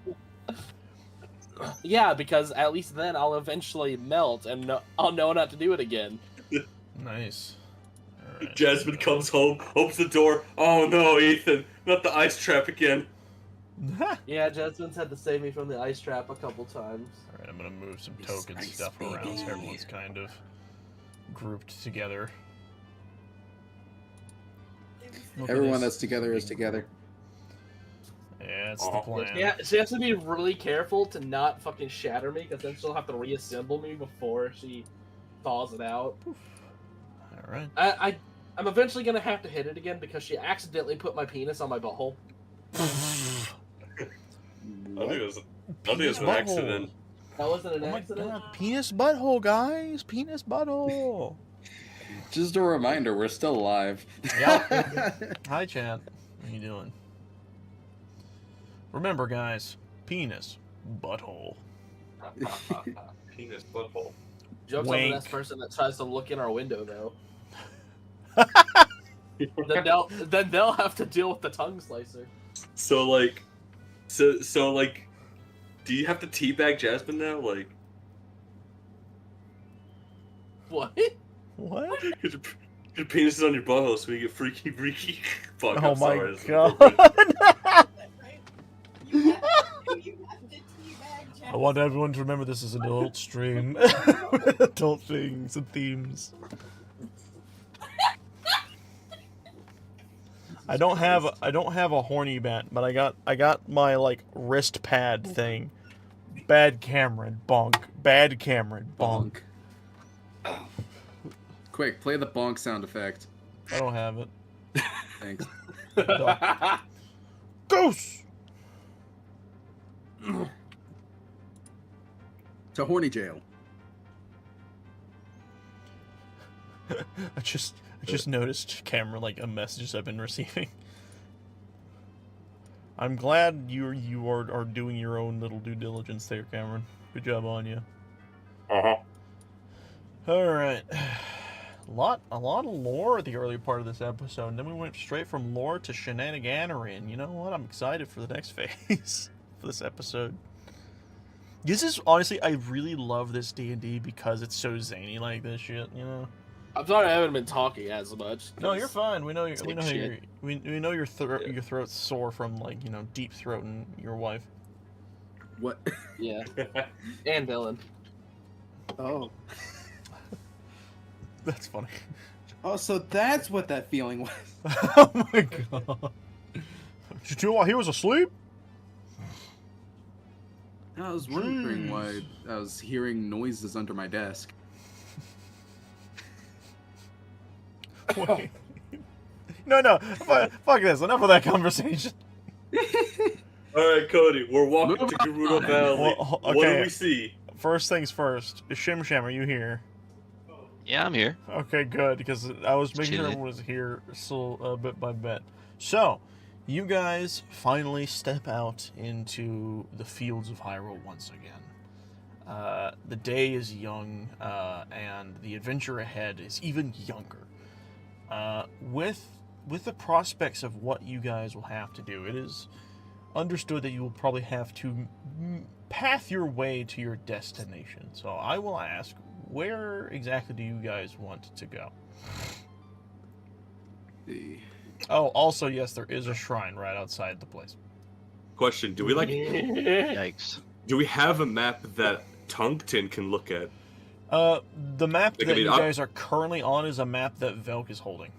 Yeah, because at least then I'll eventually melt and I'll know not to do it again. Nice. All right. Jasmine comes home, opens the door. Oh no, Ethan, not the ice trap again. Yeah, Jasmine's had to save me from the ice trap a couple times. All right, I'm gonna move some token stuff around so everyone's kind of grouped together. Look at Everyone this. that's together is together. Yeah, that's the plan. Yeah, she has to be really careful to not fucking shatter me, because then she'll have to reassemble me before she thaws it out. All right. I'm eventually gonna have to hit it again because she accidentally put my penis on my butthole. I think it was an butthole. accident. That wasn't an Oh my accident. god, penis butthole, guys! Penis butthole! Just a reminder, we're still alive. Yeah. Hi, chat. How you doing? Remember, guys, penis butthole. Penis butthole. Joke's on the Wink. next person that tries to look in our window, though. then they'll have to deal with the tongue slicer. So like, do you have to teabag Jasmine now? Like, What? What? cause your penis is on your butthole, so you get freaky. Fuck, Oh I'm my sorry, that's god! inappropriate. You have to teabag I want everyone to remember this is an adult stream. Adult things and themes. I don't have a horny bat, but I got my like wrist pad thing. Bad Cameron, bonk. Bad Cameron, bonk. Quick, play the bonk sound effect. I don't have it. Thanks. Goose! To horny jail. I just noticed, Cameron, like a message I've been receiving. I'm glad you are doing your own little due diligence there, Cameron. Good job on you. Uh-huh. All right. A lot of lore at the early part of this episode, and then we went straight from lore to shenaniganery, and you know what? I'm excited for the next phase for this episode. This is, honestly, I really love this D&D because it's so zany like this shit, you know? I'm sorry I haven't been talking as much. No, you're fine. We know Take we know shit. we know your throat's sore from, like, you know, deep throating your wife. What? Yeah. And Dylan. Oh. That's funny. Oh, so that's what that feeling was. Oh my god. Did you know while he was asleep? I was wondering why I was hearing noises under my desk. Wait. No, fuck this. Enough of that conversation. All right, Cody, we're walking Move to Gerudo on. Valley. Well, What do okay. we see? First things first. Shim Sham, are you here? Yeah, I'm here. Okay, good, because I was making sure Chilling. everyone was here still bit by bit. So, you guys finally step out into the fields of Hyrule once again. The day is young, and the adventure ahead is even younger. With the prospects of what you guys will have to do, it is understood that you will probably have to path your way to your destination. So I will ask, where exactly do you guys want to go? Oh, also, yes, there is a shrine right outside the place. Question: Do we Yikes. do we have a map that Tungton can look at? The map Like, that I mean, you I- guys are currently on is a map that Velk is holding.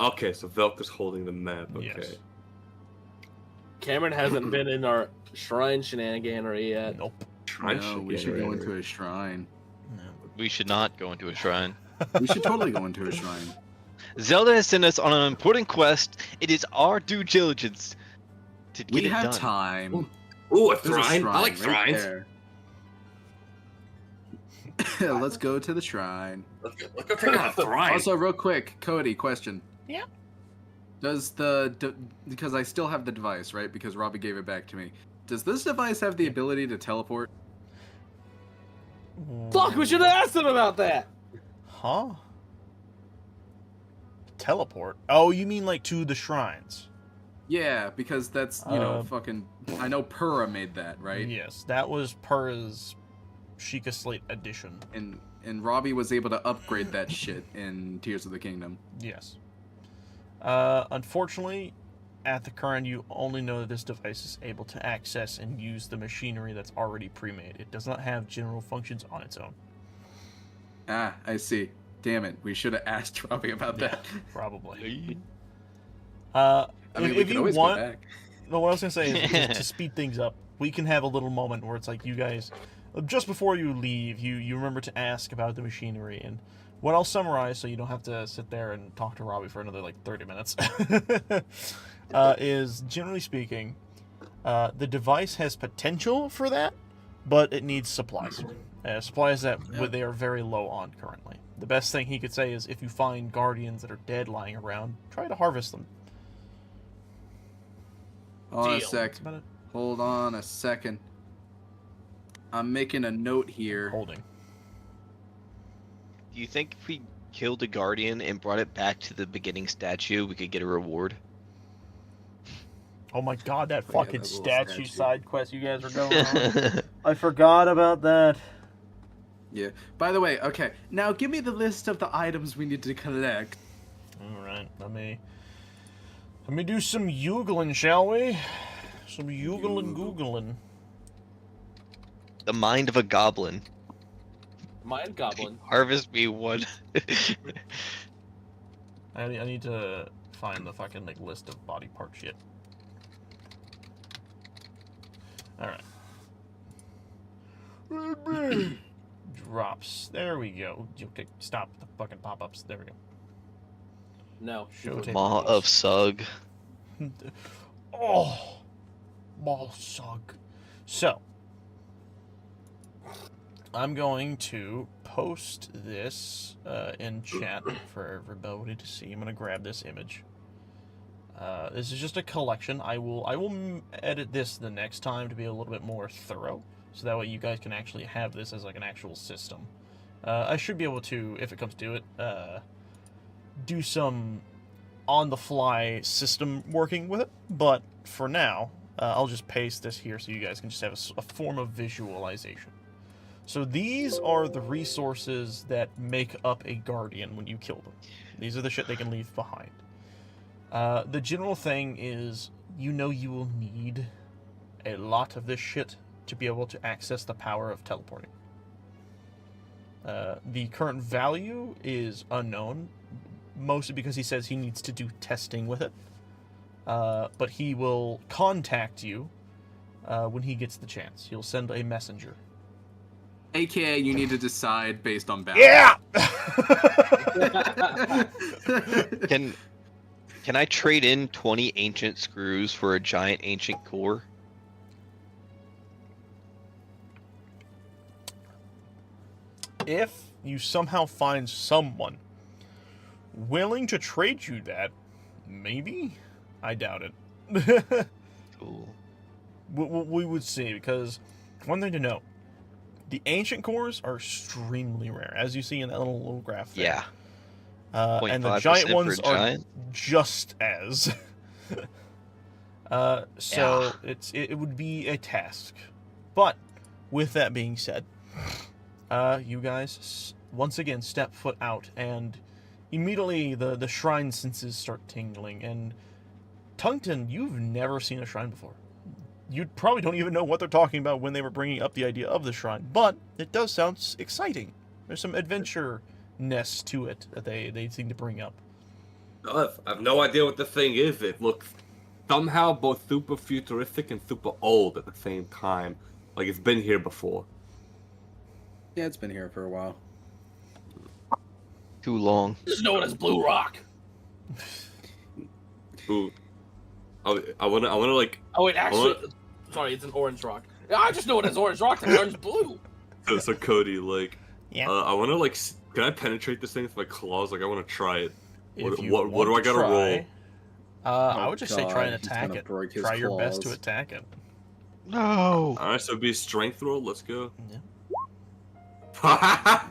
Okay, so Velk is holding the map. Okay. Yes. Cameron hasn't been in our shrine shenaniganery yet. Nope. Shrine No, we should go into a shrine. We should not go into a shrine. We should totally go into a shrine. Zelda has sent us on an important quest. It is our due diligence to get We it have done. time. Ooh, a There's a shrine. I like right shrines. there. Let's go to the shrine. Let's go check out a shrine. Also, real quick, Cody, question. Yeah. Does because I still have the device, right? Because Robbie gave it back to me. Does this device have the ability to teleport? Fuck, we should have asked him about that. Huh? Teleport? Oh, you mean like to the shrines? Yeah, because that's, fucking... I know Purra made that, right? Yes, that was Purra's Sheikah Slate edition. And Robbie was able to upgrade that shit in Tears of the Kingdom. Yes. Unfortunately, at the current, you only know that this device is able to access and use the machinery that's already pre-made. It does not have general functions on its own. Ah, I see. Damn it, we should have asked Robbie about that. Probably. I mean, we if can you always want, go back. no, what I was gonna say is to speed things up, we can have a little moment where it's like you guys, just before you leave, you remember to ask about the machinery, and what I'll summarize so you don't have to sit there and talk to Robbie for another like 30 minutes, is generally speaking, the device has potential for that, but it needs supplies. Supplies that they are very low on currently. The best thing he could say is if you find guardians that are dead lying around, try to harvest them. Hold on a Deal. sec. That's about it. Hold on a second. I'm making a note here. Holding. Do you think if we killed a guardian and brought it back to the beginning statue, we could get a reward? Oh my god, that Oh, yeah, fucking that little statue statue. side quest you guys are going on. I forgot about that. Yeah. By the way, okay. Now give me the list of the items we need to collect. Alright, let me do some Googling, shall we? Some Googling. The mind of a goblin. Mind goblin. Harvest me one. I need to find the fucking like list of body part shit. Alright. Drops. There we go. Okay, stop the fucking pop-ups. There we go. No. Show table. Maw of Sug. Oh, ball suck. So, I'm going to post this in chat for everybody to see. I'm going to grab this image. This is just a collection. I will edit this the next time to be a little bit more thorough, so that way you guys can actually have this as like an actual system. I should be able to, if it comes to it, do some on-the-fly system working with it, but for now, I'll just paste this here so you guys can just have a form of visualization. So these are the resources that make up a guardian when you kill them. These are the shit they can leave behind. The general thing is, you will need a lot of this shit to be able to access the power of teleporting. The current value is unknown, mostly because he says he needs to do testing with it. But he will contact you when he gets the chance. He'll send a messenger. AKA, you need to decide based on balance. Yeah! Can I trade in 20 ancient screws for a giant ancient core? If you somehow find someone willing to trade you that, maybe? I doubt it. Cool. We would see, because one thing to know, the ancient cores are extremely rare, as you see in that little graph there. Yeah. And the 0.5% giant for ones a are giant? just as. It would be a task. But, with that being said, you guys once again step foot out, and immediately the shrine senses start tingling, and Tungton, you've never seen a shrine before. You probably don't even know what they're talking about when they were bringing up the idea of the shrine, but it does sound exciting. There's some adventure-ness to it that they seem to bring up. I have no idea what the thing is. It looks somehow both super futuristic and super old at the same time. Like it's been here before. Yeah, it's been here for a while. Too long. Just know it as Blue Rock. Ooh. I wanna like. Oh wait, actually, sorry, it's an orange rock. I just know it as orange rock. That turns blue. So Cody, like, Yeah. I wanna like, can I penetrate this thing with my claws? Like, I wanna try it. If you What do I want to gotta roll? try, I would just say try and God, he's attack gonna it. break his Try your best to claws. attack it. No. All right, so it'd be a strength roll. Let's go. Yeah.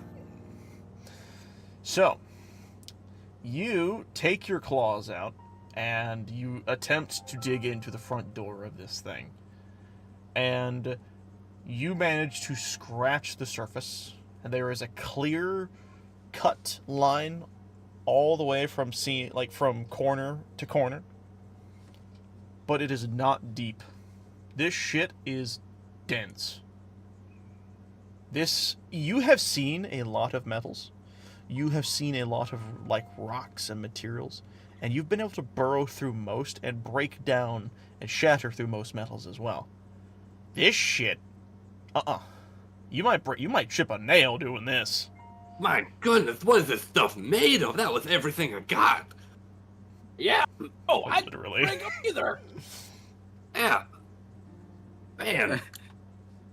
So, you take your claws out, and you attempt to dig into the front door of this thing. And you manage to scratch the surface, and there is a clear cut line all the way from from corner to corner. But it is not deep. This shit is dense. You have seen a lot of metals. You have seen a lot of rocks and materials, and you've been able to burrow through most and break down and shatter through most metals as well. This shit, you might chip a nail doing this. My goodness, what is this stuff made of? That was everything I got. Yeah. Oh, I Literally. didn't go either. Yeah. Man.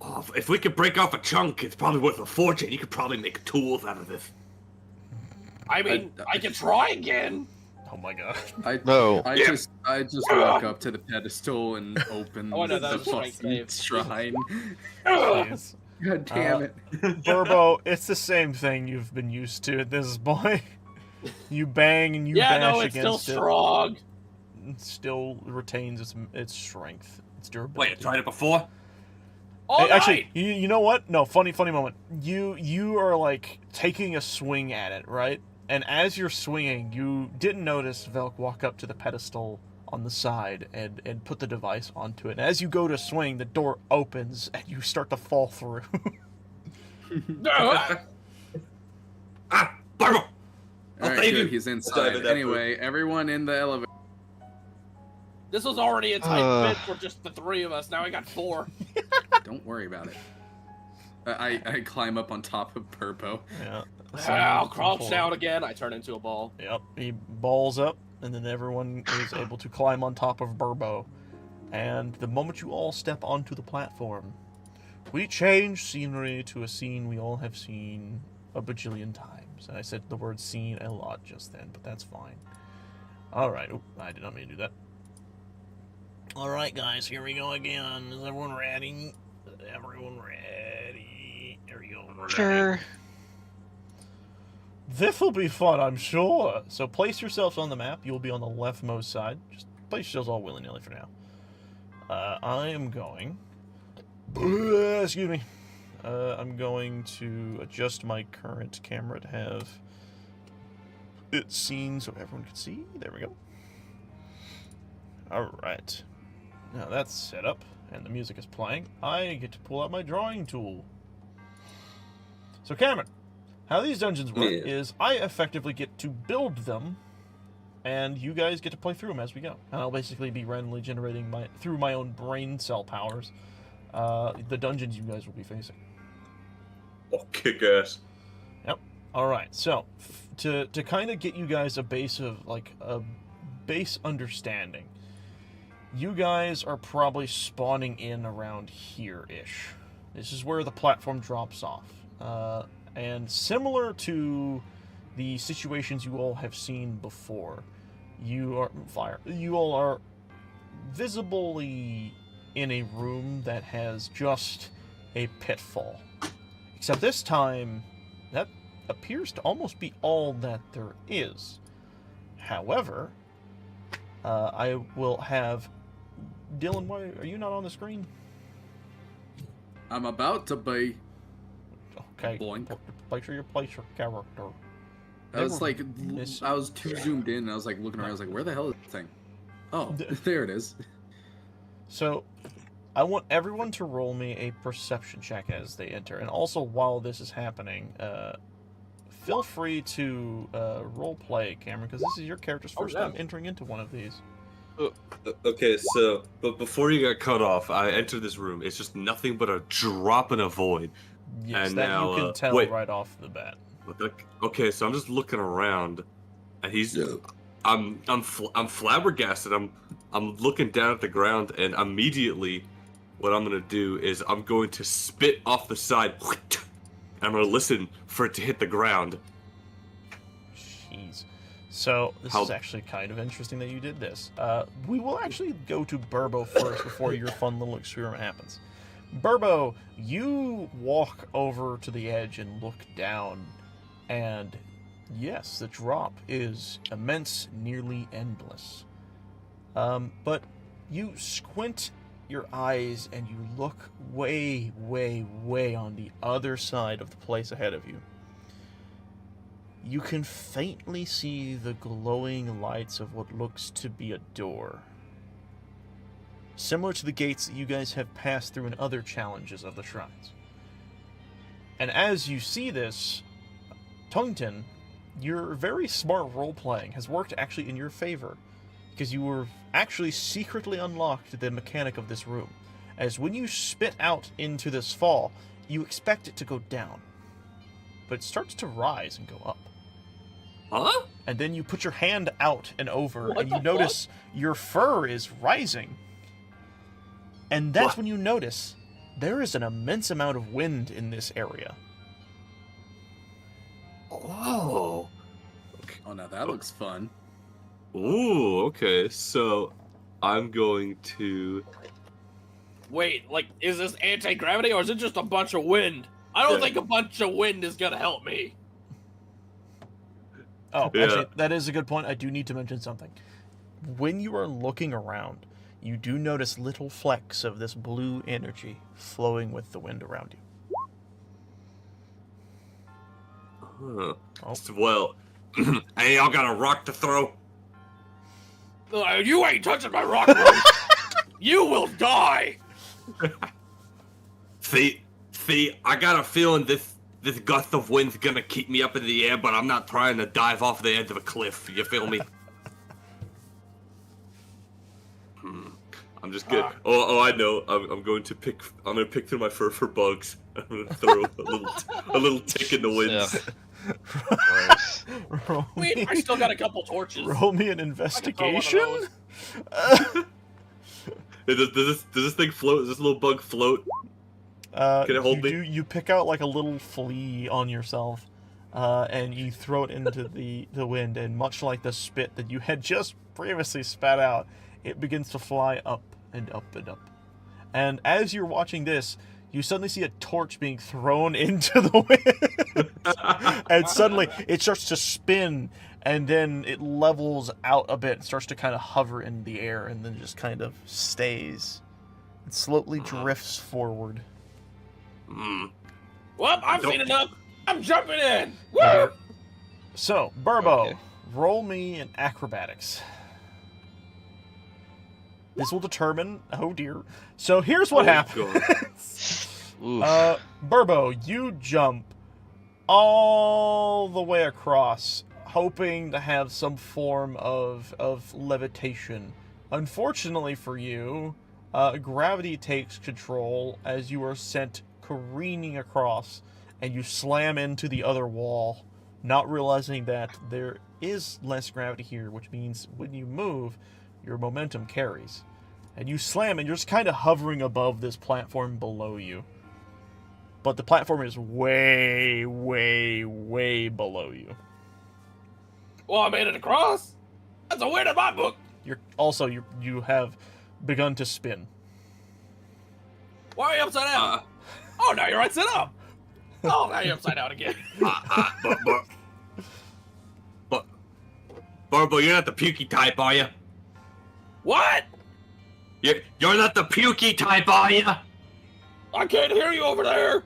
Oh, if we could break off a chunk, it's probably worth a fortune. You could probably make tools out of this. I mean, I can try again. Oh my god. I Yeah. just walk up to the pedestal and open Oh, no, that the was a strength fucking save. shrine. Please. God damn it. Burbo, it's the same thing you've been used to at this point. You bang and you Yeah, bash no, it's still against it. strong. It still retains its strength, its durability. Wait, I tried it before? All Hey, actually, right. you know what? No, funny moment. You are like taking a swing at it, right? And as you're swinging, you didn't notice Velk walk up to the pedestal on the side and put the device onto it. And as you go to swing, the door opens and you start to fall through. Ah, Barbo! I'll Alright, save you. good, he's Dive inside. in that Anyway, everyone in the elevator. This was already a tight fit for just the three of us. Now I got four. Don't worry about it. I climb up on top of Purpo. Yeah. I'll crouch down again. I turn into a ball. Yep. He balls up, and then everyone is able to climb on top of Burbo. And the moment you all step onto the platform, we change scenery to a scene we all have seen a bajillion times. And I said the word scene a lot just then, but that's fine. Alright. I did not mean to do that. Alright, guys. Here we go again. Is everyone ready? Everyone ready? Here we go. Sure. This'll be fun, I'm sure. So place yourselves on the map. You'll be on the leftmost side. Just place yourselves all willy-nilly for now. I am going... excuse me. I'm going to adjust my current camera to have it seen so everyone can see. There we go. Alright. Now that's set up, and the music is playing. I get to pull out my drawing tool. So Cameron, how these dungeons work is I effectively get to build them, and you guys get to play through them as we go. And I'll basically be randomly generating through my own brain cell powers the dungeons you guys will be facing. Oh, kick ass. Yep. All right. So to kind of get you guys a base understanding, you guys are probably spawning in around here-ish. This is where the platform drops off. And similar to the situations you all have seen before, you all are visibly in a room that has just a pitfall. Except this time, that appears to almost be all that there is. However, I will have... Dylan, why are you not on the screen? I'm about to be. Okay. Boink. Place your character. I was like, I was too zoomed in, and I was like looking around. I was like, where the hell is this thing? Oh, there it is. So, I want everyone to roll me a perception check as they enter, and also while this is happening, feel free to role play, Cameron, because this is your character's first time entering into one of these. Okay, so, but before you got cut off, I entered this room. It's just nothing but a drop in a void. Yes, and that now, you can tell right off the bat. Okay, so I'm just looking around, and I'm flabbergasted. I'm looking down at the ground, and immediately, what I'm gonna do is I'm going to spit off the side. And I'm gonna listen for it to hit the ground. Jeez. So, this is actually kind of interesting that you did this. We will actually go to Burbo first before your fun little experiment happens. Burbo, you walk over to the edge and look down, and yes, the drop is immense, nearly endless. But you squint your eyes and you look way, way, way on the other side of the place ahead of you. You can faintly see the glowing lights of what looks to be a door. Similar to the gates that you guys have passed through in other challenges of the shrines. And as you see this, Tungton, your very smart role-playing has worked actually in your favor, because you were actually secretly unlocked the mechanic of this room. As when you spit out into this fall, you expect it to go down, but it starts to rise and go up. Huh? And then you put your hand out and over, and you notice your fur is rising. And that's when you notice there is an immense amount of wind in this area. Oh. Oh, now that looks fun. Ooh, okay. So, I'm going to... Wait, like, is this anti-gravity or is it just a bunch of wind? I don't think a bunch of wind is gonna help me. Oh, actually, that is a good point. I do need to mention something. When you are looking around, you do notice little flecks of this blue energy flowing with the wind around you. Huh. Well, hey, y'all got a rock to throw? You ain't touching my rock, bro. You will die. See, I got a feeling this gust of wind's gonna keep me up in the air, but I'm not trying to dive off the edge of a cliff. You feel me? I'm just good. Oh, I know. I'm going to pick. I'm gonna pick through my fur for bugs. I'm gonna throw a little tick in the wind. Roll Wait, me, I still got a couple torches. roll me an I can throw one of investigation. Does this thing float? Does this little bug float? Can it hold me? You pick out like a little flea on yourself, and you throw it into the wind, and much like the spit that you had just previously spat out, it begins to fly up and up and up. And as you're watching this, you suddenly see a torch being thrown into the wind, and suddenly it starts to spin, and then it levels out a bit and starts to kind of hover in the air, and then just kind of stays. It slowly drifts forward. Well, I've seen enough. I'm jumping in. Woo! So, Burbo, Okay. roll me in acrobatics. This will determine. Oh dear. So here's what happens. Oof. Burbo, you jump all the way across, hoping to have some form of levitation. Unfortunately for you, gravity takes control as you are sent careening across, and you slam into the other wall, not realizing that there is less gravity here, which means when you move, your momentum carries. And you slam, and you're just kind of hovering above this platform below you. But the platform is way, way, way below you. Well, I made it across. That's a win in my book. You have begun to spin. Why are you upside down? Oh, now you're right side up. Oh, now you're upside down again. But Burbo, you're not the pukey type, are you? What? You're not the pukey type, are you? I can't hear you over there.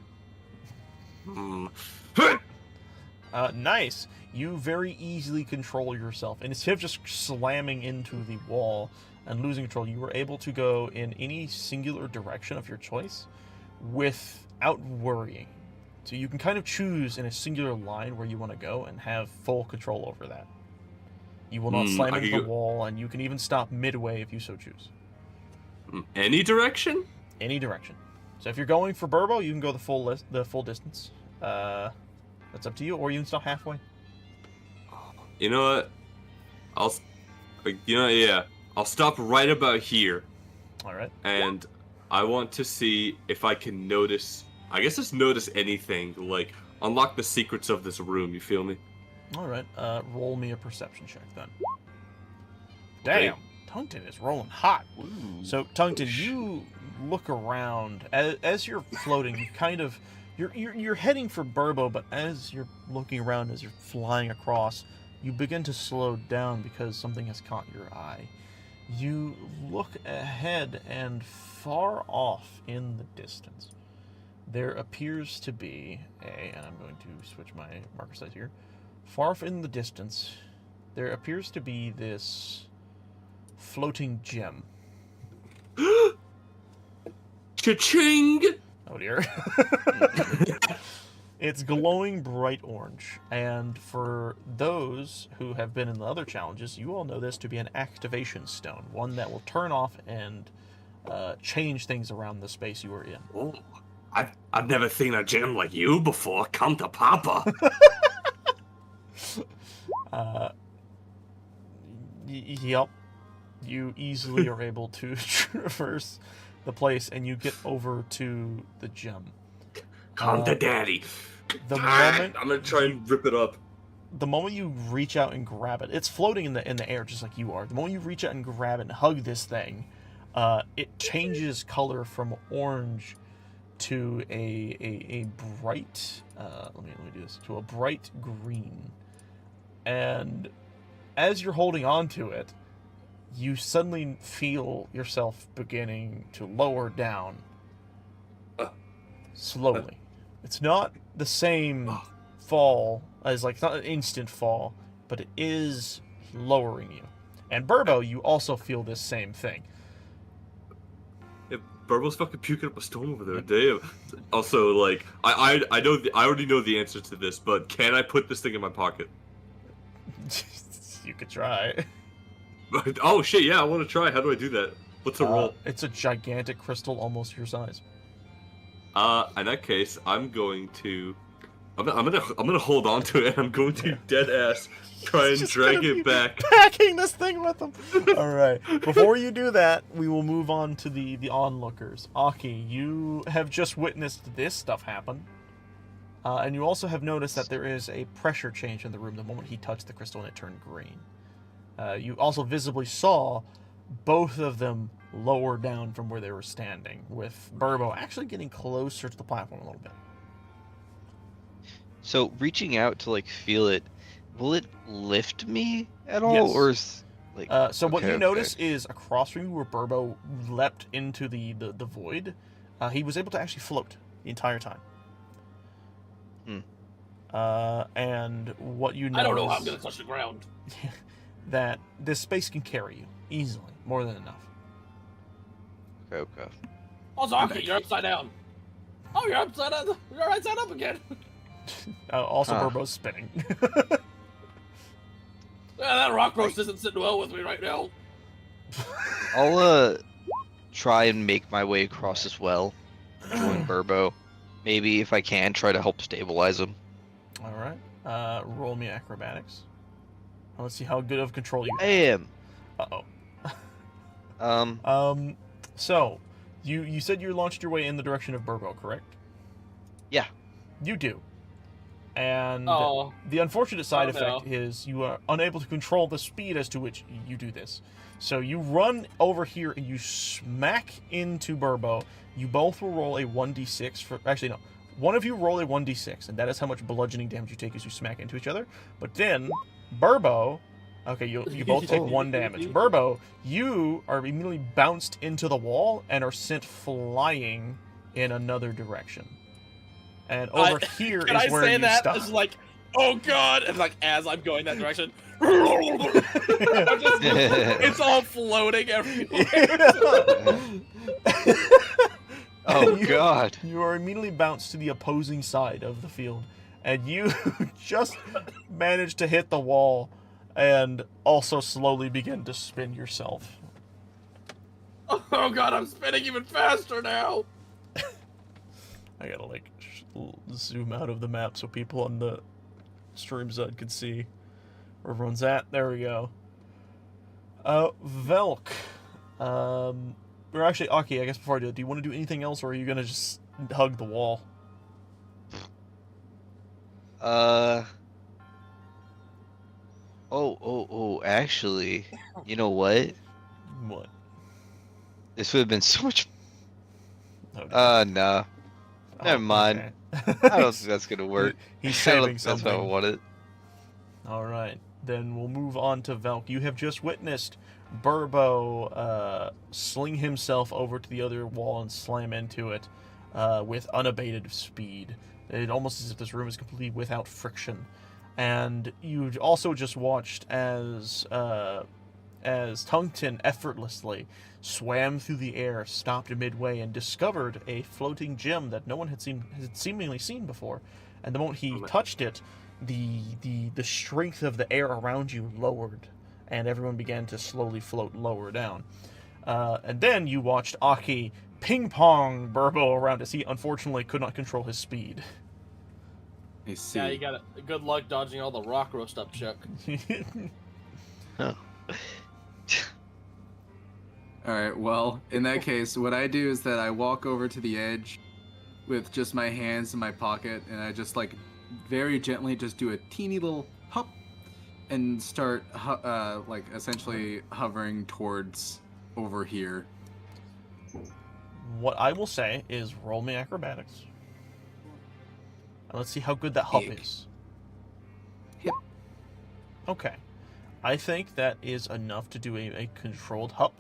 Nice. You very easily control yourself. And instead of just slamming into the wall and losing control, you were able to go in any singular direction of your choice without worrying. So you can kind of choose in a singular line where you want to go and have full control over that. You will not slam into the wall, and you can even stop midway if you so choose. Any direction? Any direction. So if you're going for Burbo, you can go the full distance. That's up to you, or you can stop halfway. You know what? I'll stop right about here. All right. And I want to see if I can notice. I guess just notice anything, like unlock the secrets of this room. You feel me? All right. Roll me a perception check then. Okay. Damn, Tungton is rolling hot. So Tungton, you look around as you're floating. You kind of you're heading for Burbo, but as you're looking around, as you're flying across, you begin to slow down because something has caught your eye. You look ahead, and far off in the distance, there appears to be and I'm going to switch my marker size here. Far off in the distance, there appears to be this floating gem. Cha-ching! Oh dear. It's glowing bright orange, and for those who have been in the other challenges, you all know this to be an activation stone, one that will turn off and change things around the space you are in. Oh, I've never seen a gem like you before. Come to Papa. Yep. You easily are able to traverse the place, and you get over to the gem. Come to Daddy. The moment I'm gonna try and rip it up. the moment you reach out and grab it, it's floating in the air just like you are. The moment you reach out and grab it and hug this thing, it changes color from orange to a bright let me do this, to a bright green. And as you're holding on to it, you suddenly feel yourself beginning to lower down slowly. It's not the same fall as, like, it's not an instant fall, but it is lowering you. And Burbo, you also feel this same thing. Yeah, Burbo's fucking puking up a storm over there. Damn. Also, like, I know I already know the answer to this, but can I put this thing in my pocket? You could try. Oh shit, yeah, I want to try. How do I do that? What's the roll? It's a gigantic crystal, almost your size. In that case, I'm gonna hold on to it. And I'm going to dead ass try and drag it back. Packing this thing with them. All right. Before you do that, we will move on to the onlookers. Aki, you have just witnessed this stuff happen, and you also have noticed that there is a pressure change in the room the moment he touched the crystal and it turned green. You also visibly saw both of them lower down from where they were standing, with Burbo actually getting closer to the platform a little bit. So reaching out to like feel it, will it lift me at all, Yes. or is like? So what you okay. notice is across from you where Burbo leapt into the void, he was able to actually float the entire time. And what you know I don't know how I'm is gonna touch the ground. that this space can carry you easily, more than enough. Okay. Also, okay, you're upside down. Oh, you're upside down. You're right side up again. Also, Huh. Burbo's spinning. Yeah, that rock roast isn't sitting well with me right now. I'll try and make my way across as well. Join Burbo. Maybe if I can, try to help stabilize him. All right. Roll me acrobatics. Let's see how good of control you I have. am. Uh-oh. So, you said you launched your way in the direction of Burbo, correct? Yeah. You do. And Oh. the unfortunate side Oh, effect no. is you are unable to control the speed as to which you do this. So you run over here and you smack into Burbo. You both will roll a 1d6 for... Actually, no. One of you roll a 1d6, and that is how much bludgeoning damage you take as you smack into each other. But then, Burbo... Okay, you both take 1 damage. Burbo, you are immediately bounced into the wall and are sent flying in another direction. And over here Can is I where say you that? stop. It's like, oh god, and like as I'm going that direction, it's all floating everywhere. Oh You- God. You are immediately bounced to the opposing side of the field, and you just manage to hit the wall and also slowly begin to spin yourself. Oh god, I'm spinning even faster now. I gotta like zoom out of the map so people on the stream side can see where everyone's at. There we go. Velk. Or actually, Aki, I guess before I do it, do you want to do anything else, or are you gonna just hug the wall? Actually, you know what? What? This would have been so much. Oh, No. oh, Never mind. okay. I don't think that's gonna work. He's I don't saving think that's what I something. wanted. All right, then we'll move on to Velk. You have just witnessed Burbo sling himself over to the other wall and slam into it with unabated speed. It almost as if this room is completely without friction. And you also just watched as Tungten effortlessly swam through the air, stopped midway, and discovered a floating gem that no one had seemingly seen before. And the moment he touched it, the strength of the air around you lowered, and everyone began to slowly float lower down. And then you watched Aki ping-pong Burbo around as he unfortunately could not control his speed. I see. Yeah, you got it. Good luck dodging all the rock roast up, Chuck. Oh. All right. Well, in that case, what I do is that I walk over to the edge with just my hands in my pocket, and I just like very gently just do a teeny little hop and start like essentially hovering towards over here. What I will say is roll me acrobatics. And let's see how good that hop Big. is. Yep. Okay. I think that is enough to do a controlled hop.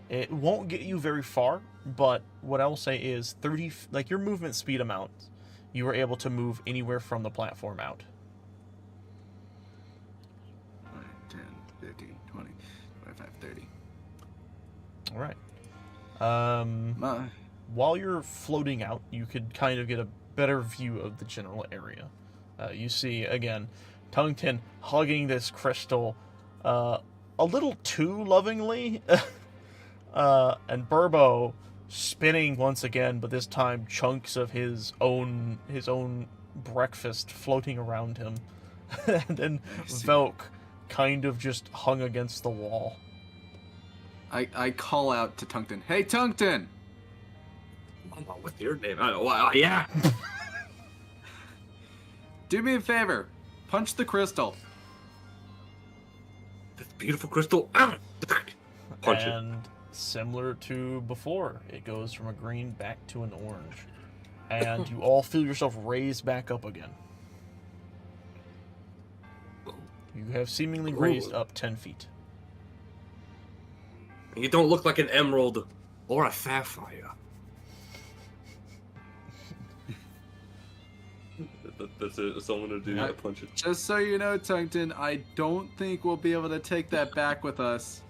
It won't get you very far, but what I will say is 30, like your movement speed amount, you are able to move anywhere from the platform out. 10, 15, 20, 25, 30. All right. While you're floating out, you could kind of get a better view of the general area. You see, again, Tungten hugging this crystal a little too lovingly. And Burbo spinning once again, but this time chunks of his own breakfast floating around him. And then Velk kind of just hung against the wall. I call out to Tungten. Hey, Tungten! What's your name? Yeah. Do me a favor. Punch the crystal. This beautiful crystal. Punch it. And similar to before, it goes from a green back to an orange. And you all feel yourself raised back up again. You have seemingly raised up 10 feet. You don't look like an emerald or a sapphire. That's it. That's all I'm gonna do. I punch it. Just so you know, Tungten, I don't think we'll be able to take that back with us.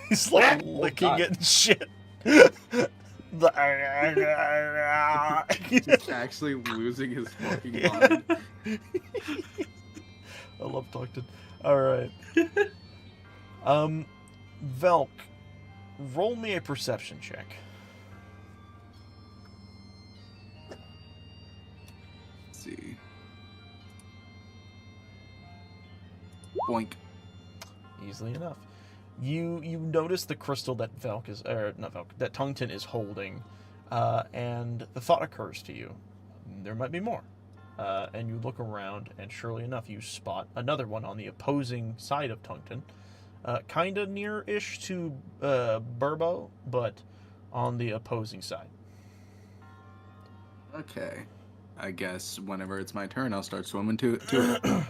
He's like licking it and shit. He's actually losing his fucking mind. I love Tungten. Alright. Velk, roll me a perception check. Let's see. Boink. Easily enough. You notice the crystal that that Tungten is holding, and the thought occurs to you, there might be more. And you look around, and surely enough, you spot another one on the opposing side of Tungten, kind of near-ish to Burbo, but on the opposing side. Okay. I guess whenever it's my turn, I'll start swimming to it. Yep.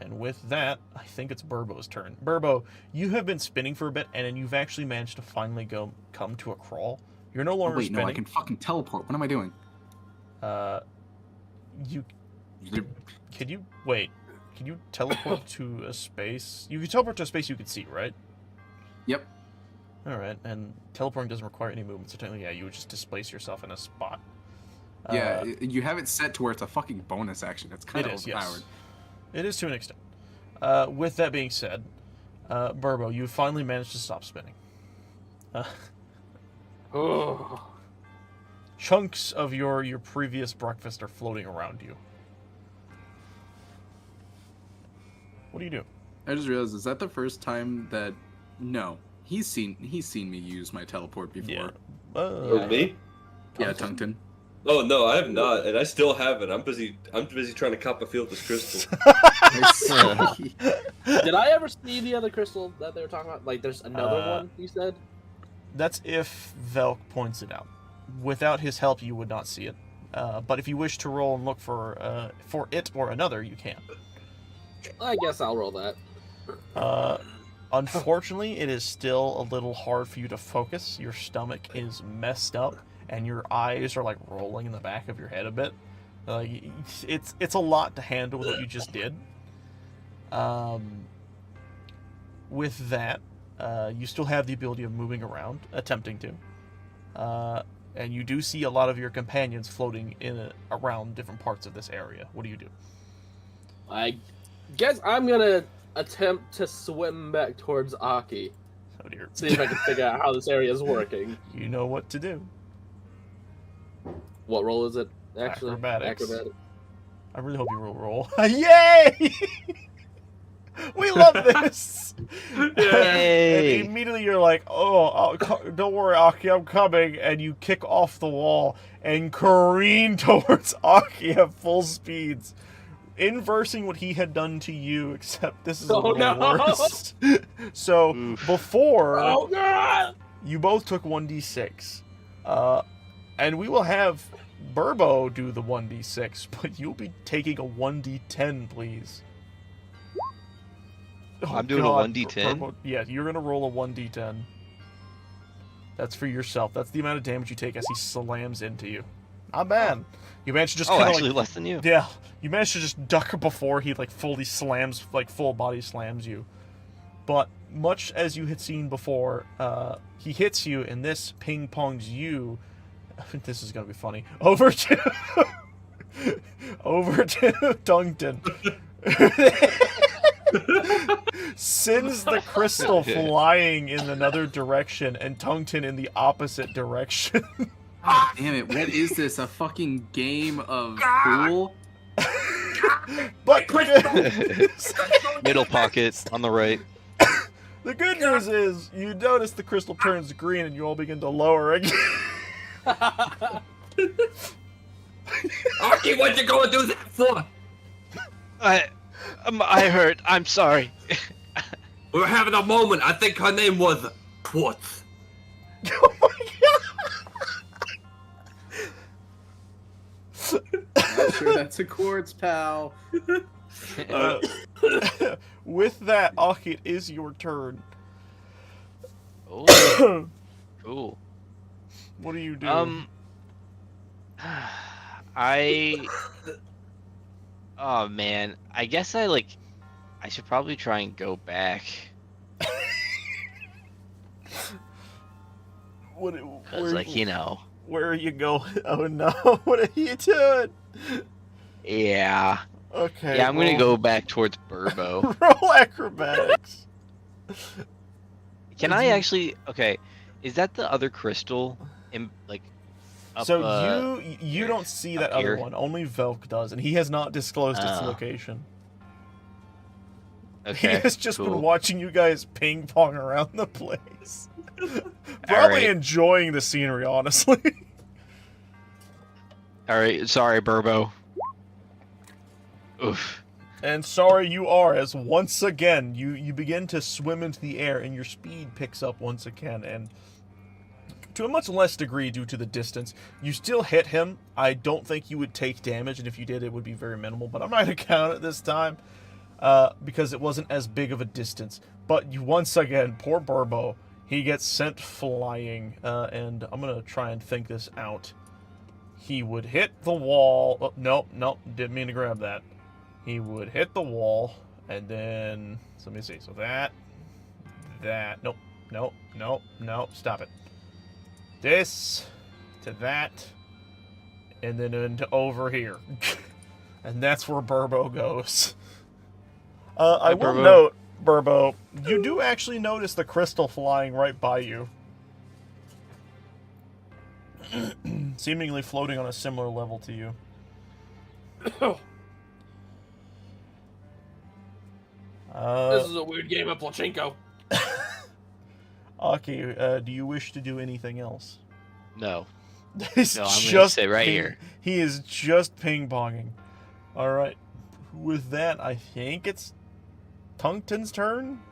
And with that, I think it's Burbo's turn. Burbo, you have been spinning for a bit, and then you've actually managed to finally come to a crawl. You're no longer spinning. No, I can fucking teleport. What am I doing? Can you teleport to a space? You can teleport to a space you can see, right? Yep. Alright, and teleporting doesn't require any movement, so technically, yeah, you would just displace yourself in a spot. Yeah, you have it set to where it's a fucking bonus action. It's kind of overpowered. Yes. It is to an extent. With that being said, Burbo, you finally managed to stop spinning. Chunks of your previous breakfast are floating around you. What do you do? I just realized, is that the first time that... No. He's seen me use my teleport before. Yeah. Me? Yeah, Tungten. Oh no, I have not, and I still haven't. I'm busy trying to cop a field this crystal. Did I ever see the other crystal that they were talking about? Like, there's another one, you said? That's if Velk points it out. Without his help, you would not see it. But if you wish to roll and look for it or another, you can. I guess I'll roll that. Unfortunately, it is still a little hard for you to focus. Your stomach is messed up, and your eyes are like rolling in the back of your head a bit. It's a lot to handle with what you just did. With that, you still have the ability of moving around, attempting to. And you do see a lot of your companions floating around different parts of this area. What do you do? I guess I'm gonna attempt to swim back towards Aki. Oh dear. See if I can figure out how this area is working. You know what to do. What roll is it, actually? Acrobatics. Acrobatics. I really hope you roll. Yay! We love this! Yay! And immediately you're like, oh, don't worry, Aki, I'm coming. And you kick off the wall and careen towards Aki at full speeds. Inversing what he had done to you, except this is a little worse. So, before, you both took 1d6. And we will have Burbo do the 1d6, but you'll be taking a 1d10, please. I'm doing a 1d10? Burbo, yeah, you're going to roll a 1d10. That's for yourself. That's the amount of damage you take as he slams into you. Not bad. You managed to just actually less than you. Yeah, you managed to just duck before he fully slams, full body slams you. But much as you had seen before, he hits you, and this ping pongs you. This is gonna be funny. Over to Tungten. sends the crystal flying in another direction and Tungten in the opposite direction. Damn it! What is this? A fucking game of pool? But Middle pocket on the right. the good news is you notice the crystal turns green and you all begin to lower again. Aki, what you gonna do that for? I hurt. I'm sorry. We were having a moment. I think her name was Quartz. Oh my god! I'm sure that's a quartz, pal. With that, Aki, it is your turn. Oh, cool. What do you do? Oh man, I guess I should probably try and go back. Cause where are you going? Oh no, what are you doing? Yeah. Okay. Yeah, I'm gonna go back towards Burbo. Roll acrobatics. Can I actually? Okay, is that the other crystal? Up, so you don't see that other here? one. Only Velk does, and he has not disclosed its Oh. location. Okay. He has just cool. been watching you guys ping pong around the place. Probably Alright. enjoying the scenery, honestly. All right, sorry, Burbo. Oof. And sorry you are, as once again you begin to swim into the air and your speed picks up once again, and to a much less degree due to the distance. You still hit him. I don't think you would take damage, and if you did, it would be very minimal, but I'm not going to count it this time because it wasn't as big of a distance. But you once again, poor Burbo, he gets sent flying, and I'm going to try and think this out. He would hit the wall. Oh, nope, didn't mean to grab that. He would hit the wall, and then, so let me see. So that, nope, stop it. This to that, and then into over here. And that's where Burbo goes. I will Burbo. note, Burbo, you do actually notice the crystal flying right by you. Seemingly floating on a similar level to you. This is a weird game of Pachinko. Aki, do you wish to do anything else? No. He's No, I'm gonna sit right here. He is just ping-ponging. Alright. With that, I think it's Tungten's turn?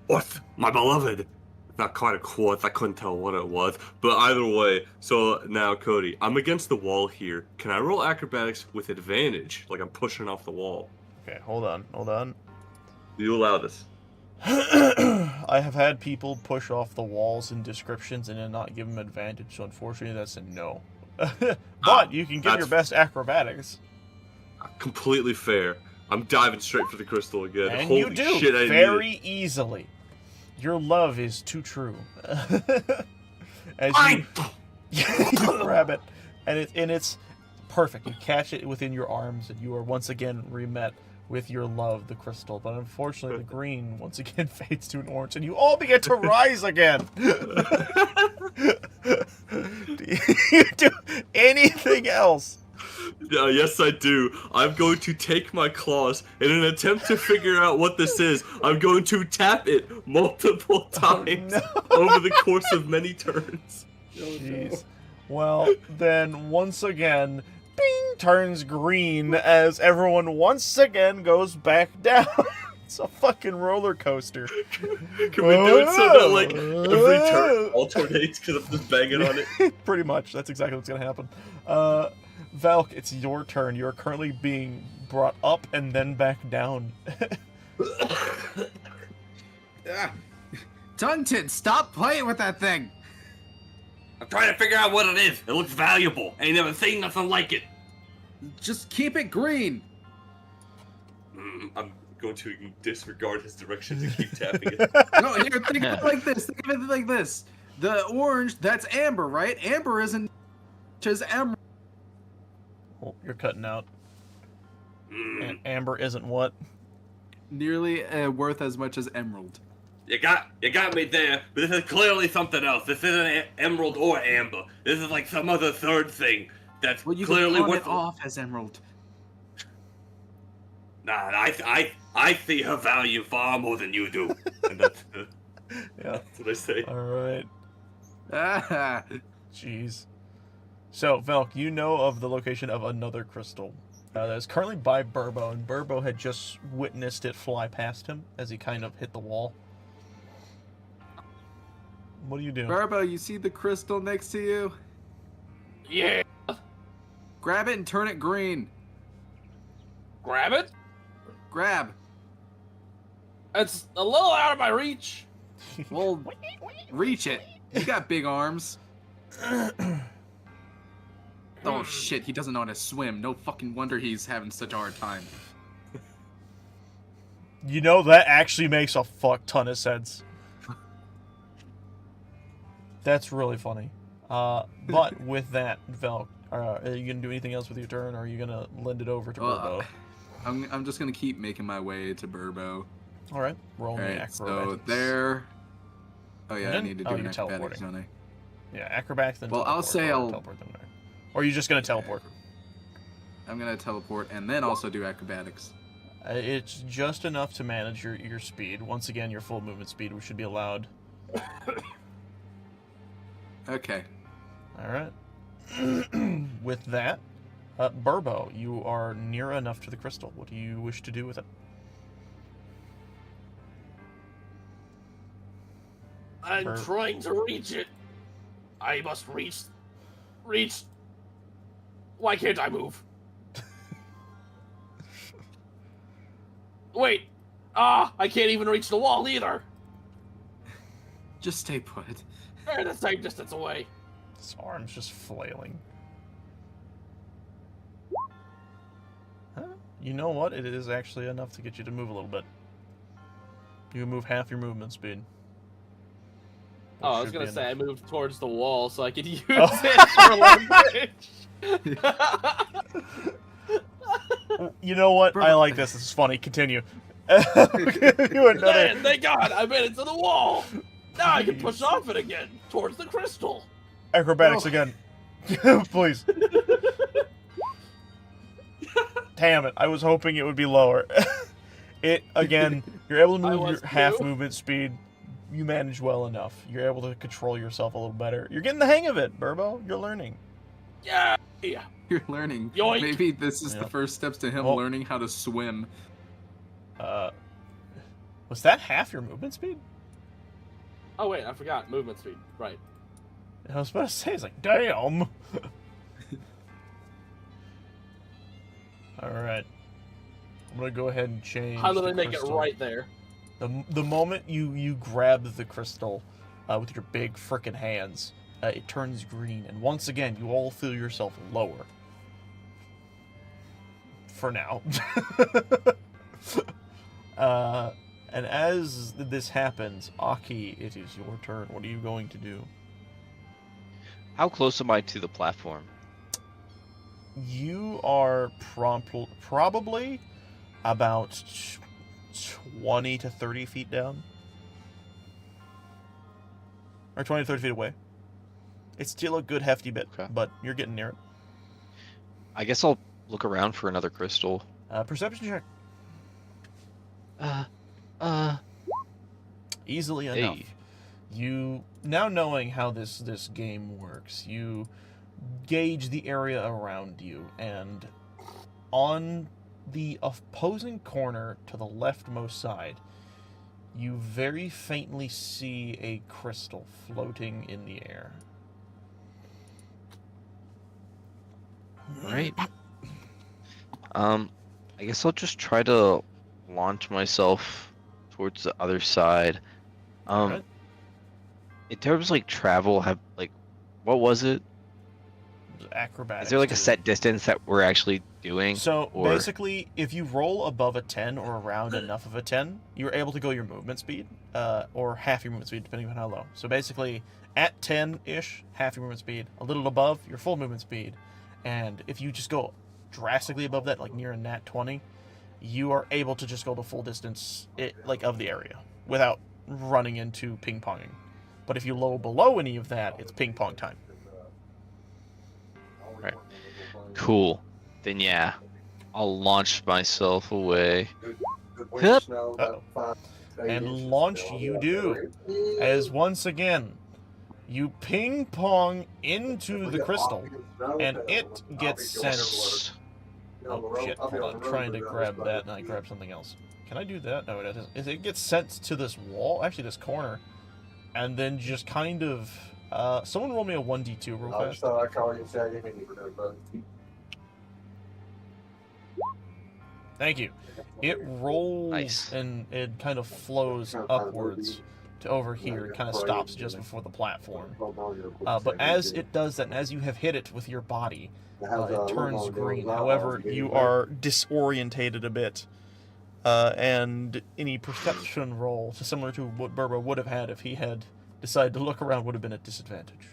What? My beloved! Not quite a quartz, I couldn't tell what it was. But either way, so now, Cody, I'm against the wall here. Can I roll acrobatics with advantage? Like I'm pushing off the wall. Okay, hold on. You allow this. I have had people push off the walls in descriptions and then not give them advantage, so unfortunately that's a no. But you can give your best acrobatics. Completely fair. I'm diving straight for the crystal again. And Holy you do, shit, I very easily. Your love is too true. As you grab it, and it's perfect. You catch it within your arms, and you are once again remet with your love, the crystal. But unfortunately, the green once again fades to an orange, and you all begin to rise again. Do you do anything else? Yes, I do. I'm going to take my claws in an attempt to figure out what this is. I'm going to tap it multiple times over the course of many turns. Jeez. Well, then once again, bing, turns green as everyone once again goes back down. It's a fucking roller coaster. Can we do it so that like every turn alternates because I'm just banging on it? Pretty much. That's exactly what's gonna happen. Valk, it's your turn. You're currently being brought up and then back down. Tungten, stop playing with that thing! I'm trying to figure out what it is. It looks valuable. Ain't never seen nothing like it. Just keep it green! I'm going to disregard his directions and keep tapping it. No, here, think of it like this. Think of it like this. The orange, that's amber, right? Amber isn't just emerald. Oh, you're cutting out. Amber isn't what? nearly worth as much as emerald. You got me there, but this is clearly something else. This isn't emerald or amber. This is like some other third thing that's Well, you clearly can pawn worth. it off as emerald. Nah, I see her value far more than you do, and that's what I say. All right. Ah, Jeez. So, Velk, you know of the location of another crystal that is currently by Burbo, and Burbo had just witnessed it fly past him as he kind of hit the wall. What do you do? Barbo, you see the crystal next to you? Yeah. Grab it and turn it green. Grab it. Grab. It's a little out of my reach. Well, reach it. You got big arms. Oh shit, he doesn't know how to swim. No fucking wonder he's having such a hard time. You know, that actually makes a fuck ton of sense. That's really funny. But with that, Velk, are you going to do anything else with your turn, or are you going to lend it over to Burbo? I'm just gonna keep making my way to Burbo. All right, roll me Alright, so acrobatics. there. Oh yeah, I Then- need to do oh, an you're acrobatics, teleporting. don't I? Yeah, acrobatics, then Well, I'll teleport, say or I'll- teleport them there. Or are you just going to teleport? I'm gonna teleport and then also do acrobatics. It's just enough to manage your speed. Once again, your full movement speed, which should be allowed. Okay. All right. With that, Burbo, you are near enough to the crystal. What do you wish to do with it? I'm Burp. trying to reach it. I must reach. Why can't I move? Wait. I can't even reach the wall either. Just stay put. They're the same distance away. His arm's just flailing. Huh? You know what? It is actually enough to get you to move a little bit. You move half your movement speed. Oh, I was Should gonna be say I enough. moved towards the wall so I could use Oh. it for leverage. You know what? I like this. This is funny. Continue. I'll give you another. Man, thank God, I made it to the wall. Now I can push off it again towards the crystal. Acrobatics No. again. Please. Damn it. I was hoping it would be lower. Again, you're able to I move was your half too. movement speed. You manage well enough. You're able to control yourself a little better. You're getting the hang of it, Burbo. You're learning. Yeah. You're learning. Yoink. Maybe this is Yeah. the first steps to him Well- learning how to swim. Was that half your movement speed? Oh wait, I forgot movement speed. Right. I was about to say, it's like, damn. Alright. I'm going to go ahead and change How did the I make it crystal. right there? The moment you grab the crystal with your big frickin' hands, it turns green, and once again, you all feel yourself lower. For now. And as this happens, Aki, it is your turn. What are you going to do? How close am I to the platform? You are probably about 20 to 30 feet down. Or 20 to 30 feet away. It's still a good hefty bit, Okay. but you're getting near it. I guess I'll look around for another crystal. Perception check. Easily enough. Hey. You, now knowing how this game works, you gauge the area around you, and on the opposing corner to the leftmost side, you very faintly see a crystal floating in the air. Right. I guess I'll just try to launch myself towards the other side. Alright. In terms of like travel, what was it? Acrobatics. Is there like a dude. set distance that we're actually doing? So or- basically, if you roll above a 10 or around enough of a 10, you're able to go your movement speed, or half your movement speed, depending on how low. So basically, at 10-ish, half your movement speed. A little above, your full movement speed. And if you just go drastically above that, like near a nat 20, you are able to just go the full distance, of the area without running into ping-ponging. But if you lower below any of that, it's ping-pong time. Right. Cool. Then yeah, I'll launch myself away. Yep. Uh-oh. And launch you do, as once again, you ping-pong into the crystal, and it gets sent... Oh shit, hold on, I'm trying to grab that, and I grab something else. Can I do that? No, it doesn't. It gets sent to this wall, actually this corner, and then just kind of... someone roll me a 1d2 real fast. Thank you. It rolls Nice. and it kind of flows upwards to over here. It kind of stops just before the platform. But as it does that, and as you have hit it with your body, it turns green. However, you are disorientated a bit. And any perception roll, similar to what Burbo would have had if he had decided to look around, would have been at disadvantage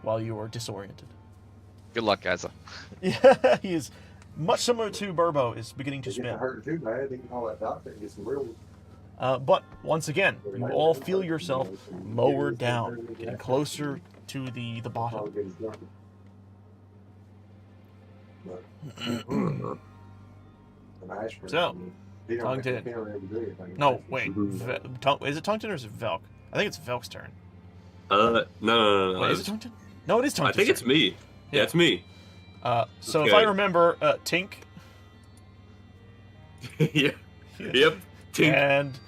while you were disoriented. Good luck, guys. Yeah, he is much similar to Burbo, is beginning to spin. But once again, you all feel yourself lowered down, getting closer to the bottom. So, Tungten. No, wait. Is it Tungten or is it Velk? I think it's Velk's turn. No. Wait, is it Tungten? No, it is Tungten's I think it's me. Yeah, it's me. So Okay. if I remember, Tink. Yeah. Yep. Tink. And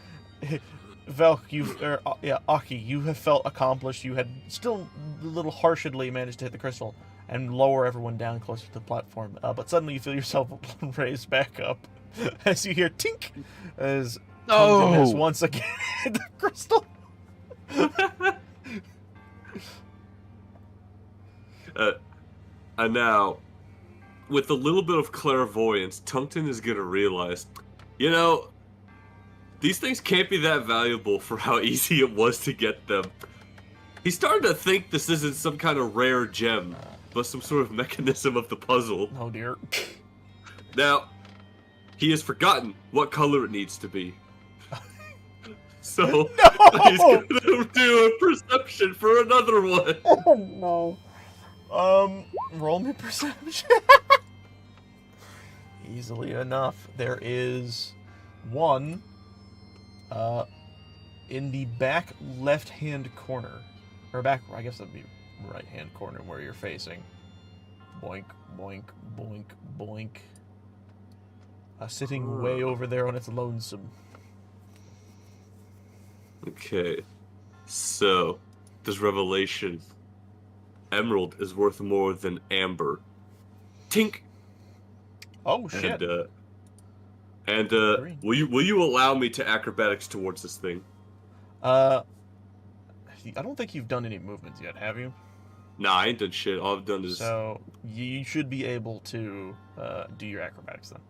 Velk, Aki, you have felt accomplished. You had still a little harshly managed to hit the crystal and lower everyone down closer to the platform. But suddenly you feel yourself raised back up as you hear tink as Tungten has once again hit the crystal. And now, with a little bit of clairvoyance, Tungten is gonna realize, these things can't be that valuable for how easy it was to get them. He's starting to think this isn't some kind of rare gem, but some sort of mechanism of the puzzle. Oh dear. Now, he has forgotten what color it needs to be. So, he's gonna do a perception for another one. Oh no. Roll me perception. Easily enough. There is one, in the back left-hand corner. Or back, I guess that'd be right-hand corner where you're facing. Boink, boink, boink, boink. Sitting way over there on its lonesome. Okay. So, this revelation. Emerald is worth more than amber. Tink! Oh shit. And will you allow me to acrobatics towards this thing? I don't think you've done any movements yet, have you? Nah, I ain't done shit. All I've done is... So, you should be able to do your acrobatics then.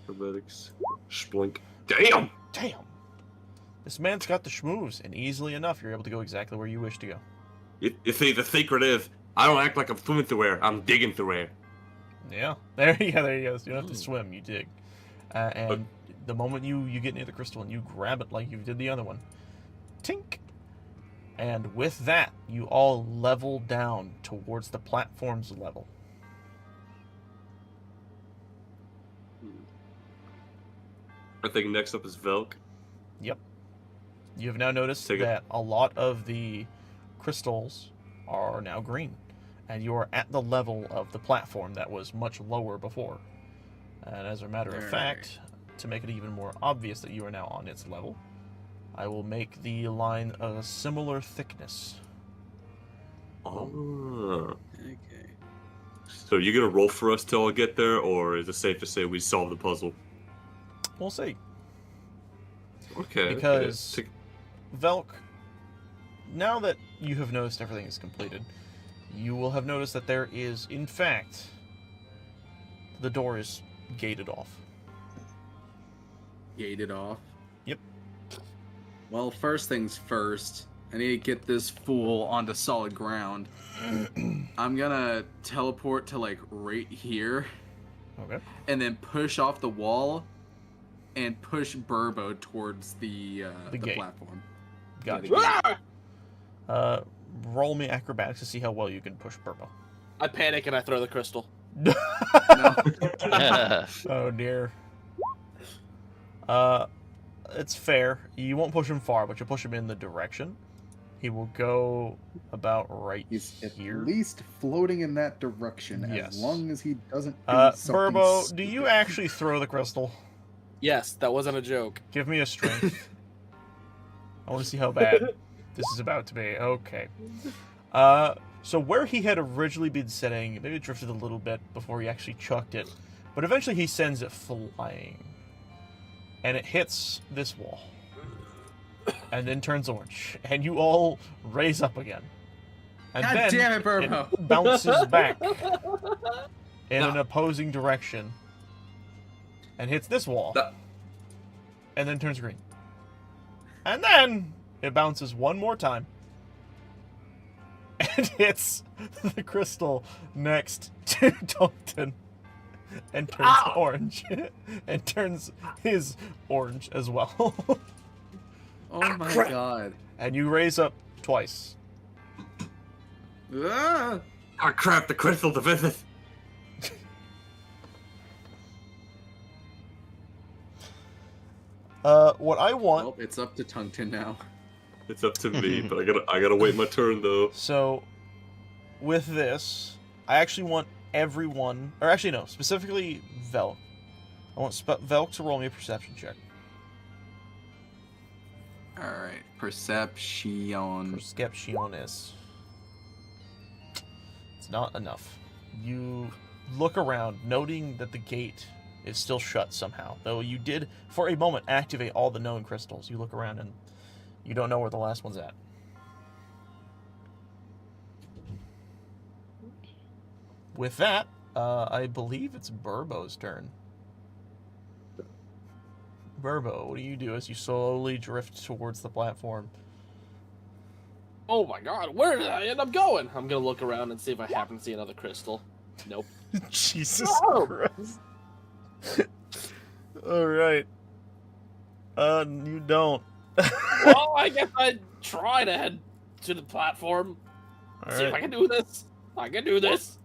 Acrobatics. Splink. Damn! Damn! This man's got the schmooze, and easily enough, you're able to go exactly where you wish to go. You see, the secret is, I don't act like I'm swimming through air. I'm digging through air. Yeah, there you go. So you don't have to swim, you dig. And the moment you get near the crystal and you grab it like you did the other one, tink! And with that, you all level down towards the platform's level. I think next up is Velk. Yep. You have now noticed Take it. that a lot of the crystals are now green, and you are at the level of the platform that was much lower before. And as a matter of fact, to make it even more obvious that you are now on its level, I will make the line of a similar thickness. Oh. Okay. So you gonna roll for us till I get there, or is it safe to say we solve the puzzle? We'll see. Okay. Because okay. Velk, now that you have noticed everything is completed, you will have noticed that there is, in fact, the door is gated off. Gated off? Yep. Well, first things first, I need to get this fool onto solid ground. I'm gonna teleport to, like, right here. Okay. and then push off the wall and push Burbo towards the gate. platform. Got Yeah, you. the gate. Ah! Roll me acrobatics to see how well you can push Burbo. I panic and I throw the crystal. No. Oh dear. It's fair. You won't push him far, but you'll push him in the direction. He will go about right He's at here. least floating in that direction, Yes. as long as he doesn't do something Burbo, do you stupid. actually throw the crystal? Yes, that wasn't a joke. Give me a strength. I want to see how bad this is about to be. Okay. So where he had originally been sitting, maybe it drifted a little bit before he actually chucked it, but eventually he sends it flying. And it hits this wall. And then turns orange. And you all raise up again. And God then damn it, Burbo! it bounces back in an opposing direction. And hits this wall. And then turns green. And then it bounces one more time. And hits the crystal next to Dalton. And turns orange. And turns his orange as well. Oh my god. And you raise up twice. Ah! Ah, crap, the crystal to visit. What I want... Well, it's up to Tungton now. It's up to me, but I gotta wait my turn though. So, with this, I actually want everyone... Or actually, no. Specifically, Velk. I want Velk to roll me a perception check. Alright, perception. Perceptionis. It's not enough. You look around, noting that the gate is still shut somehow. Though you did, for a moment, activate all the known crystals. You look around and you don't know where the last one's at. With that, I believe it's Burbo's turn. Burbo, what do you do as you slowly drift towards the platform? Oh my god, where did I end up going? I'm gonna look around and see if I happen to see another crystal. Nope. Jesus Oh. Christ. Alright. You don't. Well, I guess I'd try to head to the platform. See if I Alright. can do this. I can do this.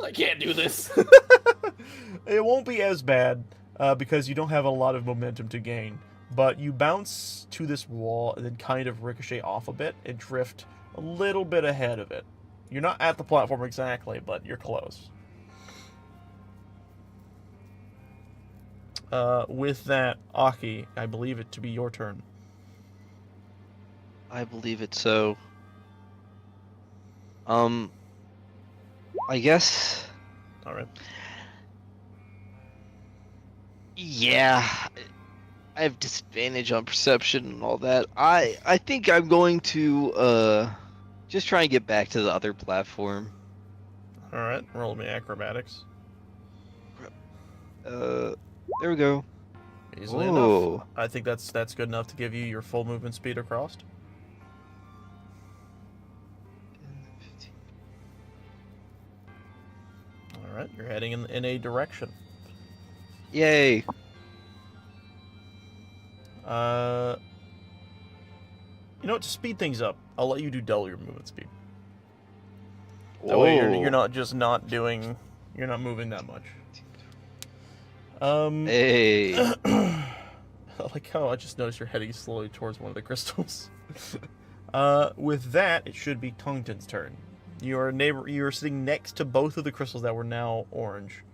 I can't do this. It won't be as bad, because you don't have a lot of momentum to gain. But you bounce to this wall and then kind of ricochet off a bit and drift a little bit ahead of it. You're not at the platform exactly, but you're close. With that, Aki, I believe it to be your turn. I believe it so. I guess. Alright. Yeah, I have disadvantage on perception and all that. I think I'm going to just try and get back to the other platform. Alright, roll me acrobatics. There we go. Easily Whoa. enough. I think that's good enough to give you your full movement speed across. Alright, you're heading in a direction. Yay. You know what, to speed things up, I'll let you do double your movement speed. That way you're not just not doing, you're not moving that much. Hey. Like how I just noticed you're heading slowly towards one of the crystals. With that, it should be Tungton's turn. You are sitting next to both of the crystals that were now orange.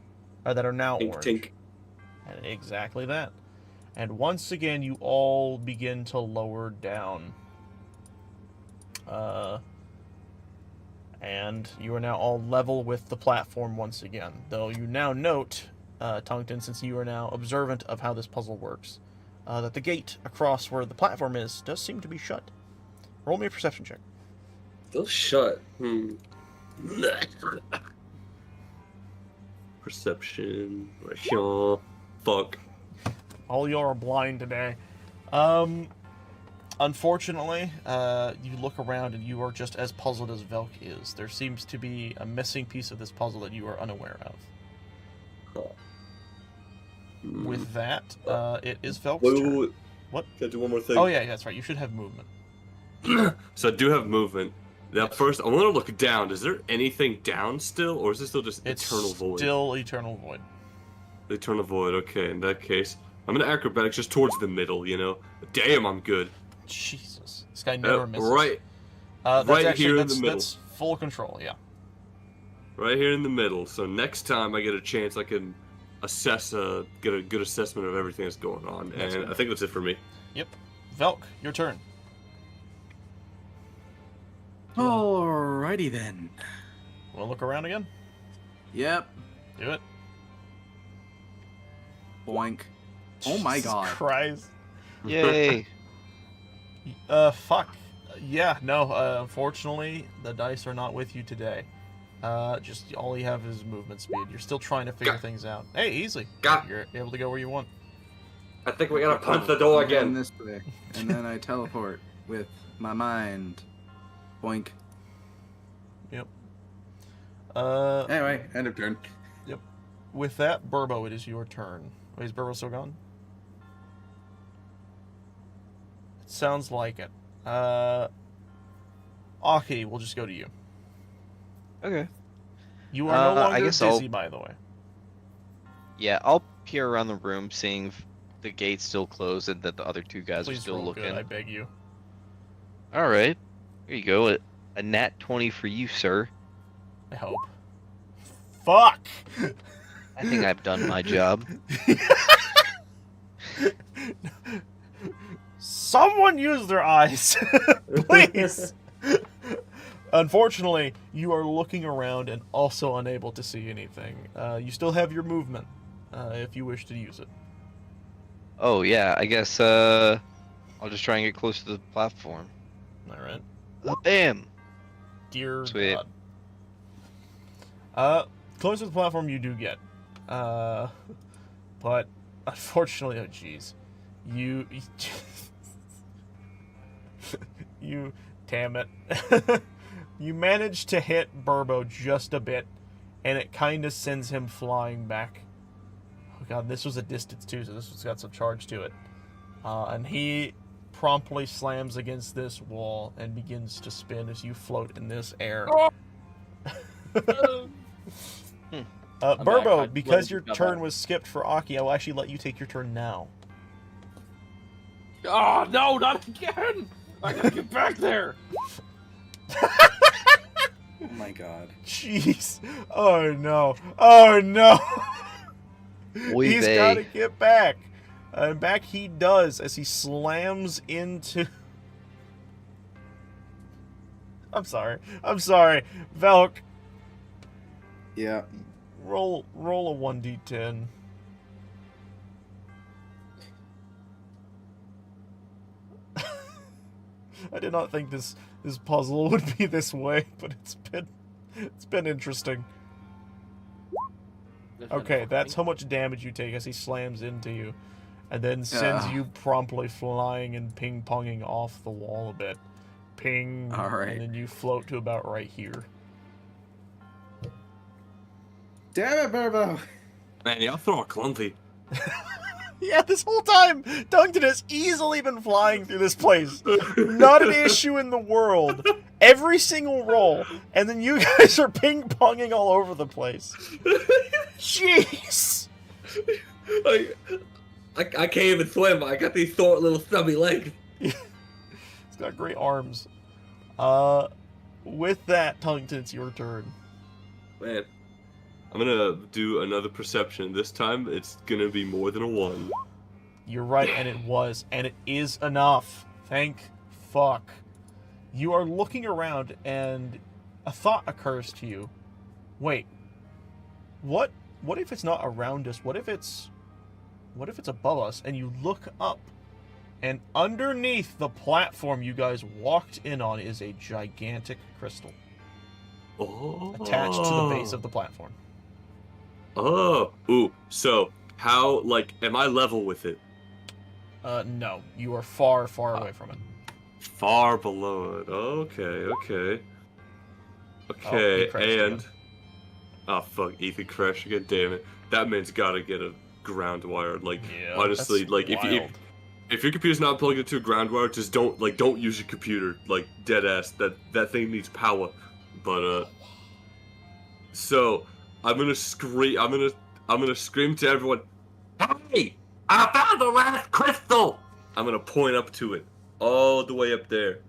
That are now Tink, orange. tink. And exactly that. And once again, you all begin to lower down. And you are now all level with the platform once again. Though you now note, Tungton, since you are now observant of how this puzzle works, that the gate across where the platform is does seem to be shut. Roll me a perception check. Still shut. Perception. Fuck. All y'all are blind today. Unfortunately, you look around and you are just as puzzled as Velk is. There seems to be a missing piece of this puzzle that you are unaware of. With that, it is Velk's Wait, turn. wait, wait. What? Can I do one more thing? Oh yeah, that's right. You should have movement. So I do have movement. Now first, I want to look down. Is there anything down still, or is it still just It's eternal void? still eternal void. Eternal void. Okay, in that case, I'm gonna acrobatics just towards the middle. You know. Damn, I'm good. Jesus, this guy never misses. Right, That's right actually, here in that's, the middle. That's full control. Yeah. right here in the middle. So next time I get a chance, I can assess, get a good assessment of everything that's going on. That's And good. I think that's it for me. Yep. Velk, your turn. Alrighty then. We'll look around again. Yep. Do it. Boink. Oh my Jesus god. Christ. Yay. Fuck. Yeah, no, unfortunately, the dice are not with you today. Just all you have is movement speed. You're still trying to figure things out. Hey, easy. You're able to go where you want. I think we gotta punch the door I'm going again. this way, and then I teleport with my mind. Boink. Yep. Anyway, end of turn. Yep. With that, Burbo, it is your turn. Wait, is Burbo still gone? It sounds like it. Aki, we'll just go to you. Okay. You are no I longer guess busy, I'll- by the way. Yeah, I'll peer around the room, seeing if the gate's still closed and that the other two guys are Please still roll looking. good, I beg you. All right, here you go. A nat 20 for you, sir. I hope. Fuck! I think I've done my job. Someone use their eyes, please. Unfortunately, you are looking around and also unable to see anything. You still have your movement, if you wish to use it. Oh yeah, I guess I'll just try and get close to the platform. All right. Bam! Dear Sweet. God. Close to the platform you do get. But unfortunately, oh jeez, you damn it. You manage to hit Burbo just a bit, and it kind of sends him flying back. Oh god, this was a distance too, so this has got some charge to it. And he promptly slams against this wall and begins to spin as you float in this air. Burbo, back. because your Got turn that. was skipped for Aki, I will actually let you take your turn now. Oh no, not again! I gotta get back there. Oh my god. Jeez. Oh no. Oh no. Oy He's vey. got to get back. And back he does as he slams into... I'm sorry. Velk, Yeah. roll a 1d10. I did not think this puzzle would be this way, but it's been interesting. Okay, that's how much damage you take as he slams into you, and then sends you promptly flying and ping-ponging off the wall a bit. Ping, Alright. and then you float to about right here. Damn it, Burbo! Man, y'all throw a clumsy. Yeah, this whole time, Duncan has easily been flying through this place. Not an issue in the world. Every single roll, and then you guys are ping-ponging all over the place. Jeez! I can't even swim. I got these short little stubby legs. It's got great arms. With that, Tungton, it's your turn. Man, I'm gonna do another perception. This time, it's gonna be more than a 1. You're right, and it was, and it is enough. Thank fuck. You are looking around, and a thought occurs to you. Wait, what if it's not around us? What if it's above us? And you look up, and underneath the platform you guys walked in on is a gigantic crystal Oh. attached to the base of the platform. Oh. Ooh. So, how, like, am I level with it? No, you are far, far away from it. Far below it. Okay. he crashed And Oh fuck, Ethan crashed again. Damn it, that man's gotta get a ground wire. Like Yeah, honestly, that's like wild. if your computer's not plugged into a ground wire, just don't use your computer. Like dead ass. That thing needs power. But so I'm gonna scream. I'm gonna scream to everyone. Hey! I found the last crystal! I'm gonna point up to it. All the way up there.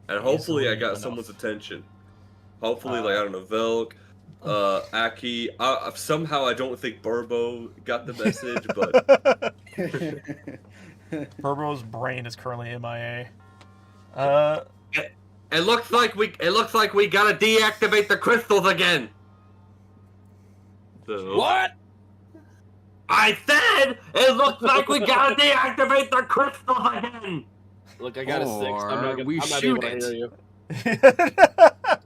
And hopefully I got enough. someone's attention. Hopefully, like, I don't know, Velk, Aki. Somehow I don't think Burbo got the message, but... Burbo's brain is currently MIA. It looks like we gotta deactivate the crystals again. So, What? I said it looks like we gotta deactivate the crystals again. Look, I got a 6. I'm not, we I'm not shoot able to it. hear you.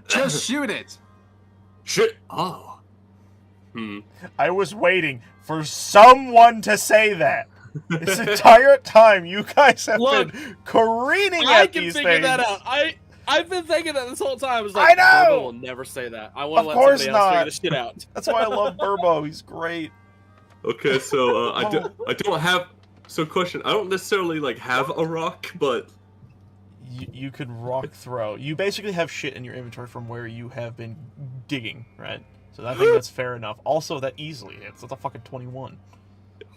Just shoot it. Shit. Oh. I was waiting for someone to say that. This entire time, you guys have Look, been careening I at can these figure things. that out. I've been thinking that this whole time. I was like, I know! Burbo will never say that. I want Of to let course somebody else not. figure this shit out. That's why I love Burbo. He's great. Okay, so I don't have. So question: I don't necessarily like have a rock, but You could rock throw. You basically have shit in your inventory from where you have been digging, right? So I think that's fair enough. Also, that easily hits. That's a fucking 21.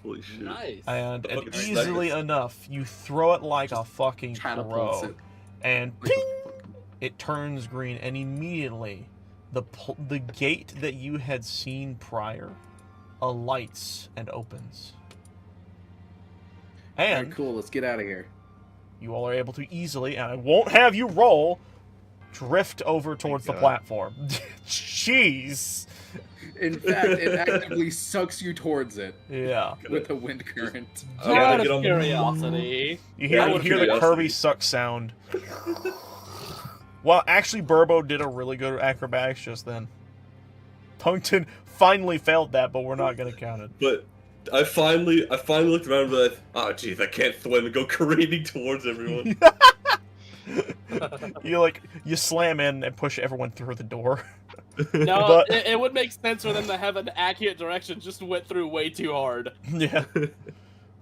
holy shit. Nice. And fucking easily enough, you throw it like a fucking Catapults pro, it. and Like a ping, it turns green, and immediately the gate that you had seen prior alights and opens. And Alright, cool. Let's get out of here. you all are able to easily, and I won't have you roll, drift over towards the God. platform. Jeez. In fact, it actively sucks you towards it Yeah. with a wind current. Out get of on the- curiosity. You hear, Out you of hear the curiosity. Kirby suck sound. Well, actually, Burbo did a really good acrobatics just then. Tungton finally failed that, but we're not going to count it. But I finally looked around and realized, oh jeez, I can't swim and go careening towards everyone. You slam in and push everyone through the door. No, But- it would make sense for them to have an accurate direction. Just went through way too hard. Yeah.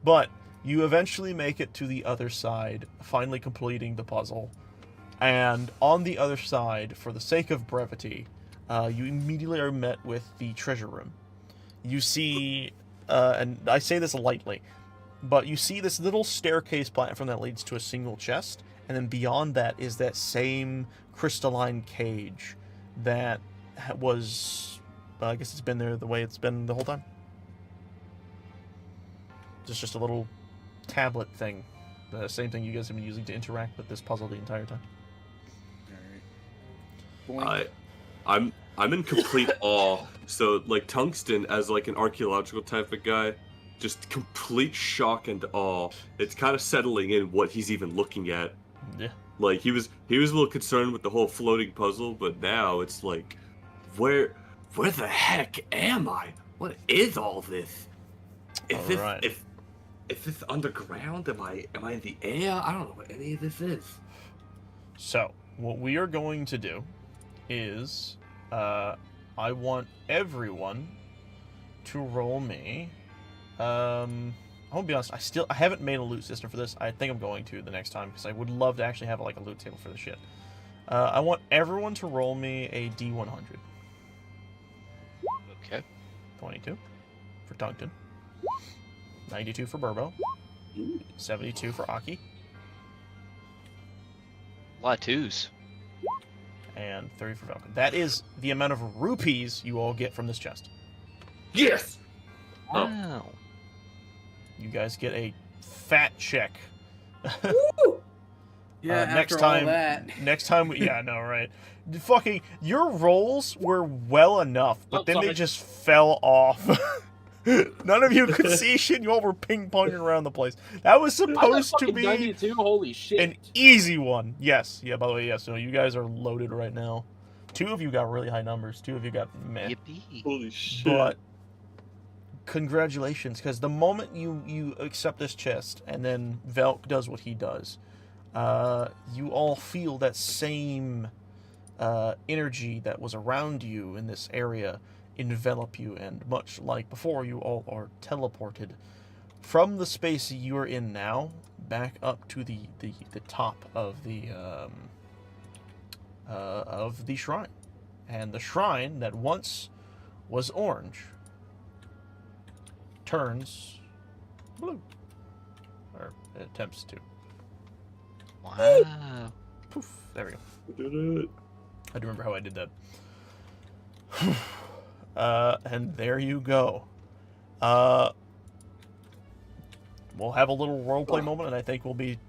But you eventually make it to the other side, finally completing the puzzle. And on the other side, for the sake of brevity, you immediately are met with the treasure room. You see, and I say this lightly, but you see this little staircase platform that leads to a single chest, and then beyond that is that same crystalline cage that was, I guess it's been there the way it's been the whole time. It's just a little tablet thing. The same thing you guys have been using to interact with this puzzle the entire time. Boink. I'm in complete awe. So like Tungsten as like an archaeological type of guy, just complete shock and awe. It's kind of settling in what he's even looking at. Yeah. Like he was a little concerned with the whole floating puzzle, but now it's like, where the heck am I? What is all this? Is this Alright. is this underground? Am I in the air? I don't know what any of this is. So, what we are going to do is, I want everyone to roll me. I'm gonna be honest. I haven't made a loot system for this. I think I'm going to the next time because I would love to actually have like a loot table for this shit. I want everyone to roll me a D100. Okay. 22 for Tungton. 92 for Burbo. 72 for Aki. A lot of twos. And 30 for Falcon. That is the amount of rupees you all get from this chest. Yes. Oh. Wow. You guys get a fat check. Yeah, after next all time, that. next time, yeah, no, right? Fucking, your rolls were well enough, but Oh, then they sorry. just fell off. None of you could see shit. You all were ping ponging around the place. That was supposed to be 92. Holy shit. an easy one. Yes, yeah. By the way, yes. So you guys are loaded right now. 2 of you got really high numbers. 2 of you got meh. Yippee. Holy shit. But congratulations, because the moment you accept this chest and then Velk does what he does, you all feel that same energy that was around you in this area envelop you, and much like before, you all are teleported from the space you are in now back up to the top of the shrine. And the shrine that once was orange turns blue. Or it attempts to. Wow. Poof. There we go. We did it. I do remember how I did that. And there you go. We'll have a little roleplay moment, and I think we'll be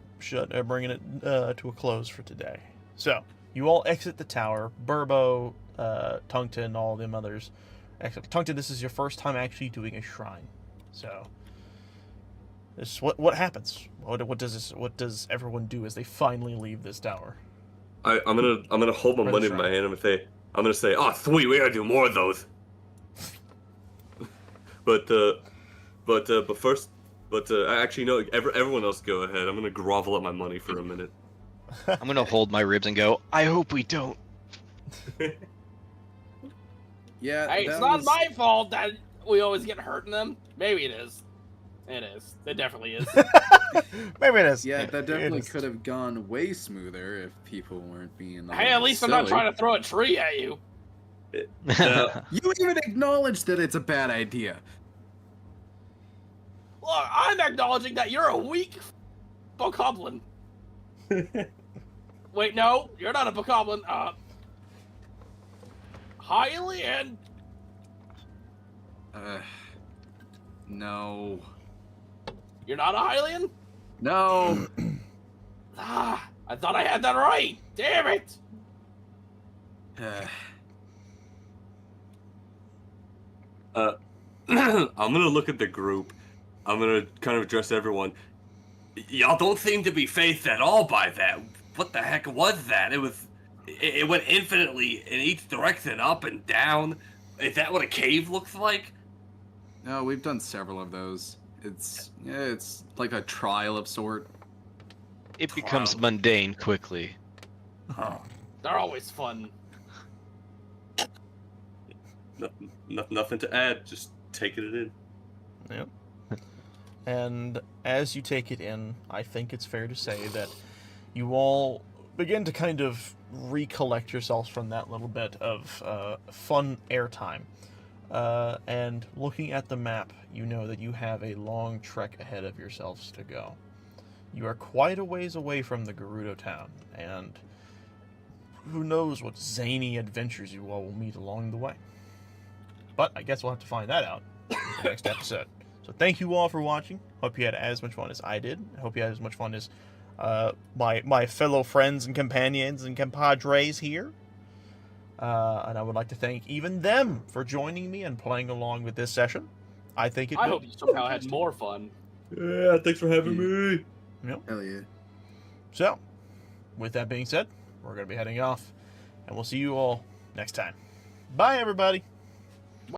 bringing it to a close for today. So, you all exit the tower. Burbo, Tungton, all them others. Except Tungton, this is your first time actually doing a shrine. So, this what happens? What does everyone do as they finally leave this tower? I'm gonna hold my money in my hand. I'm gonna say, oh sweet, we gotta do more of those. but first, actually no. Everyone else go ahead. I'm gonna grovel at my money for a minute. I'm gonna hold my ribs and go, I hope we don't. Yeah, Hey, it's not my fault that we always get hurt in them. Maybe it is. It is. It definitely is. Maybe it is. Yeah, that definitely could have gone way smoother if people weren't being. Hey, at least I'm not trying to throw a tree at you. You even acknowledge that it's a bad idea. Look, I'm acknowledging that you're a weak bokoblin. Wait, no, you're not a bokoblin. Hylian. No. You're not a Hylian? No. I thought I had that right. Damn it. I'm gonna look at the group. I'm gonna kind of address everyone. Y'all don't seem to be phased at all by that. What the heck was that? It went infinitely in each direction, up and down. Is that what a cave looks like? No, we've done several of those. It's like a trial of sort. It becomes mundane quickly. Huh. They're always fun. Nothing to add. Just taking it in. Yep. And as you take it in, I think it's fair to say that you all begin to kind of recollect yourselves from that little bit of fun airtime. And looking at the map, you know that you have a long trek ahead of yourselves to go. You are quite a ways away from the Gerudo town, and who knows what zany adventures you all will meet along the way. But I guess we'll have to find that out in the next episode. So thank you all for watching. Hope you had as much fun as I did. I hope you had as much fun as my fellow friends and companions and compadres here. And I would like to thank even them for joining me and playing along with this session. I hope you somehow had more fun. Yeah, thanks for having me. Yep. Hell yeah. So, with that being said, we're going to be heading off, and we'll see you all next time. Bye, everybody.